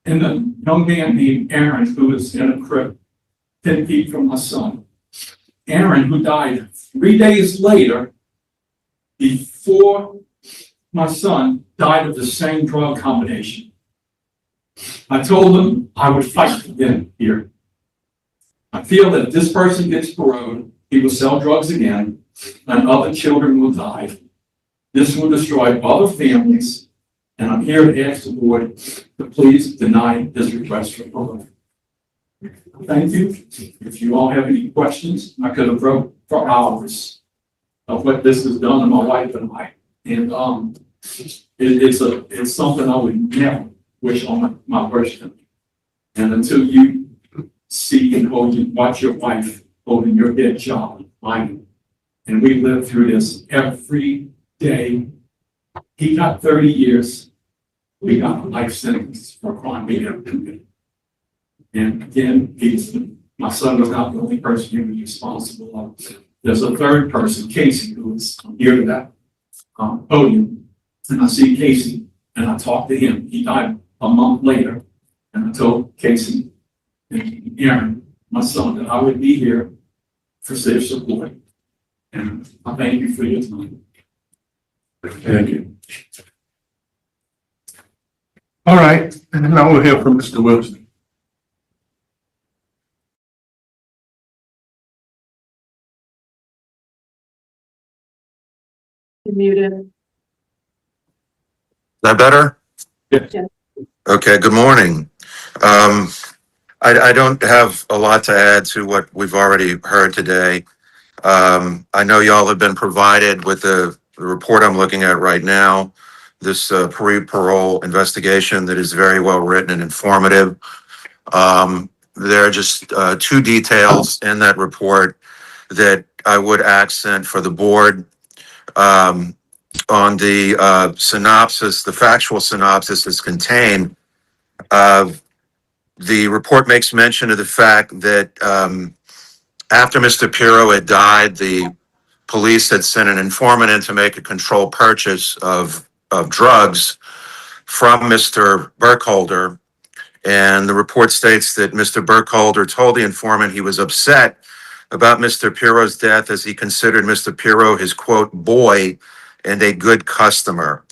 S: and a young man named Aaron who was in a crib 10 feet from my son. Aaron, who died 3 days later, before my son died of the same drug combination. I told him I would fight for them here. I feel that if this person gets paroled, he will sell drugs again, and other children will die. This will destroy other families, and I'm here to ask the board to please deny this request for parole. Thank you. If you all have any questions, I could have wrote for hours of what this has done to my wife and I. And it's something I would never wish on my worst enemy. And until you see and watch your wife holding your dead child, mine, and we live through this every day. He got 30 years. We got a life sentence for a crime we never committed. And again, my son was not the only person he was responsible of. There's a third person, Casey, who is here to that podium. And I see Casey and I talked to him. He died a month later. And I told Casey and Aaron, my son, that I would be here for safe support. And I thank you for your time.
J: Thank you. All right, and now we'll hear from Mr. Wilson.
R: Muted.
H: Is that better?
J: Yeah.
H: Okay, good morning. I don't have a lot to add to what we've already heard today. I know y'all have been provided with the report I'm looking at right now, this pre-parole investigation that is very well written and informative. There are just two details in that report that I would accent for the board. On the synopsis, the factual synopsis is contained. The report makes mention of the fact that after Mr. Pirro had died, the police had sent an informant in to make a controlled purchase of drugs from Mr. Burkholder. And the report states that Mr. Burkholder told the informant he was upset about Mr. Pirro's death as he considered Mr. Pirro his, quote, boy and a good customer.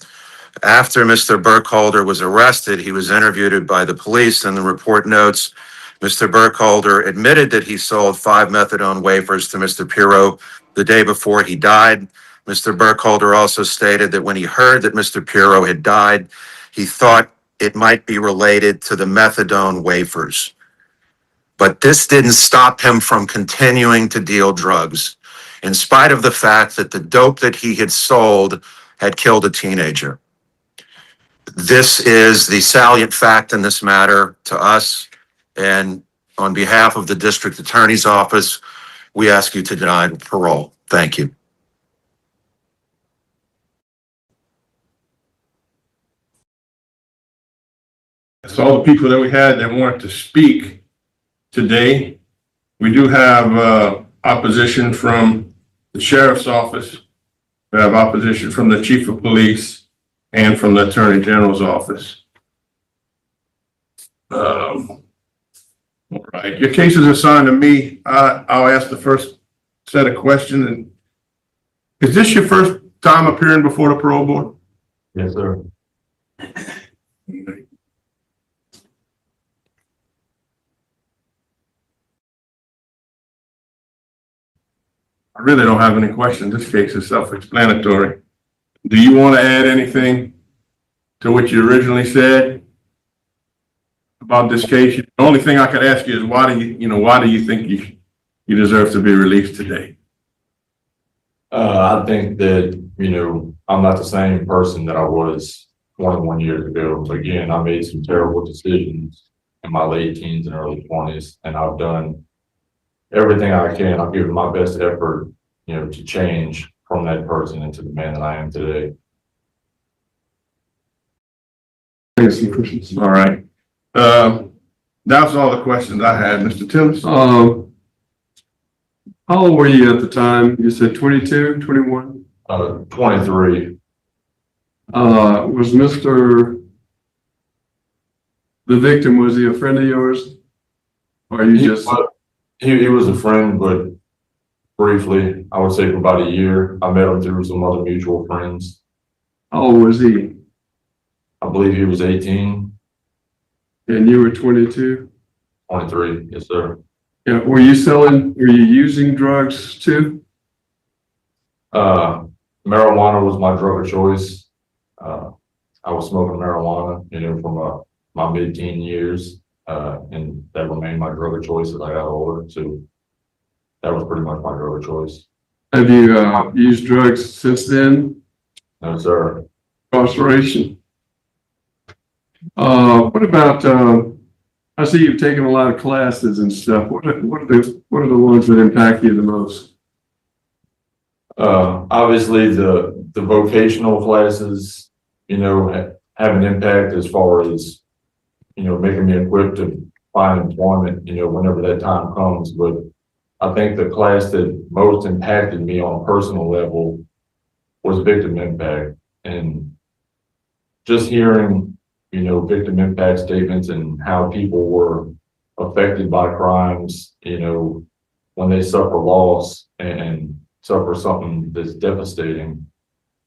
H: After Mr. Burkholder was arrested, he was interviewed by the police, and the report notes Mr. Burkholder admitted that he sold 5 methadone wafers to Mr. Pirro the day before he died. Mr. Burkholder also stated that when he heard that Mr. Pirro had died, he thought it might be related to the methadone wafers. But this didn't stop him from continuing to deal drugs, in spite of the fact that the dope that he had sold had killed a teenager. This is the salient fact in this matter to us, and on behalf of the district attorney's office, we ask you to deny parole. Thank you.
J: That's all the people that we had that wanted to speak today. We do have opposition from the sheriff's office. We have opposition from the chief of police and from the attorney general's office. All right, your case is assigned to me. I'll ask the first set of questions. And is this your first time appearing before the parole board?
W: Yes, sir.
J: I really don't have any questions. This case is self-explanatory. Do you want to add anything to what you originally said about this case? The only thing I could ask you is why do you think you deserve to be released today?
W: I think that, I'm not the same person that I was 21 years ago. Again, I made some terrible decisions in my late teens and early 20s, and I've done everything I can. I've given my best effort, to change from that person into the man that I am today.
J: All right. That's all the questions I had, Mr. Timmons.
G: How old were you at the time? You said 22, 21?
W: 23.
G: Was the victim, was he a friend of yours? Or you just?
W: He was a friend, but briefly, I would say for about a year. I met him through some other mutual friends.
G: How old was he?
W: I believe he was 18.
G: And you were 22?
W: 23, yes, sir.
G: Yeah, were you using drugs too?
W: Marijuana was my drug of choice. I was smoking marijuana, from my mid-teen years. and that remained my drug of choice as I got older. So that was pretty much my drug of choice.
G: Have you, used drugs since then?
W: No, sir.
G: Incarceration. What about, I see you've taken a lot of classes and stuff. What are the ones that impact you the most?
W: Obviously the vocational classes, you know, have an impact as far as, you know, making me equipped to find employment, you know, whenever that time comes. But I think the class that most impacted me on a personal level was victim impact. And just hearing, you know, victim impact statements and how people were affected by crimes, you know, when they suffer loss and suffer something that's devastating.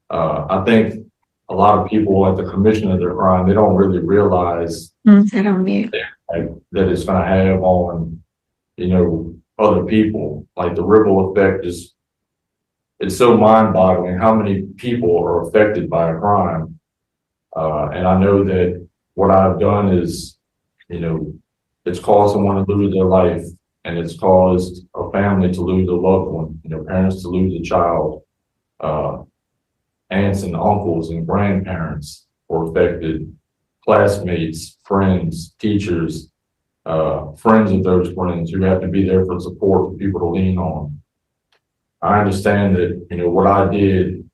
W: I think a lot of people at the commission of their crime, they don't really realize that it's going to have on, you know, other people. Like the ripple effect is, it's so mind-boggling how many people are affected by a crime. And I know that what I've done is, you know, it's caused someone to lose their life, and it's caused a family to lose a loved one, you know, parents to lose a child, aunts and uncles and grandparents were affected, classmates, friends, teachers, friends of those friends who have to be there for support, for people to lean on. I understand that, you know, what I did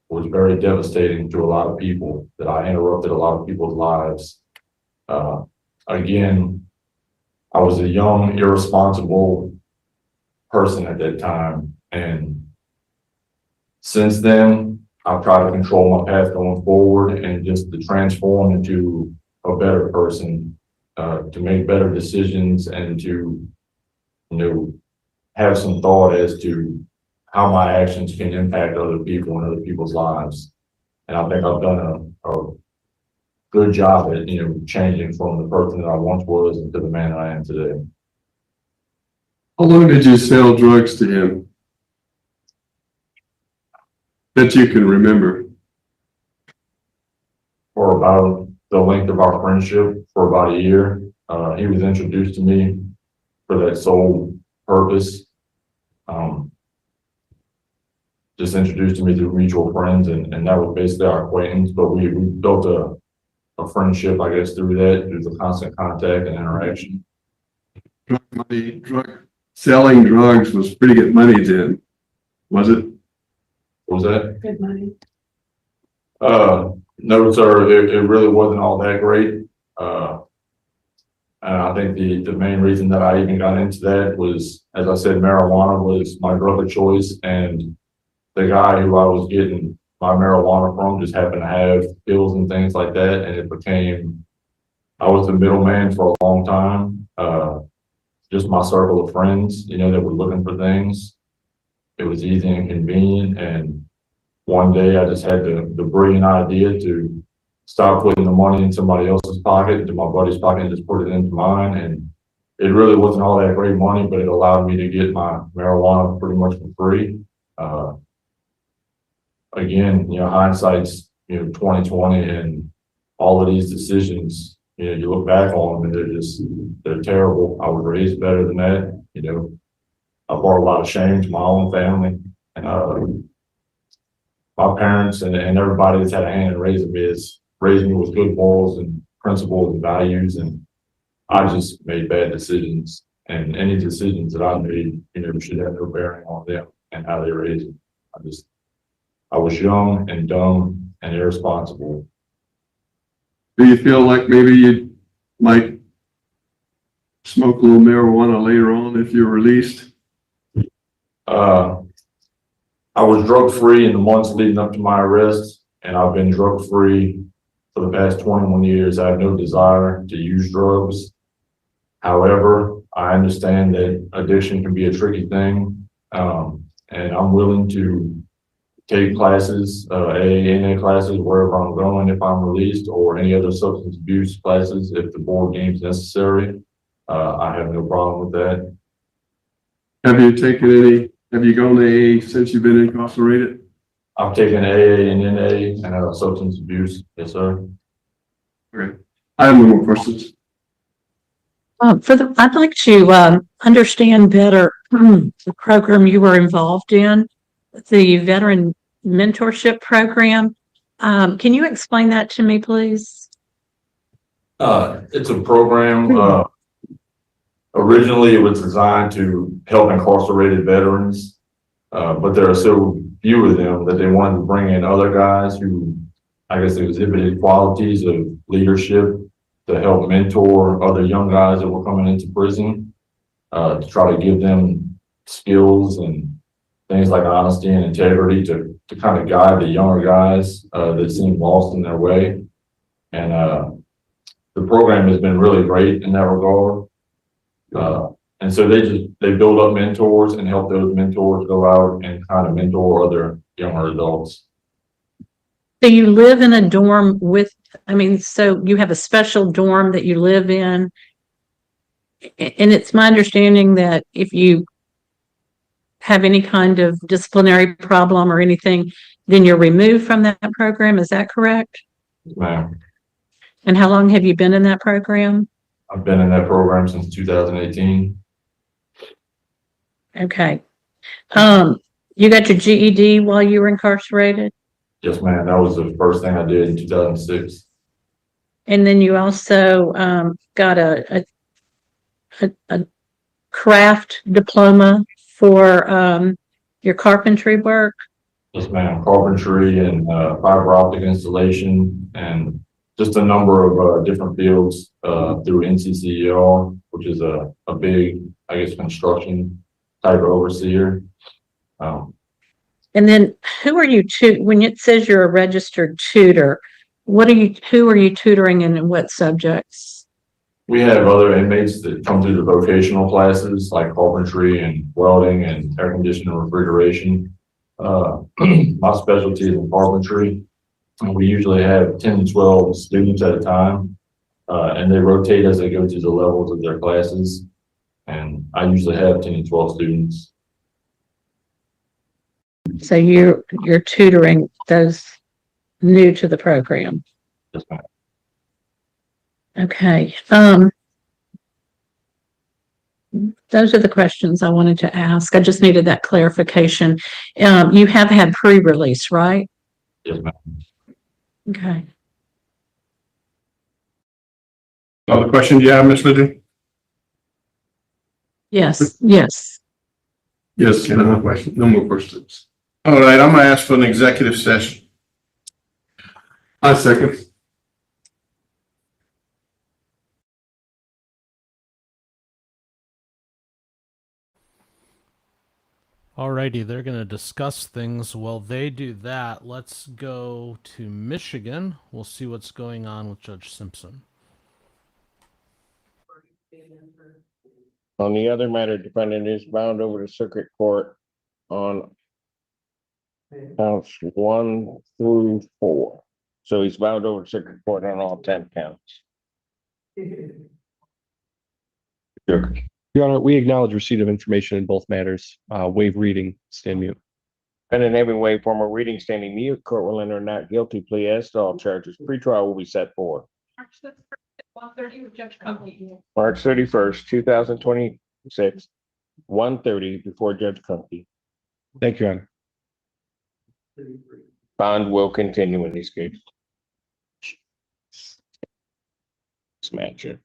W: was very devastating to a lot of people, that I interrupted a lot of people's lives. Again, I was a young, irresponsible person at that time. And since then, I've tried to control my path going forward and just to transform into a better person, to make better decisions and to, you know, have some thought as to how my actions can impact other people and other people's lives. And I think I've done a good job at, you know, changing from the person that I once was into the man that I am today.
G: How long did you sell drugs to him that you can remember?
W: For about the length of our friendship, for about a year. He was introduced to me for that sole purpose. Just introduced to me through mutual friends, and that was basically our acquaintance. But we built a friendship, I guess, through that, through the constant contact and interaction.
G: Selling drugs was pretty good money then, was it?
W: What was that?
R: Good money.
W: No, sir, it really wasn't all that great. And I think the main reason that I even got into that was, as I said, marijuana was my drug of choice, and the guy who I was getting my marijuana from just happened to have pills and things like that, and it became, I was the middleman for a long time. Just my circle of friends, you know, that were looking for things. It was easy and convenient, and one day I just had the brilliant idea to stop putting the money in somebody else's pocket, into my buddy's pocket, and just put it into mine. And it really wasn't all that great money, but it allowed me to get my marijuana pretty much for free. Again, you know, hindsight's, you know, 2020, and all of these decisions, you know, you look back on them and they're terrible. I was raised better than that. You know, I brought a lot of shame to my own family, and my parents and everybody that's had a hand in raising me with good morals and principles and values. And I just made bad decisions, and any decisions that I made, you know, should have no bearing on them and how they raised me. I was young and dumb and irresponsible.
G: Do you feel like maybe you might smoke a little marijuana later on if you're released?
W: I was drug-free in the months leading up to my arrest, and I've been drug-free for the past 21 years. I have no desire to use drugs. However, I understand that addiction can be a tricky thing, and I'm willing to take classes, AA, NA classes, wherever I'm going if I'm released, or any other substance abuse classes if the board deems necessary. I have no problem with that.
G: Have you gone to AA since you've been incarcerated?
W: I've taken AA and NA and substance abuse. Yes, sir.
G: Okay. I have no more questions.
N: I'd like to understand better the program you were involved in, the veteran mentorship program. Can you explain that to me, please?
W: It's a program. Originally, it was designed to help incarcerated veterans, but there are so few of them that they wanted to bring in other guys who, I guess, exhibited qualities of leadership to help mentor other young guys that were coming into prison, to try to give them skills and things like honesty and integrity to kind of guide the younger guys that seem lost in their way. And the program has been really great in that regard. And so they build up mentors and help those mentors go out and kind of mentor other younger adults.
N: So you live in a dorm so you have a special dorm that you live in. And it's my understanding that if you have any kind of disciplinary problem or anything, then you're removed from that program. Is that correct?
W: Yes, ma'am.
N: And how long have you been in that program?
W: I've been in that program since 2018.
N: Okay. You got your GED while you were incarcerated?
W: Yes, ma'am. That was the first thing I did in 2006.
N: And then you also got a craft diploma for your carpentry work?
W: Yes, ma'am. Carpentry and fiber optic installation and just a number of different fields through NCCER, which is a big, I guess, construction type of overseer.
N: And then who are you when it says you're a registered tutor, who are you tutoring and in what subjects?
W: We have other inmates that come through the vocational classes like carpentry and welding and air conditioning and refrigeration. My specialty is in carpentry. And we usually have 10 to 12 students at a time, and they rotate as they go through the levels of their classes. And I usually have 10 to 12 students.
N: So you're tutoring those new to the program.
W: Yes, ma'am.
N: Okay. Those are the questions I wanted to ask. I just needed that clarification. You have had pre-release, right?
W: Yes, ma'am.
N: Okay.
J: Other questions you have, Ms. Liddy?
N: Yes. Yes.
J: Yes, no more questions. No more questions. All right, I'm gonna ask for an executive session. I second.
A: Alrighty, they're going to discuss things. While they do that, let's go to Michigan. We'll see what's going on with Judge Simpson.
C: On the other matter, defendant is bound over to circuit court on counts 1 through 4. So he's bound over to circuit court on all 10 counts.
Q: Your Honor, we acknowledge receipt of information in both matters. Waive reading, stand mute.
C: Defendant having waived formal reading, standing mute, court will enter not guilty plea as to all charges. Pretrial will be set for March 31st, 2026, 1:30 before Judge Cunkey.
Q: Thank you, Your Honor.
C: Bond will continue in these cases. Smash it.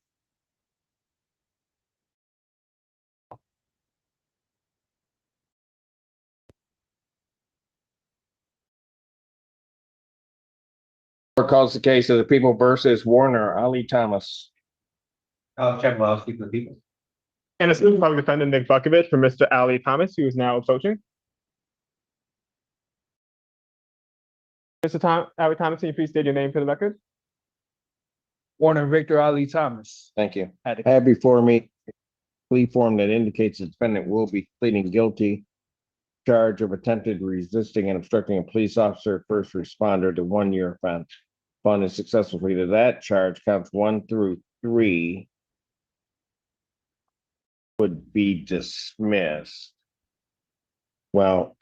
C: Court calls the case of the People versus Warner, Ali Thomas.
T: Check while I speak to the people. And assistant public defendant Nick Bukovich for Mr. Ali Thomas, who is now approaching. Mr. Ali Thomas, can you please state your name for the record?
C: Warner Victor Ali Thomas. Thank you. I have before me a plea form that indicates the defendant will be pleading guilty charge of attempted resisting and obstructing a police officer, first responder to 1-year offense. Upon a successful plea to that charge, counts 1 through 3 would be dismissed. Well,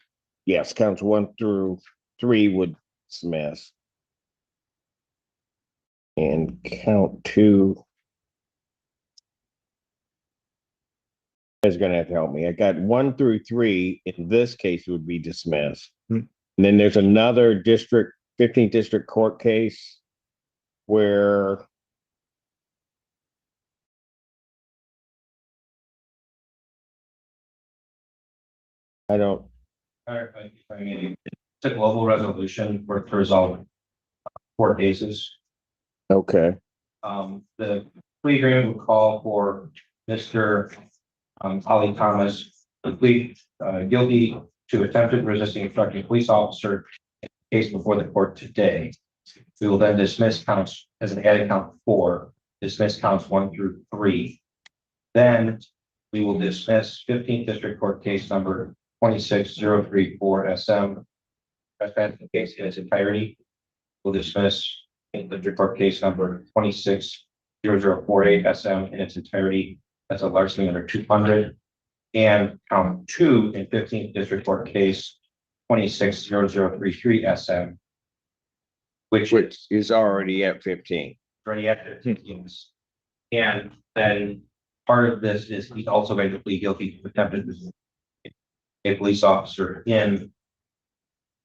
C: yes, counts 1 through 3 would dismiss. And count 2 Is gonna have to help me. I got 1 through 3 in this case would be dismissed. And then there's another 15th district court case where I don't.
F: I mean, it's a global resolution for to resolve court cases.
C: Okay.
F: The plea agreement would call for Mr. Ali Thomas to plead guilty to attempted resisting obstructing a police officer in the case before the court today. We will then dismiss counts as an added count 4, dismiss counts 1 through 3. Then we will dismiss 15th district court case number 26034 SM. Trespassing case in its entirety. We'll dismiss district court case number 260048 SM in its entirety. That's a larceny under 200. And count 2 in 15th district court case 260033 SM. Which
C: is already at 15.
F: Already at 15. And then part of this is he's also going to plead guilty to attempted a police officer in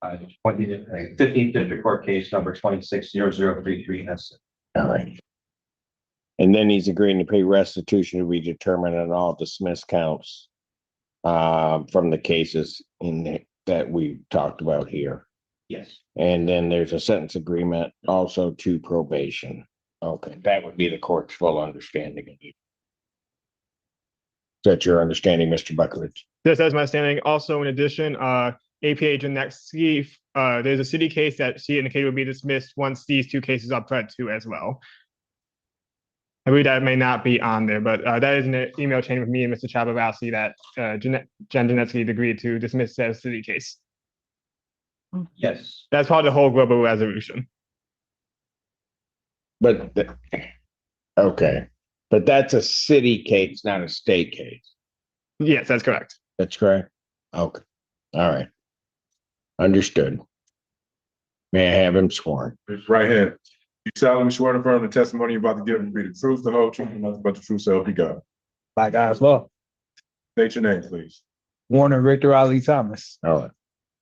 F: 15th district court case number 260033 SM.
C: All right. And then he's agreeing to pay restitution to be determined on all dismissed counts from the cases that we talked about here.
F: Yes.
C: And then there's a sentence agreement also to probation. Okay, that would be the court's full understanding of you. Is that your understanding, Mr. Buckovich?
T: This is my understanding. Also, in addition, APA Janetsky, there's a city case that she indicated would be dismissed once these 2 cases are pled to as well. I believe that may not be on there, but that is an email chain with me and Mr. Chabavowski that Jen Janetsky agreed to dismiss as city case.
F: Yes.
T: That's part of the whole global resolution.
C: But, okay, but that's a city case, not a state case.
T: Yes, that's correct.
C: That's correct. Okay, all right. Understood. May I have him sworn?
O: Raise your right hand. You solemnly swear to affirm the testimony you're about to give will be the truth, the whole truth, and nothing but the truth, so help you God.
U: By God's law.
O: State your name, please.
U: Warner Victor Ali Thomas.
C: All right.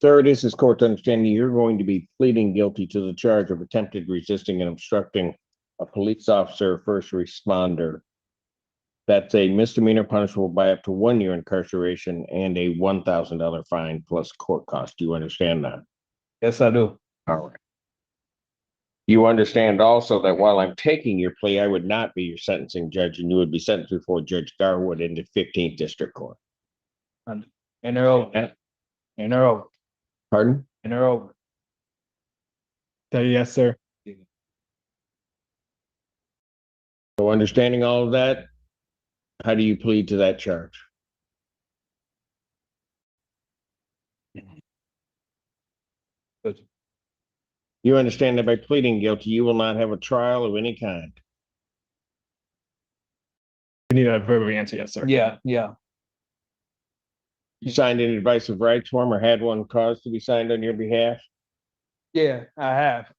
C: Sir, this is court understanding you're going to be pleading guilty to the charge of attempted resisting and obstructing a police officer or first responder. That's a misdemeanor punishable by up to 1 year incarceration and a $1,000 fine plus court cost. Do you understand that?
U: Yes, I do.
C: All right. You understand also that while I'm taking your plea, I would not be your sentencing judge and you would be sentenced before Judge Garwood in the 15th District Court.
U: In a row. In a row.
C: Pardon?
U: In a row.
T: Yes, sir.
C: So understanding all of that, how do you plead to that charge? You understand that by pleading guilty, you will not have a trial of any kind.
T: We need a verbal answer, yes, sir.
U: Yeah.
C: You signed an advice of rights form or had one caused to be signed on your behalf?
U: Yeah, I have.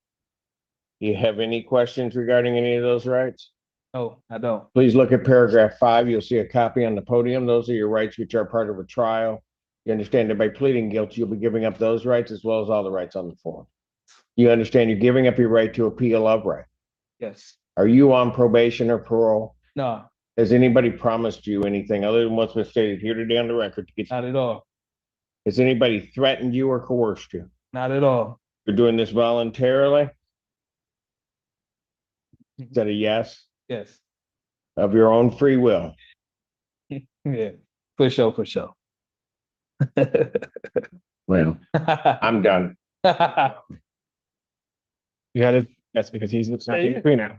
C: You have any questions regarding any of those rights?
U: No, I don't.
C: Please look at paragraph 5. You'll see a copy on the podium. Those are your rights which are part of a trial. You understand that by pleading guilty, you'll be giving up those rights as well as all the rights on the form. You understand you're giving up your right to appeal of right.
U: Yes.
C: Are you on probation or parole?
U: No,
C: Has anybody promised you anything other than what's been stated here today on the record? To get...
U: not at all.
C: Has anybody threatened you or coerced you?
U: Not at all.
C: You're doing this voluntarily? Is that a yes?
U: Yes.
C: Of your own free will?
U: Yeah. For sure.
C: Well, I'm done.
T: You had it. That's because he's not free now.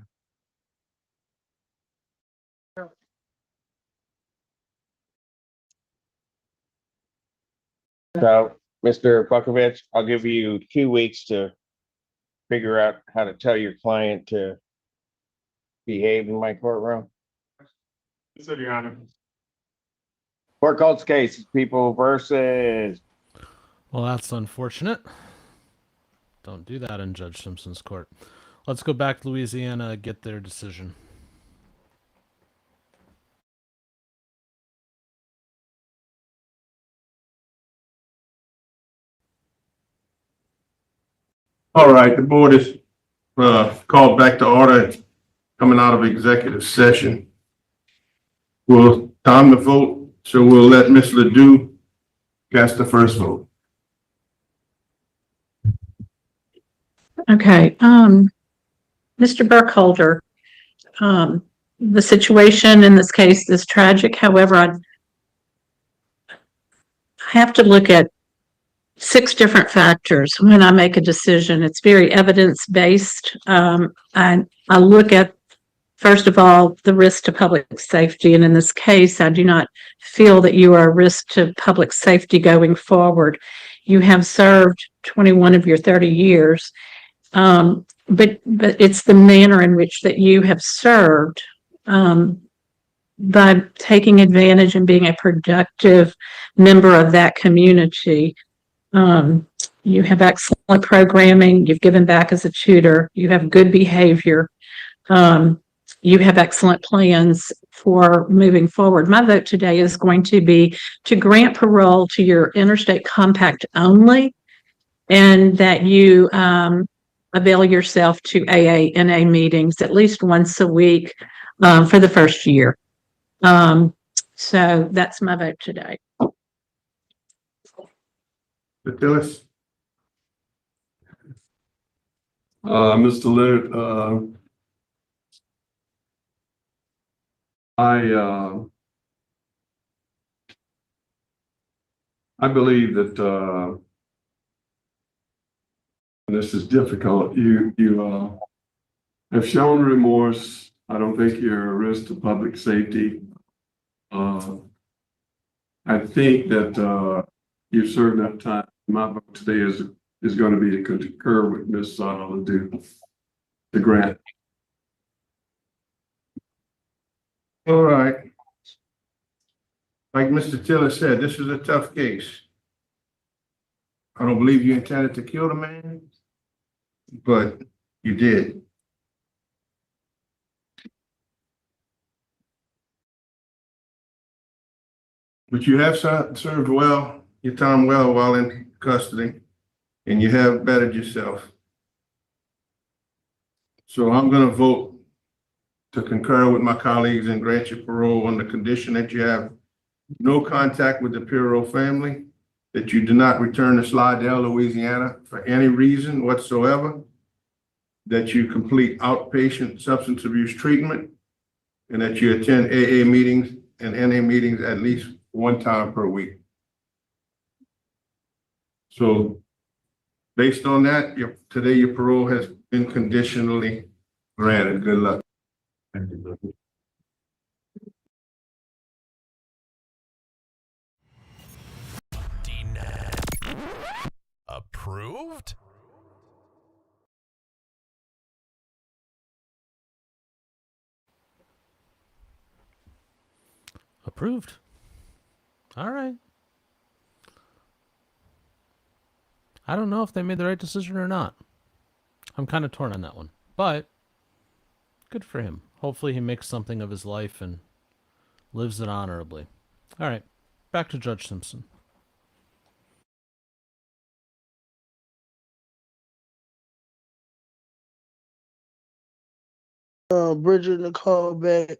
C: So, Mr. Buckovich, I'll give you 2 weeks to figure out how to tell your client to behave in my courtroom.
T: Yes, sir, Your Honor.
C: Court calls case, people versus.
A: Well, that's unfortunate. Don't do that in Judge Simpson's court. Let's go back to Louisiana, get their decision.
J: All right, the board is called back to order, coming out of executive session. We'll time the vote, so we'll let Ms. Ledoux cast the first vote.
N: Okay, Mr. Burkholder, the situation in this case is tragic. However, I have to look at 6 different factors when I make a decision. It's very evidence-based. I look at, first of all, the risk to public safety. And in this case, I do not feel that you are a risk to public safety going forward. You have served 21 of your 30 years. But it's the manner in which that you have served, by taking advantage and being a productive member of that community. You have excellent programming. You've given back as a tutor. You have good behavior. You have excellent plans for moving forward. My vote today is going to be to grant parole to your interstate compact only, and that you avail yourself to AA-NA meetings at least once a week for the first year. So that's my vote today.
J: Phyllis?
G: Mr. Leonard, I believe that this is difficult. You have shown remorse. I don't think you're a risk to public safety. I think that you've served enough time. My vote today is going to be to concur with Ms. Ledoux, the grant.
J: All right. Like Mr. Tiller said, this is a tough case. I don't believe you intended to kill the man, but you did. But you have served well, your time well while in custody, and you have bettered yourself. So I'm going to vote to concur with my colleagues and grant you parole on the condition that you have no contact with the Pirro family, that you do not return to Slidell, Louisiana for any reason whatsoever, that you complete outpatient substance abuse treatment, and that you attend AA meetings and NA meetings at least one time per week. So based on that, today your parole has been conditionally granted. Good luck. Thank you.
B: Approved?
A: Approved. All right. I don't know if they made the right decision or not. I'm kind of torn on that one, but good for him. Hopefully he makes something of his life and lives it honorably. All right, back to Judge Simpson.
C: Bridget Nicole back.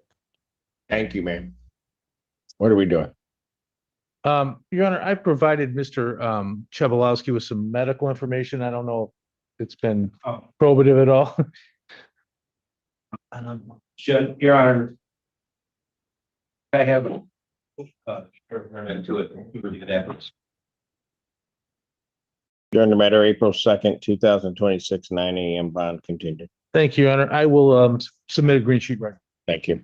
C: Thank you, ma'am. What are we doing?
E: Your Honor, I provided Mr. Chebalowski with some medical information. I don't know if it's been probative at all.
F: Your Honor, I have to it. Really good efforts.
C: During the matter, April 2nd, 2026, 9 a.m. bond continued.
E: Thank you, Your Honor. I will submit a green sheet right.
C: Thank you.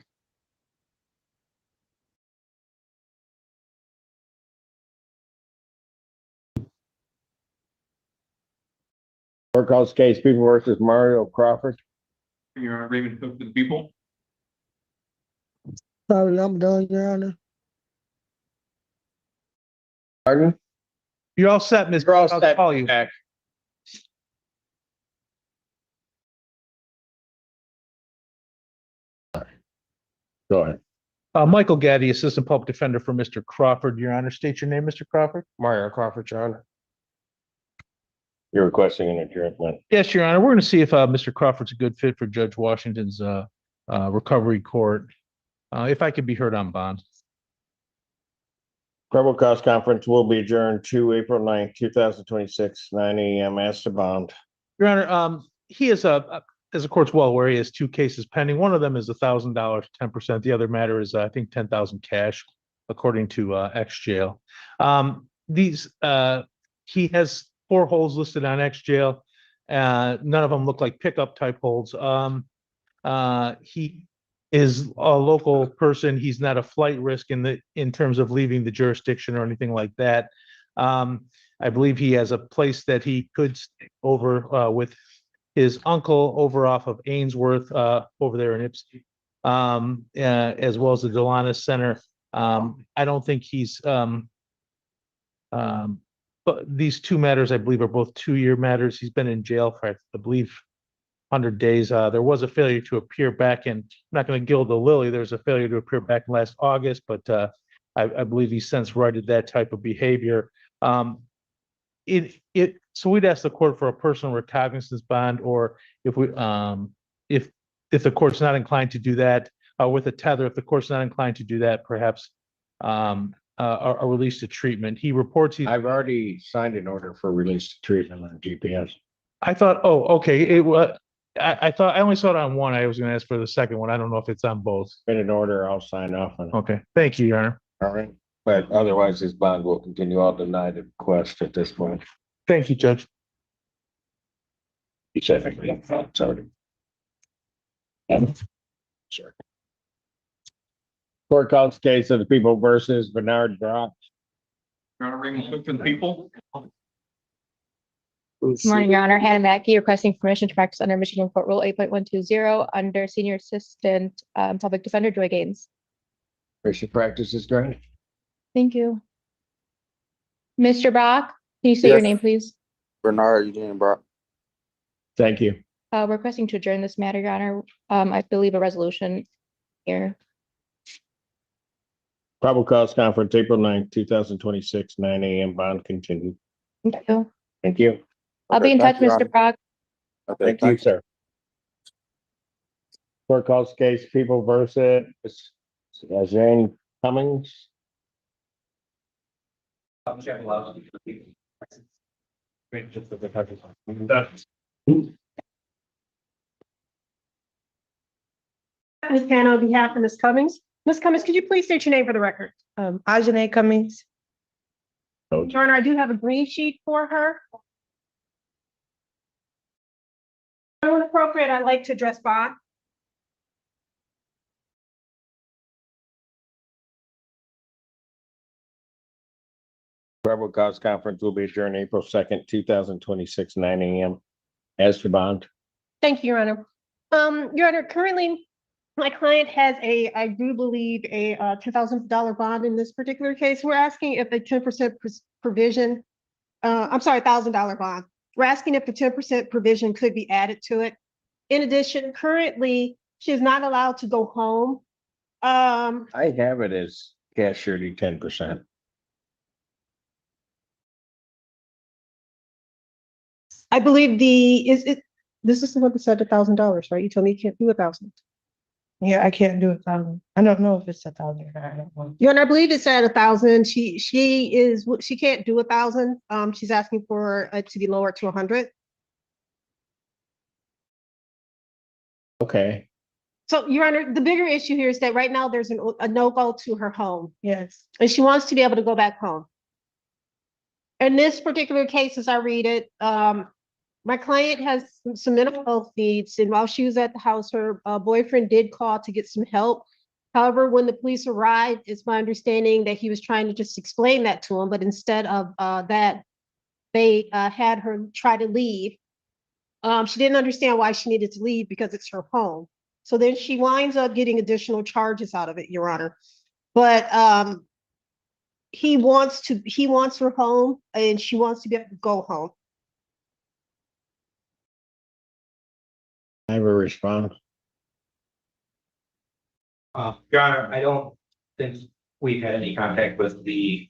C: Court calls case People versus Mario Crawford.
F: Your Honor, Raymond Cook for the people.
C: Sorry, I'm done, Your Honor. Pardon?
E: You're all set, Mr.
C: You're all
E: I'll
C: set.
E: call you.
C: Back. Go ahead.
E: Michael Gaddy, Assistant Public Defender for Mr. Crawford. Your Honor, state your name, Mr. Crawford.
C: Mario Crawford, Your Honor. You're requesting an adjournment.
E: Yes, Your Honor. We're going to see if Mr. Crawford's a good fit for Judge Washington's recovery court. If I could be heard on bond.
C: Probable cause conference will be adjourned to April 9th, 2026, 9 a.m. as to bond.
E: Your Honor, he is as the court's well aware, he has two cases pending. One of them is $1,000, 10%. The other matter is, I think, 10,000 cash, according to X jail. He has 4 holds listed on X jail. None of them look like pickup type holds. He is a local person. He's not a flight risk in terms of leaving the jurisdiction or anything like that. I believe he has a place that he could stay over with his uncle over off of Ainsworth over there in Ipsy, as well as the Delanis Center. I don't think he's but these two matters, I believe, are both 2-year matters. He's been in jail for, I believe, 100 days. There was a failure to appear back in, I'm not going to gild the lily. There's a failure to appear back in last August, but I believe he's since righted that type of behavior. So we'd ask the court for a personal recognizance bond, or if the court's not inclined to do that, with a tether, if the court's not inclined to do that, perhaps a release to treatment. He reports
C: I've already signed an order for release to treatment on GPS.
E: I thought, oh, okay. It was. I thought I only saw it on one. I was going to ask for the second one. I don't know if it's on both.
C: Been an order. I'll sign off on it.
E: Okay. Thank you, Your Honor.
C: All right. But otherwise, his bond will continue. I'll deny the request at this point.
E: Thank you, Judge.
C: Specifically, sorry. Sure. Court calls case of the people versus Bernard Groff.
O: People.
B: Good morning, Your Honor. Hannah Mackey requesting permission to practice under Michigan Court Rule 8.120 under Senior Assistant Public Defender Joy Gaines.
C: Permission practice is granted.
B: Thank you. Mr. Brock, can you say your name, please?
I: Bernard Eugene Brock.
C: Thank you.
B: Requesting to adjourn this matter, Your Honor. I believe a resolution here.
C: Probable cause conference, April 9th, 2026, 9 a.m. Bond continued.
B: Thank you.
C: Thank you.
B: I'll be in touch, Mr. Brock.
C: Thank you, sir. Court calls case people versus Jane Cummings.
V: Ms. Hannah, on behalf of Ms. Cummings. Ms. Cummings, could you please state your name for the record?
X: Ajane Cummings.
V: Your Honor, I do have a green sheet for her. When appropriate, I'd like to address bond.
C: Probable cause conference will be adjourned April 2nd, 2026, 9 a.m. As to bond.
V: Thank you, Your Honor. Your Honor, currently, my client has I do believe, a $2,000 bond in this particular case. We're asking if a 10% provision, $1,000 bond. We're asking if the 10% provision could be added to it. In addition, currently, she is not allowed to go home.
C: I have it as cash surety 10%.
V: I believe this is the one that said $1,000, right? You told me you can't do 1,000.
X: Yeah, I can't do 1,000. I don't know if it's 1,000 or not.
V: Your Honor, I believe it said 1,000. She can't do 1,000. She's asking for it to be lowered to 100.
C: Okay.
V: So, Your Honor, the bigger issue here is that right now there's a no-go to her home.
X: Yes.
V: And she wants to be able to go back home. In this particular case, as I read it, my client has some mental health needs, and while she was at the house, her boyfriend did call to get some help. However, when the police arrived, it's my understanding that he was trying to just explain that to him, but instead of that, they had her try to leave. She didn't understand why she needed to leave because it's her home. So then she winds up getting additional charges out of it, Your Honor. But he wants her home, and she wants to be able to go home.
C: I have a response.
F: Your Honor, I don't think we've had any contact with the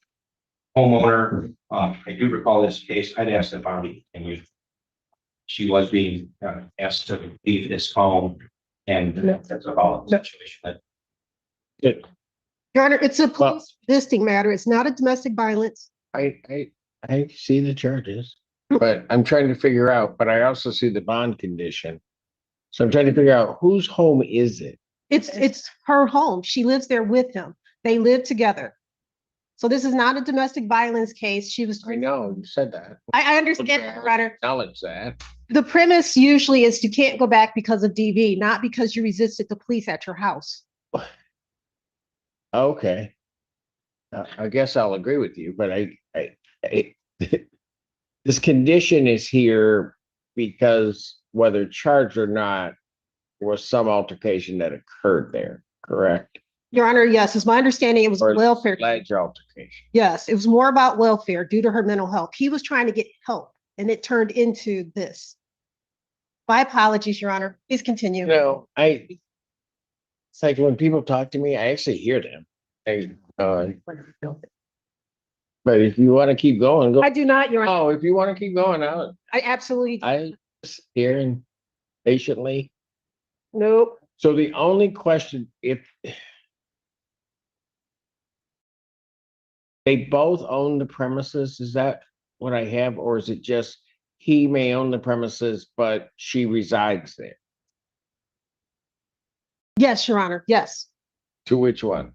F: homeowner. I do recall this case. I'd ask that bond be continued. she was being asked to leave this home, and that's a volatile situation.
V: Your Honor, it's a police resisting matter. It's not a domestic violence.
C: I see the charges, but I'm trying to figure out, but I also see the bond condition. So I'm trying to figure out whose home is it?
V: It's her home. She lives there with him. They live together. So this is not a domestic violence case. She was.
C: I know, you said that.
V: I understand, Your Honor.
C: Acknowledge that.
V: The premise usually is you can't go back because of DV, not because you resisted the police at your house.
C: Okay. I guess I'll agree with you, but this condition is here because whether charged or not, was some altercation that occurred there, correct?
V: Your Honor, yes, it's my understanding it was
C: Or
V: welfare.
C: alleged altercation.
V: Yes, it was more about welfare due to her mental health. He was trying to get help and it turned into this. My apologies, Your Honor. Please continue.
C: No, it's like when people talk to me, I actually hear them. But if you want to keep going, go.
V: I do not, Your Honor.
C: Oh, if you want to keep going,
V: I absolutely,
C: I just hearing patiently.
V: nope.
C: So the only question, if they both own the premises, is that what I have? Or is it just he may own the premises, but she resides there?
V: Yes, Your Honor, yes.
C: To which one?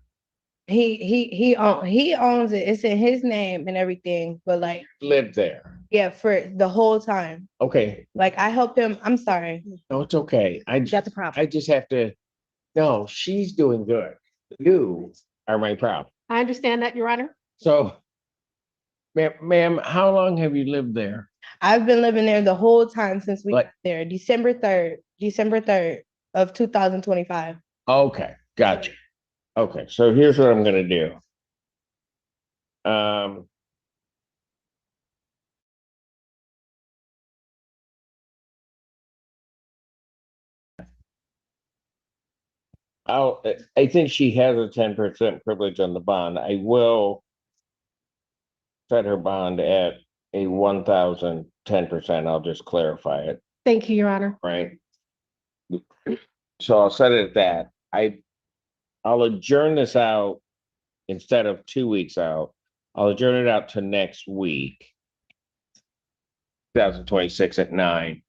X: He owns it. It's in his name and everything, but like,
C: Live there.
X: yeah, for the whole time.
C: Okay.
X: Like I helped him. I'm sorry.
C: No, it's okay.
V: Got the problem.
C: I just have to, no, she's doing good. You are my problem.
V: I understand that, Your Honor.
C: So, ma'am, how long have you lived there?
X: I've been living there the whole time since we
C: Like-
X: got there. December 3rd of 2025.
C: Okay, gotcha. Okay, so here's what I'm gonna do. I think she has a 10% privilege on the bond. I will set her bond at a 1,010%. I'll just clarify it,
V: Thank you, Your Honor.
C: right? So I'll set it at that. I'll adjourn this out instead of 2 weeks out. I'll adjourn it out to next week. 2026 at 9.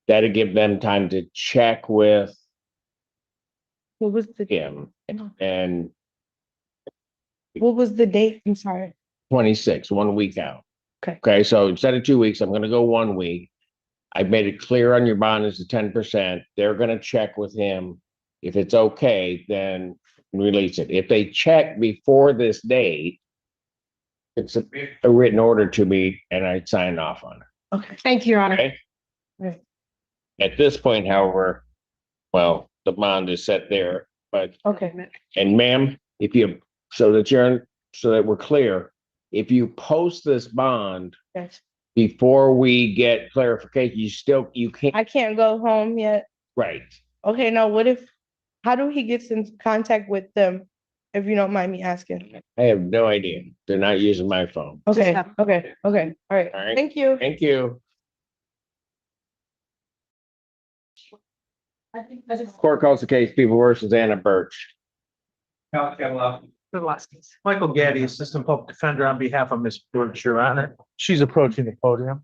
C: That'll give them time to check with
X: What was the
C: him and
X: what was the date? I'm sorry.
C: 26, 1 week out.
X: Okay.
C: Okay, so instead of 2 weeks, I'm gonna go 1 week. I've made it clear on your bond is the 10%. They're gonna check with him. If it's okay, then release it. If they check before this date, it's a written order to me and I sign off on it.
V: Okay. Thank you, Your Honor.
C: Okay.
X: Right.
C: At this point, however, well, the bond is set there, but,
X: Okay.
C: and ma'am, so that we're clear, if you post this bond
X: Yes.
C: before we get clarification, you can't,
X: I can't go home yet.
C: right?
X: Okay, now how do he get in contact with them? If you don't mind me asking.
C: I have no idea. They're not using my phone.
X: Okay, okay. All right.
C: All right.
X: Thank you.
C: Thank you. Court calls the case, People versus Anna Birch.
E: Michael Gaddy, Assistant Public Defender on behalf of Ms. Birch, Your Honor. She's approaching the podium.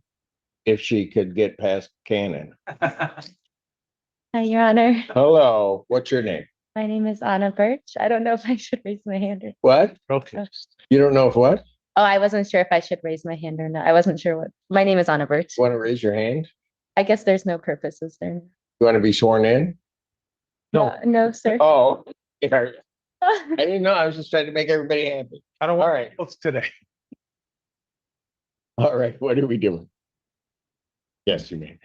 C: If she could get past Cannon.
D: Hi, Your Honor.
C: Hello, what's your name?
D: My name is Anna Birch. I don't know if I should raise my hand or.
C: What?
E: Okay.
C: You don't know if what?
D: Oh, I wasn't sure if I should raise my hand or not. I wasn't sure what. My name is Anna Birch.
C: Want to raise your hand?
D: I guess there's no purpose, is there?
C: You want to be sworn in?
E: No.
D: No, sir.
C: Oh, yeah. I didn't know. I was just trying to make everybody happy.
E: I don't
C: All
E: want
C: right.
E: votes today.
C: All right, what are we doing? Yes, you may.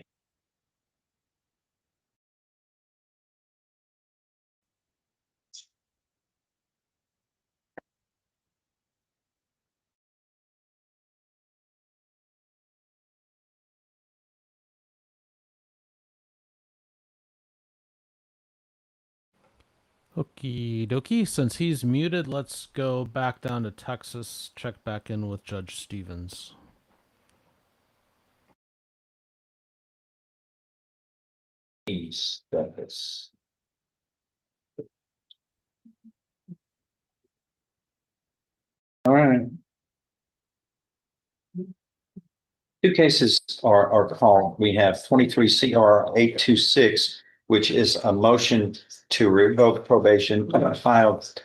A: Okie dokie. Since he's muted, let's go back down to Texas, check back in with Judge Stevens.
K: East, that is. All right. Two cases are called. We have 23 CR 826, which is a motion to revoke probation filed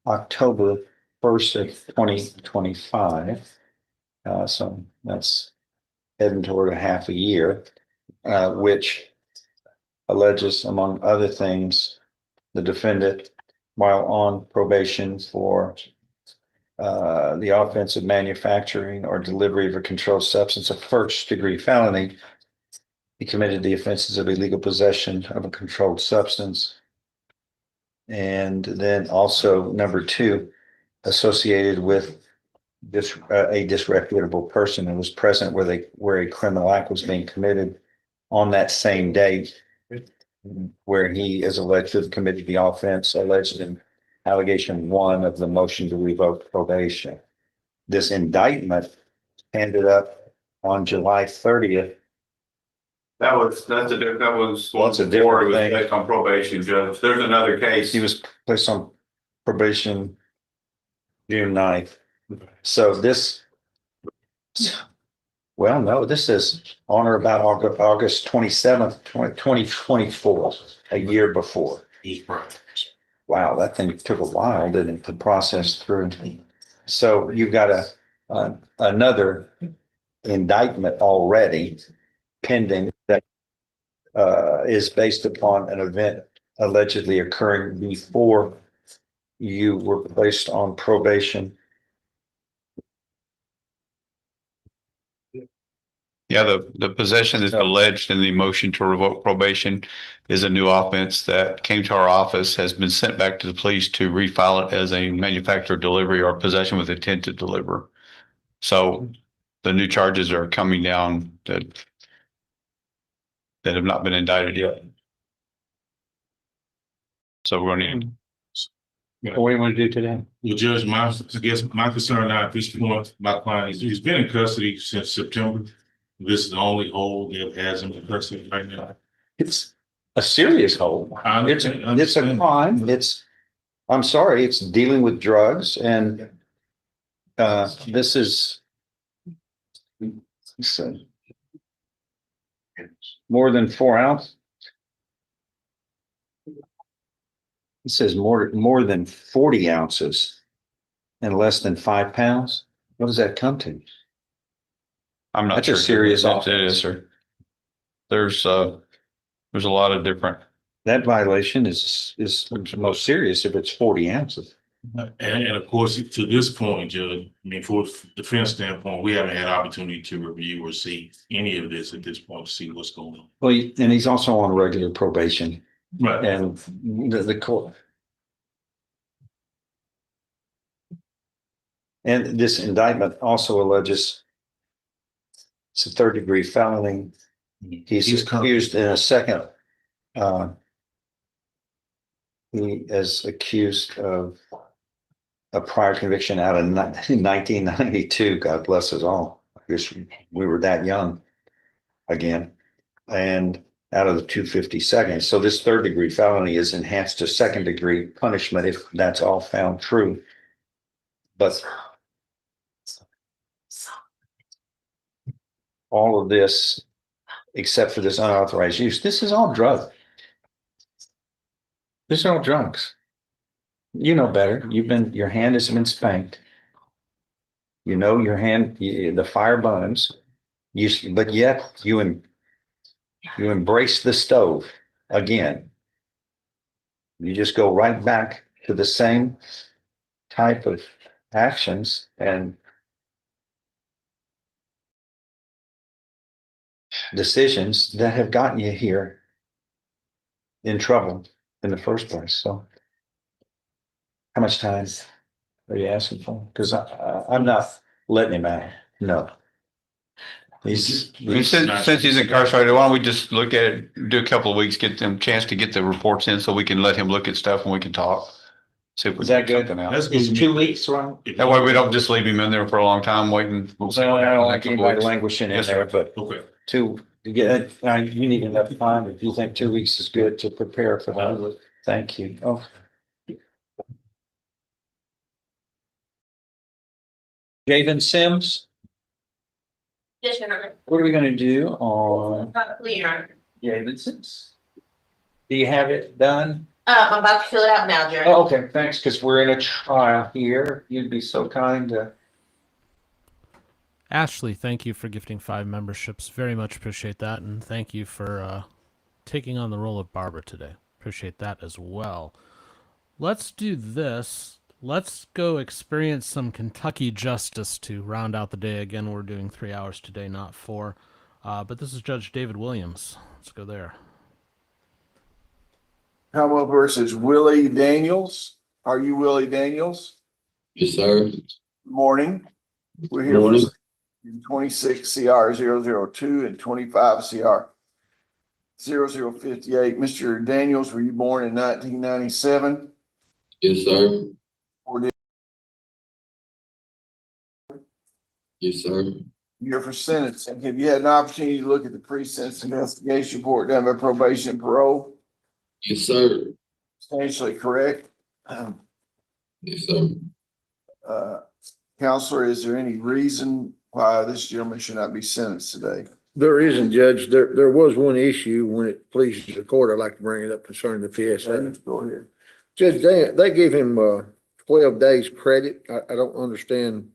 K: October 1st of 2025. So that's heading toward a half a year, which alleges, among other things, the defendant, while on probation for the offense of manufacturing or delivery of a controlled substance, a first-degree felony. He committed the offenses of illegal possession of a controlled substance. And then also number 2, associated with this a disreputable person who was present where a criminal act was being committed on that same date, where he is alleged to have committed the offense alleged in allegation 1 of the motion to revoke probation. This indictment ended up on July 30th.
W: That's a
K: different thing.
W: On probation, Judge. There's another case.
K: He was placed on probation June 9th. So this, well, no, this is on or about August 27th, 2024, a year before. Wow, that thing took a while, didn't it, to process through. So you've got another indictment already pending that is based upon an event allegedly occurring before you were placed on probation.
L: Yeah, the possession that's alleged in the motion to revoke probation is a new offense that came to our office, has been sent back to the police to refile it as a manufacturer delivery or possession with intent to deliver. So the new charges are coming down that have not been indicted yet. So we're going to.
K: What do you want to do today?
M: Well, Judge, I guess my concern now at this point, my client he's been in custody since September. This is the only hold that has him in custody right now.
K: It's a serious hold. It's a crime. I'm sorry, it's dealing with drugs, and this is more than 4 ounces. It says more than 40 ounces and less than 5 pounds. What does that come to?
L: I'm not
K: That's
L: sure.
K: a serious offense.
L: It is, sir. There's a lot of different.
K: That violation is the most serious if it's 40 ounces.
M: And of course, to this point, Judge, I mean, for defense standpoint, we haven't had opportunity to review or see any of this at this point to see what's going on.
K: Well, and he's also on regular probation.
M: Right.
K: And the court. And this indictment also alleges it's a 3rd-degree felony. He's accused in a second. He is accused of a prior conviction out of 1992. God bless us all. I guess we were that young again. And out of the 252nd. So this 3rd-degree felony is enhanced to 2nd-degree punishment if that's all found true. But all of this, except for this unauthorized use, this is all drugs. This is all drugs. You know better. Your hand has been spanked. You know your hand, the fire burns. But yet you embrace the stove again. You just go right back to the same type of actions and decisions that have gotten you here in trouble in the first place. So how much time are you asking for? Because I'm not letting him out. No.
L: Since he's incarcerated, why don't we just look at it, do a couple of weeks, get them chance to get the reports in so we can let him look at stuff and we can talk. See if we
K: Is that
L: can
K: good?
L: get something out.
K: It's 2 weeks, right?
L: That way we don't just leave him in there for a long time waiting.
K: Well, I don't like anybody languishing in there, but
M: Okay.
K: 2 Yeah, you need enough time. If you think 2 weeks is good to prepare for that, thank you. Oh. Javen Sims,
H: Yes, Your Honor.
K: what are we gonna do on
H: Your Honor.
K: Javen Sims? Do you have it done?
H: I'm about to fill it out now, Jerry.
K: Oh, okay, thanks, because we're in a trial here. You'd be so kind to.
A: Ashley, thank you for gifting 5 memberships. Very much appreciate that. And thank you for taking on the role of Barbara today. Appreciate that as well. Let's do this. Let's go experience some Kentucky justice to round out the day. Again, we're doing 3 hours today, not 4. But this is Judge David Williams. Let's go there.
C: Commonwealth versus Willie Daniels. Are you Willie Daniels?
P: Yes, sir.
C: Morning. We're here
P: Morning.
C: for 26 CR 002 and 25 CR 0058. Mr. Daniels, were you born in 1997?
P: Yes, sir.
C: Or did
P: Yes, sir.
C: you're for sentencing? Have you had an opportunity to look at the pre-sentence investigation report done by probation and parole?
P: Yes, sir.
C: Substantially correct.
P: Yes, sir.
C: Counselor, is there any reason why this gentleman should not be sentenced today?
R: There isn't, Judge. There was one issue when it pleases the court. I'd like to bring it up concerning the PSA.
C: Go ahead.
R: Judge, they gave him 12 days credit. I don't understand,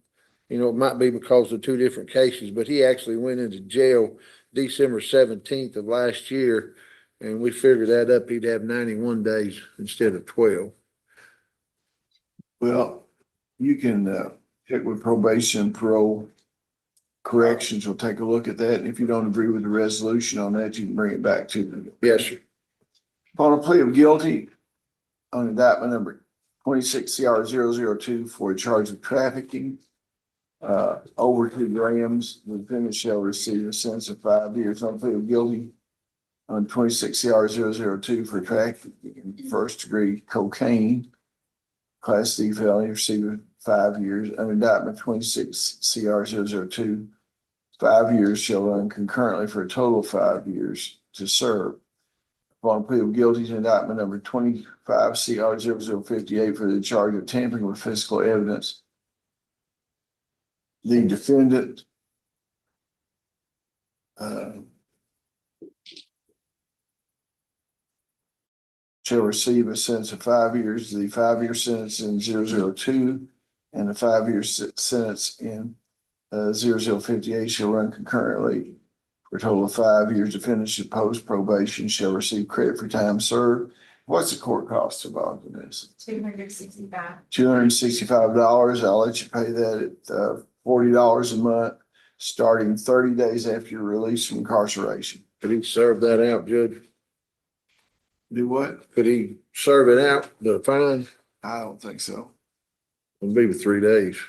R: it might be because of 2 different cases, but he actually went into jail December 17th of last year. And we figured that up, he'd have 91 days instead of 12.
C: Well, you can check with probation, parole, corrections. We'll take a look at that. And if you don't agree with the resolution on that, you can bring it back to them.
R: Yes, sir.
C: Upon a plea of guilty on indictment number 26 CR 002 for a charge of trafficking over 2 grams, the defendant shall receive a sentence of 5 years. On plea of guilty on 26 CR 002 for trafficking first degree cocaine, Class D felony, receive 5 years. On indictment 26 CR 002, 5 years shall run concurrently for a total of 5 years to serve. Upon plea of guilty to indictment number 25 CR 0058 for the charge of tampering with physical evidence, the defendant shall receive a sentence of 5 years. The 5-year sentence in 002 and the 5-year sentence in 0058 shall run concurrently for a total of 5 years. Defendant should post probation shall receive credit for time served. What's the court cost involved in this?
H: $265.
C: $265. I'll let you pay that at $40 a month, starting 30 days after your release from incarceration.
R: Could he serve that out, Judge?
C: Do what?
R: Could he serve it out, the fine?
C: I don't think so.
R: It'll be with 3 days.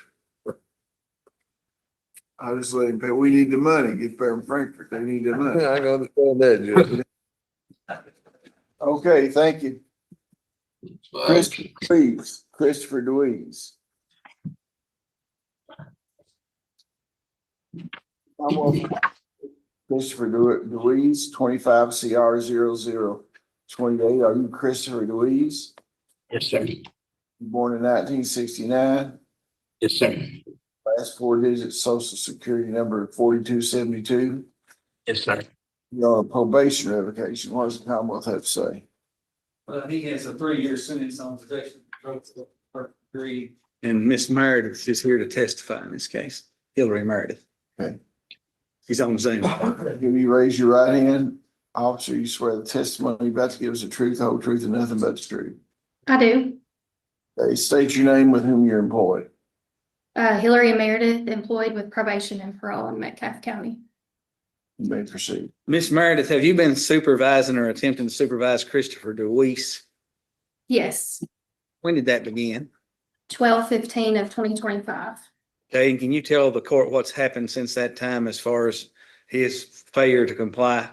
C: I'll just let him pay. We need the money. Get there in Frankfurt. They need the money.
R: I can understand that, Judge.
C: Okay, thank you. Christopher Deweese. Christopher Deweese, 25 CR 0028. Are you Christopher Deweese?
P: Yes, sir.
C: Born in 1969.
P: Yes, sir.
C: Last 4 digits social security number 4272.
P: Yes, sir.
C: You're on probation revocation. What does the Commonwealth have to say?
S: Well, he has a 3-year sentence on possession of drugs first degree. And Miss Meredith is here to testify in this case. Hillary Meredith.
C: Okay.
S: He's on Zoom.
C: Can you raise your right hand? Officer, you swear the testimony you're about to give is the truth, the whole truth, and nothing but the truth.
H: I do.
C: Okay, state your name with whom you're employed.
H: Hillary Meredith, employed with probation and parole in Metcalfe County.
C: You may proceed.
S: Miss Meredith, have you been supervising or attempting to supervise Christopher Deweese?
H: Yes,
S: When did that begin?
H: 12/15 of 2025.
S: Okay, and can you tell the court what's happened since that time as far as his failure to comply?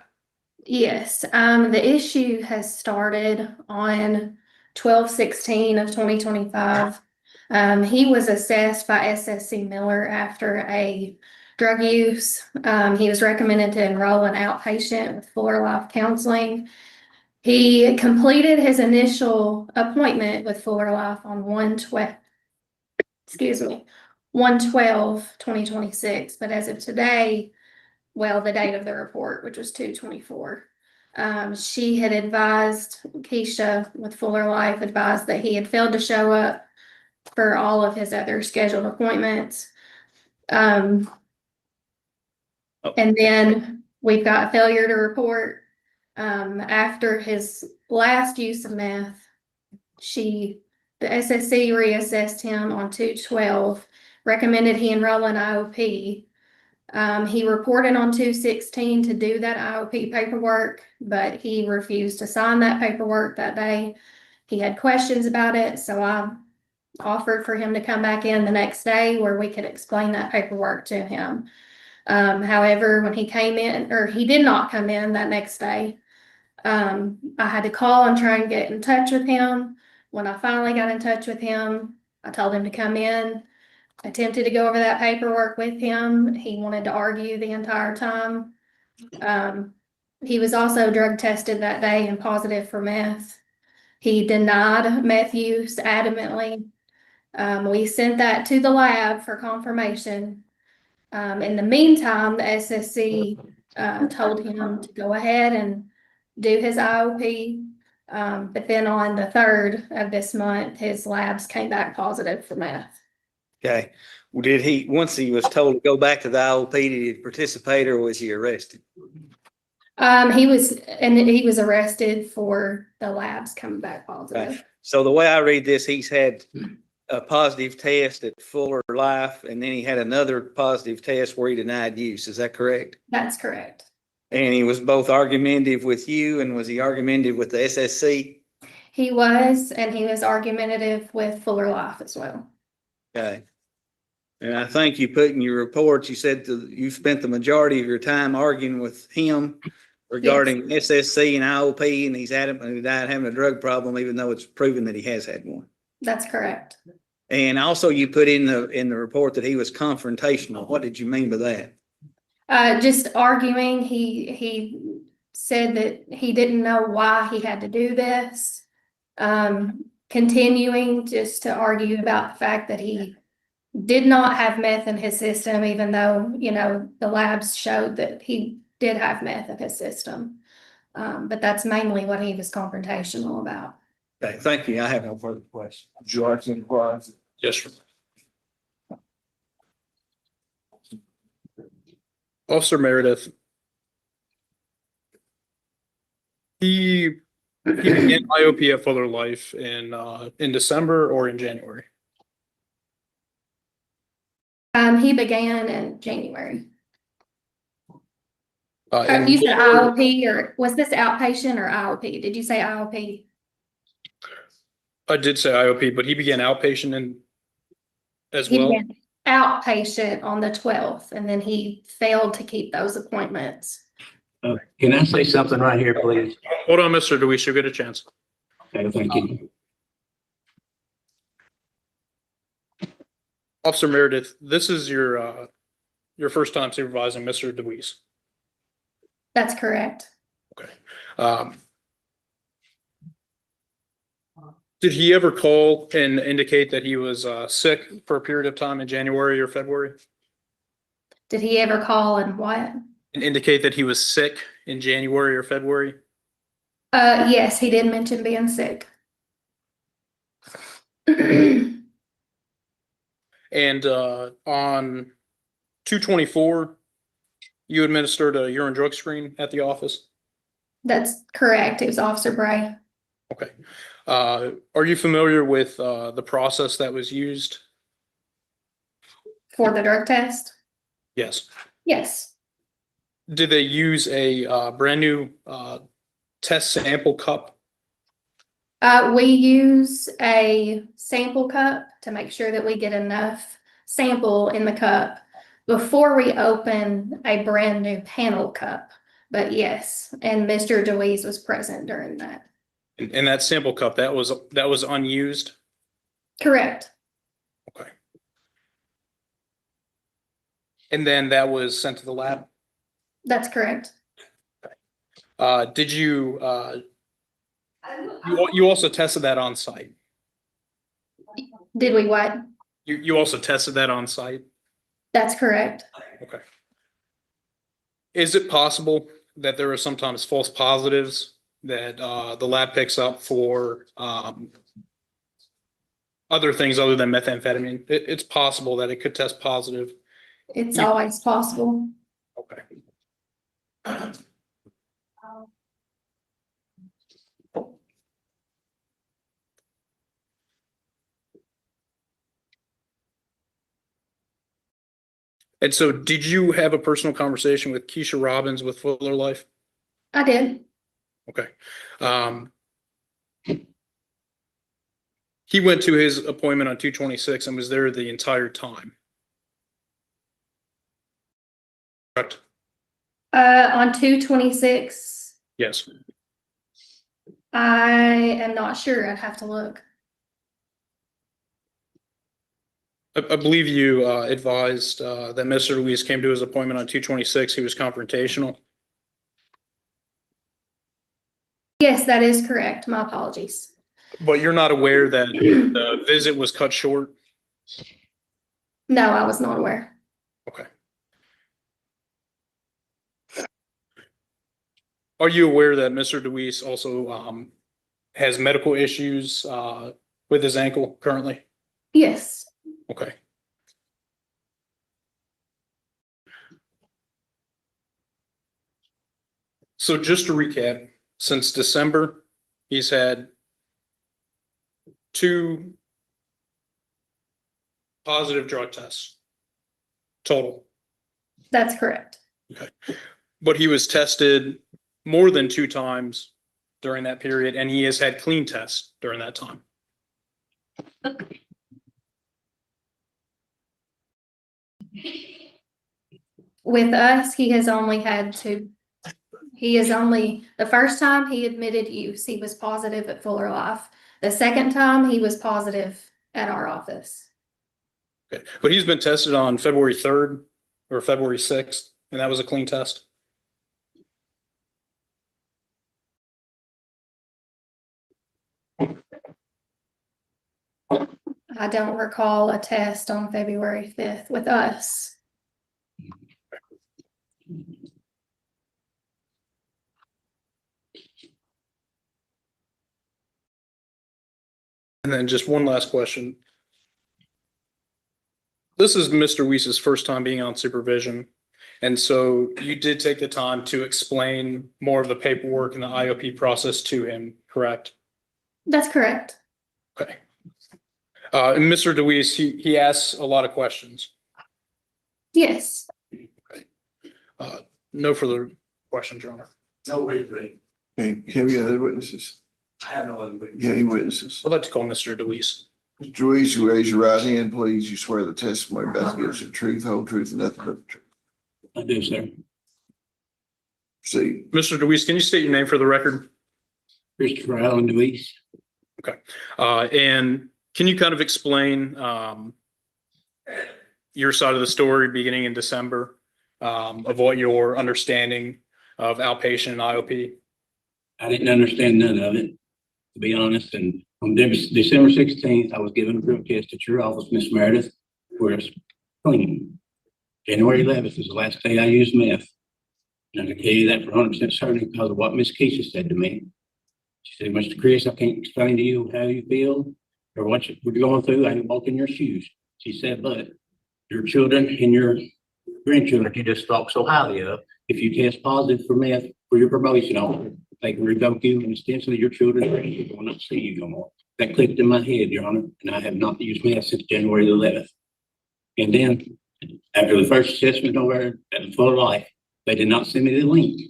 H: Yes, the issue has started on 12/16 of 2025. He was assessed by SSC Miller after a drug use. He was recommended to enroll in outpatient with Fuller Life Counseling. He completed his initial appointment with Fuller Life on 1/12/2026, but as of today, well, the date of the report, which was 2/24. She had advised, Keisha with Fuller Life advised that he had failed to show up for all of his other scheduled appointments. And then we've got failure to report. After his last use of meth, the SSC reassessed him on 2/12, recommended he enroll in IOP. He reported on 2/16 to do that IOP paperwork, but he refused to sign that paperwork that day. He had questions about it, so I offered for him to come back in the next day where we could explain that paperwork to him. However, when he came in, or he did not come in that next day, I had to call and try and get in touch with him. When I finally got in touch with him, I told him to come in, attempted to go over that paperwork with him. He wanted to argue the entire time. He was also drug tested that day and positive for meth. He denied meth use adamantly. We sent that to the lab for confirmation. In the meantime, the SSC told him to go ahead and do his IOP. But then on the 3rd of this month, his labs came back positive for meth.
S: Okay. Well, once he was told to go back to the IOP, did he participate or was he arrested?
H: He was arrested for the labs coming back positive.
S: Okay. So the way I read this, he's had a positive test at Fuller Life, and then he had another positive test where he denied use. Is that correct?
H: That's correct.
S: And he was both argumentative with you, and was he argumentative with the SSC?
H: He was, and he was argumentative with Fuller Life as well.
S: Okay. And I think you put in your report, you said you spent the majority of your time arguing with him regarding SSC and IOP, and he's adamant about having a drug problem, even though it's proven that he has had one.
H: That's correct.
S: And also you put in the report that he was confrontational. What did you mean by that?
H: Just arguing. He said that he didn't know why he had to do this. Continuing just to argue about the fact that he did not have meth in his system, even though, the labs showed that he did have meth in his system. But that's mainly what he was confrontational about.
S: Okay, thank you. I have no further questions.
O: George, any questions?
N: Yes, sir. Officer Meredith. He began IOP at Fuller Life in December or in January?
H: He began in January.
N: In
H: You said
N: January-
H: IOP, or was this outpatient or IOP? Did you say IOP?
N: I did say IOP, but he began outpatient as
H: He
N: well.
H: began outpatient on the 12th, and then he failed to keep those appointments.
P: Can I say something right here, please?
N: Hold on, Mr. Deweese, you'll get a chance.
P: Okay, thank you.
N: Officer Meredith, this is your first time supervising Mr. Deweese.
H: That's correct.
N: Okay. Did he ever call and indicate that he was sick for a period of time in January or February?
H: Did he ever call and what?
N: And indicate that he was sick in January or February?
H: Yes, he did mention being sick.
N: And on 2/24, you administered a urine drug screen at the office?
H: That's correct. It was Officer Bray.
N: Okay. Are you familiar with the process that was used?
H: For the drug test?
N: Yes.
H: Yes.
N: Did they use a brand new test sample cup?
H: We use a sample cup to make sure that we get enough sample in the cup before we open a brand new panel cup. But yes, and Mr. Deweese was present during that.
N: And that sample cup, that was unused?
H: Correct.
N: Okay. And then that was sent to the lab.
H: That's correct.
N: Did you, you also tested that on site?
H: Did we what?
N: You also tested that on site?
H: That's correct.
N: Okay. Is it possible that there are sometimes false positives that the lab picks up for other things other than methamphetamine? It's possible that it could test positive.
H: It's always possible.
N: Okay. And so did you have a personal conversation with Keisha Robbins with Fuller Life?
H: I did.
N: Okay. He went to his appointment on 2/26 and was there the entire time. Correct?
H: On 2/26,
N: Yes.
H: I am not sure. I'd have to look.
N: I believe you advised that Mr. Luis came to his appointment on 2/26. He was confrontational.
H: Yes, that is correct. My apologies.
N: But you're not aware that the visit was cut short?
H: No, I was not aware.
N: Okay. Are you aware that Mr. Luis also has medical issues with his ankle currently?
H: Yes.
N: Okay. So just to recap, since December, he's had 2 positive drug tests total.
H: That's correct.
N: Okay. But he was tested more than 2 times during that period, and he has had clean tests during that time.
H: With us, he has only had 2. The first time he admitted use, he was positive at Fuller Life. The second time he was positive at our office.
N: Okay. But he's been tested on February 3rd or February 6th, and that was a clean test.
H: I don't recall a test on February 5th with us.
N: And then just one last question. This is Mr. Luis's first time being on supervision. And so you did take the time to explain more of the paperwork and the IOP process to him, correct?
H: That's correct.
N: Okay. And Mr. DeWeese, he asks a lot of questions.
H: Yes.
N: No further questions, Your Honor.
P: No, wait.
C: Okay, have you other witnesses?
P: I have no other witness.
C: Yeah, any witnesses?
N: I'd like to call Mr. DeWeese.
C: Mr. Ruiz, you raise your right hand, please. You swear the testimony about to give the truth, whole truth, and nothing but the truth.
P: I do, sir.
C: See,
N: Mr. DeWeese, can you state your name for the record?
P: Christopher Allen Deweese.
N: Okay. And can you kind of explain your side of the story beginning in December of what your understanding of outpatient and IOP?
P: I didn't understand none of it, to be honest. And on December 16th, I was given a drug test at your office, Miss Meredith, where it's clean. January 11th was the last day I used meth. And I can tell you that for 100% certain because of what Miss Keisha said to me. She said, Mr. Chris, I can't explain to you how you feel or what you're going through. I can walk in your shoes. She said, but your children and your grandchildren you just talk so highly of, if you test positive for meth for your promotion on, they can revoke you and essentially your children will not see you no more. That clicked in my head, Your Honor, and I have not used meth since January the 11th. And then after the first assessment over at Fuller Life, they did not send me the link.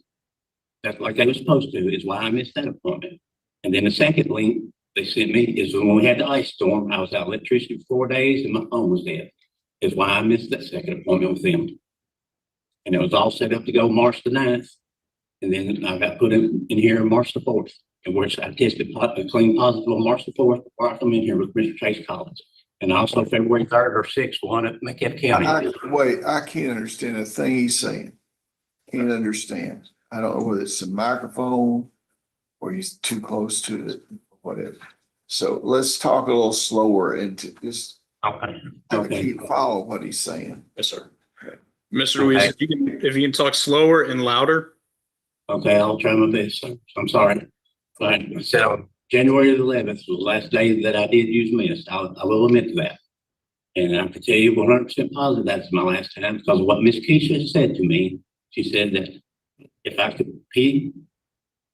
P: That's like they were supposed to, is why I missed that appointment. And then the second link they sent me is when we had the ice storm. I was out of electricity for 4 days and my phone was dead. Is why I missed that second appointment with them. And it was all set up to go March the 9th. And then I got put in here on March the 4th, in which I tested clean positive on March the 4th before I come in here with Mr. Chase Collins. And also February 3rd or 6th, one at McNally County.
R: Wait, I can't understand a thing he's saying. Can't understand. I don't know whether it's the microphone or he's too close to it, whatever. So let's talk a little slower and just
P: Okay.
R: keep follow what he's saying.
N: Yes, sir. Mr. Ruiz, if you can talk slower and louder.
P: Okay, I'll try my best. I'm sorry. But so January the 11th was the last day that I did use mist. I will admit to that. And I can tell you 100% positive that's my last time because of what Miss Keisha said to me. She said that if I could be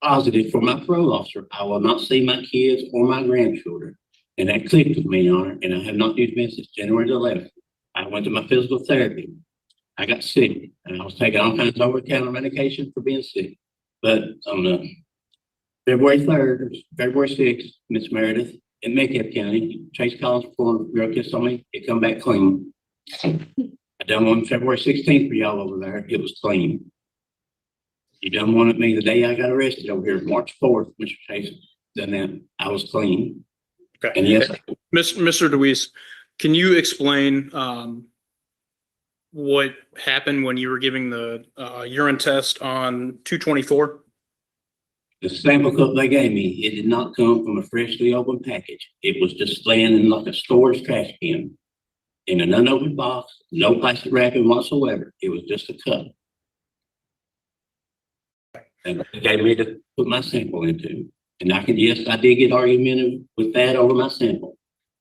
P: positive for my parole officer, I will not see my kids or my grandchildren. And that clicked with me, Your Honor. And I have not used mist since January the 11th. I went to my physical therapy. I got sick and I was taking all kinds of over-the-counter medication for being sick. But on February 3rd, February 6th, Miss Meredith in McNally County, Chase Collins performed a real kiss on me. It come back clean. I done one February 16th for y'all over there. It was clean. You done one at me the day I got arrested over here, March 4th, Mr. Chase. Then I was clean.
N: Okay.
P: And yes,
N: Mr. DeWeese, can you explain what happened when you were giving the urine test on 2/24?
P: the sample cup they gave me, it did not come from a freshly opened package. It was just laying in like a storage trash can in an unopened box, no plastic wrapping whatsoever. It was just a cup. And they gave me to put my sample into. And yes, I did get argumentative with that over my sample.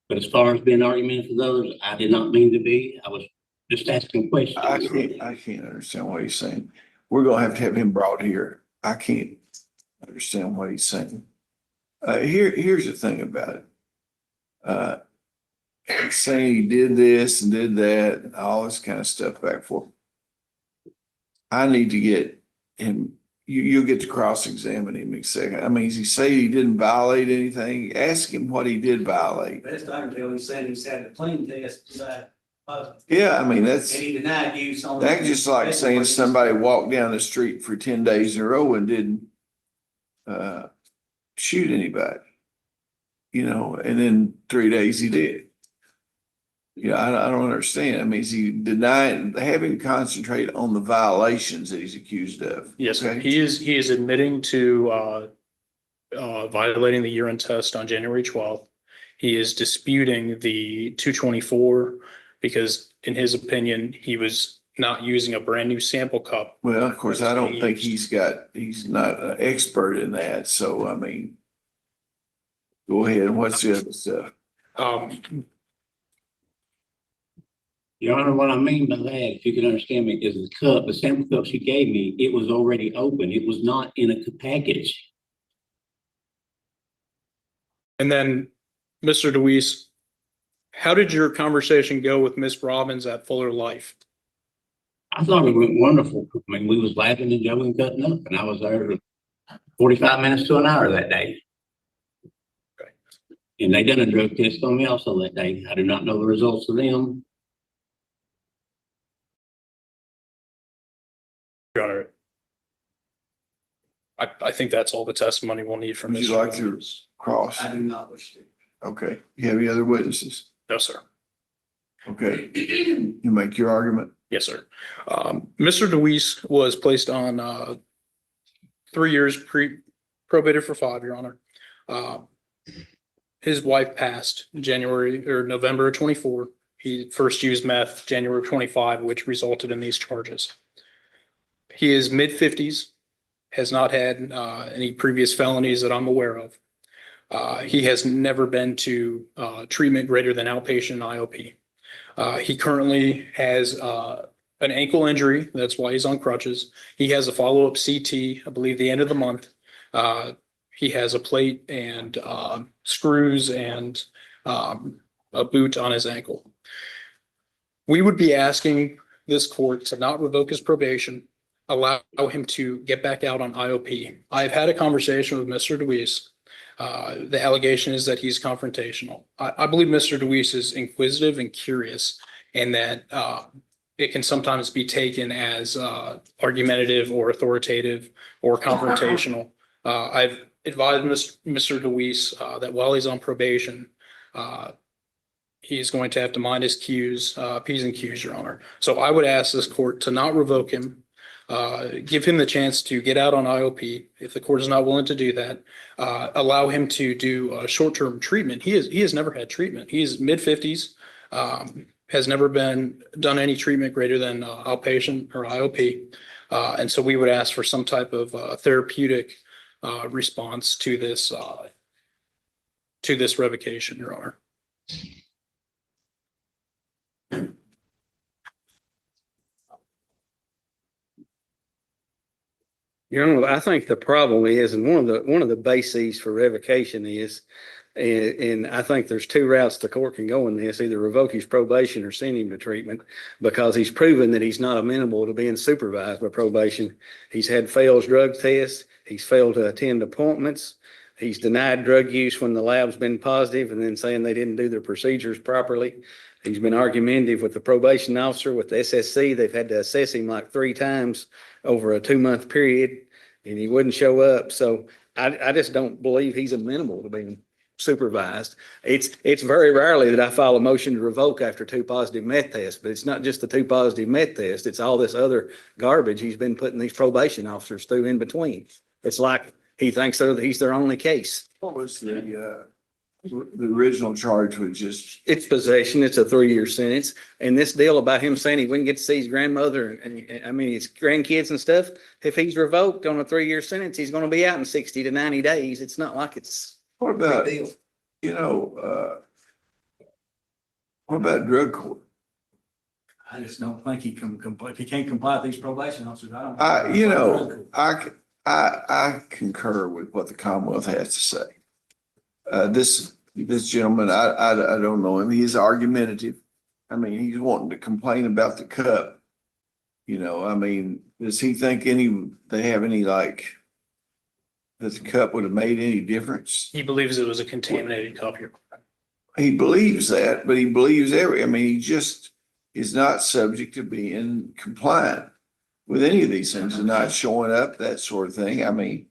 P: But as far as being argumentative with others, I did not mean to be. I was just asking questions.
R: I can't understand what he's saying. We're gonna have to have him brought here. I can't understand what he's saying. Here's the thing about it. He's saying he did this and did that, and all this kind of stuff back and forth. I need to get him, you'll get to cross-examine him in a second. I mean, does he say he didn't violate anything? Ask him what he did violate.
P: Best I can tell, he said he's had a clean test.
R: Yeah, I mean, that's.
P: And he denied use on.
R: That's just like saying somebody walked down the street for 10 days in a row and didn't shoot anybody, and then 3 days he did. I don't understand. I mean, is he denying, have him concentrate on the violations that he's accused of?
N: Yes,
R: Okay?
N: he is admitting to violating the urine test on January 12th. He is disputing the 2/24 because in his opinion, he was not using a brand new sample cup.
R: Well, of course, I don't think he's not an expert in that. So, I mean, go ahead. What's the other stuff?
P: Your Honor, what I mean by that, if you can understand me, is the sample cup she gave me, it was already open. It was not in a package.
N: And then, Mr. DeWeese, how did your conversation go with Miss Robbins at Fuller Life?
P: I thought it went wonderful. I mean, we was laughing and joking, cutting up, and I was there 45 minutes to an hour that day.
N: Okay.
P: And they done a drug test on me also that day. I do not know the results of them.
N: Your Honor, I think that's all the testimony we'll need from
R: Would
N: Mr.
R: you like to
N: Robbins.
R: cross?
P: I do not wish to.
R: Okay. You have any other witnesses?
N: No, sir.
R: Okay. You make your argument.
N: Yes, sir. Mr. DeWeese was placed on 3 years probated for 5, Your Honor. His wife passed November of 24. He first used meth January of 25, which resulted in these charges. He is mid-50s, has not had any previous felonies that I'm aware of. He has never been to treatment greater than outpatient IOP. He currently has an ankle injury. That's why he's on crutches. He has a follow-up CT, I believe, the end of the month. He has a plate and screws and a boot on his ankle. We would be asking this court to not revoke his probation, allow him to get back out on IOP. I've had a conversation with Mr. DeWeese. The allegation is that he's confrontational. I believe Mr. DeWeese is inquisitive and curious, and that it can sometimes be taken as argumentative or authoritative or confrontational. I've advised Mr. DeWeese that while he's on probation, He's going to have to mind his Qs, Ps and Qs, Your Honor. So I would ask this court to not revoke him, give him the chance to get out on IOP. If the court is not willing to do that, allow him to do short-term treatment. He has never had treatment. He is mid-50s, has never done any treatment greater than outpatient or IOP. And so we would ask for some type of therapeutic response to this revocation, Your Honor.
S: You know, I think the problem is, and one of the bases for revocation is, and I think there's two routes the court can go in this: either revoke his probation or send him to treatment, because he's proven that he's not amenable to being supervised by probation. He's had failed drug tests. He's failed to attend appointments. He's denied drug use when the lab's been positive and then saying they didn't do their procedures properly. He's been argumentative with the probation officer, with the SSC. They've had to assess him like 3 times over a 2-month period, and he wouldn't show up. So I just don't believe he's amenable to being supervised. It's very rarely that I file a motion to revoke after 2 positive meth tests, but it's not just the 2 positive meth tests. It's all this other garbage he's been putting these probation officers through in between. It's like he thinks he's their only case.
I: What was the original charge was just?
S: It's possession. It's a 3-year sentence. And this deal about him saying he wouldn't get to see his grandmother and I mean, his grandkids and stuff, if he's revoked on a 3-year sentence, he's going to be out in 60 to 90 days. It's not like it's.
I: What about, you know, what about drug court?
P: I just don't think he can comply. If he can't comply with these probation officers,
I: I concur with what the Commonwealth has to say. This gentleman, I don't know him. He's argumentative. I mean, he's wanting to complain about the cup. You know, I mean, does he think they have any like that the cup would have made any difference?
N: He believes it was a contaminated cup.
I: He believes that, but he believes I mean, he just is not subject to being compliant with any of these things and not showing up, that sort of thing. I mean,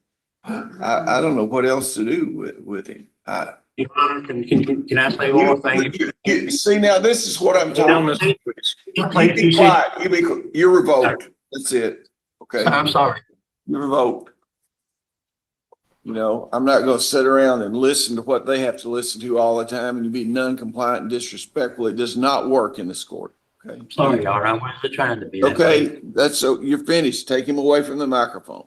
I: I don't know what else to do with him.
P: Your Honor, can I say one more thing?
I: See, now this is what I'm talking about. You be quiet. You're revoked. That's it. Okay.
P: I'm sorry.
I: You're revoked. You know, I'm not going to sit around and listen to what they have to listen to all the time and you be non-compliant and disrespectful. It does not work in this court. Okay.
P: Sorry, Your Honor. I wasn't trying to be.
I: Okay. That's so you're finished. Take him away from the microphone.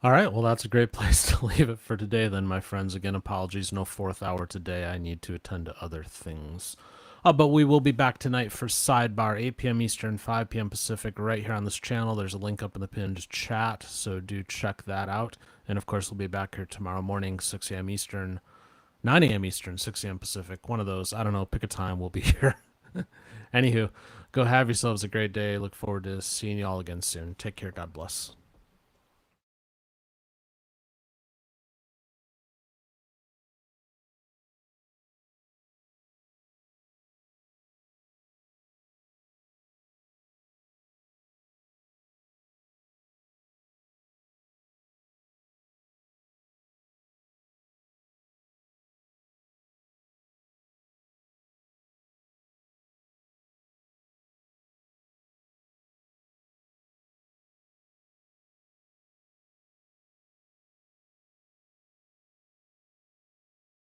A: All right, well, that's a great place to leave it for today then, my friends. Again, apologies, no 4th hour today. I need to attend to other things. But we will be back tonight for Sidebar, 8 p.m. Eastern, 5 p.m. Pacific, right here on this channel. There's a link up in the pinned chat, so do check that out. And, of course, we'll be back here tomorrow morning, 6 a.m. Eastern, 9 a.m. Eastern, 6 a.m. Pacific. One of those. I don't know, pick a time. We'll be here. Anywho, go have yourselves a great day. Look forward to seeing you all again soon. Take care. God bless.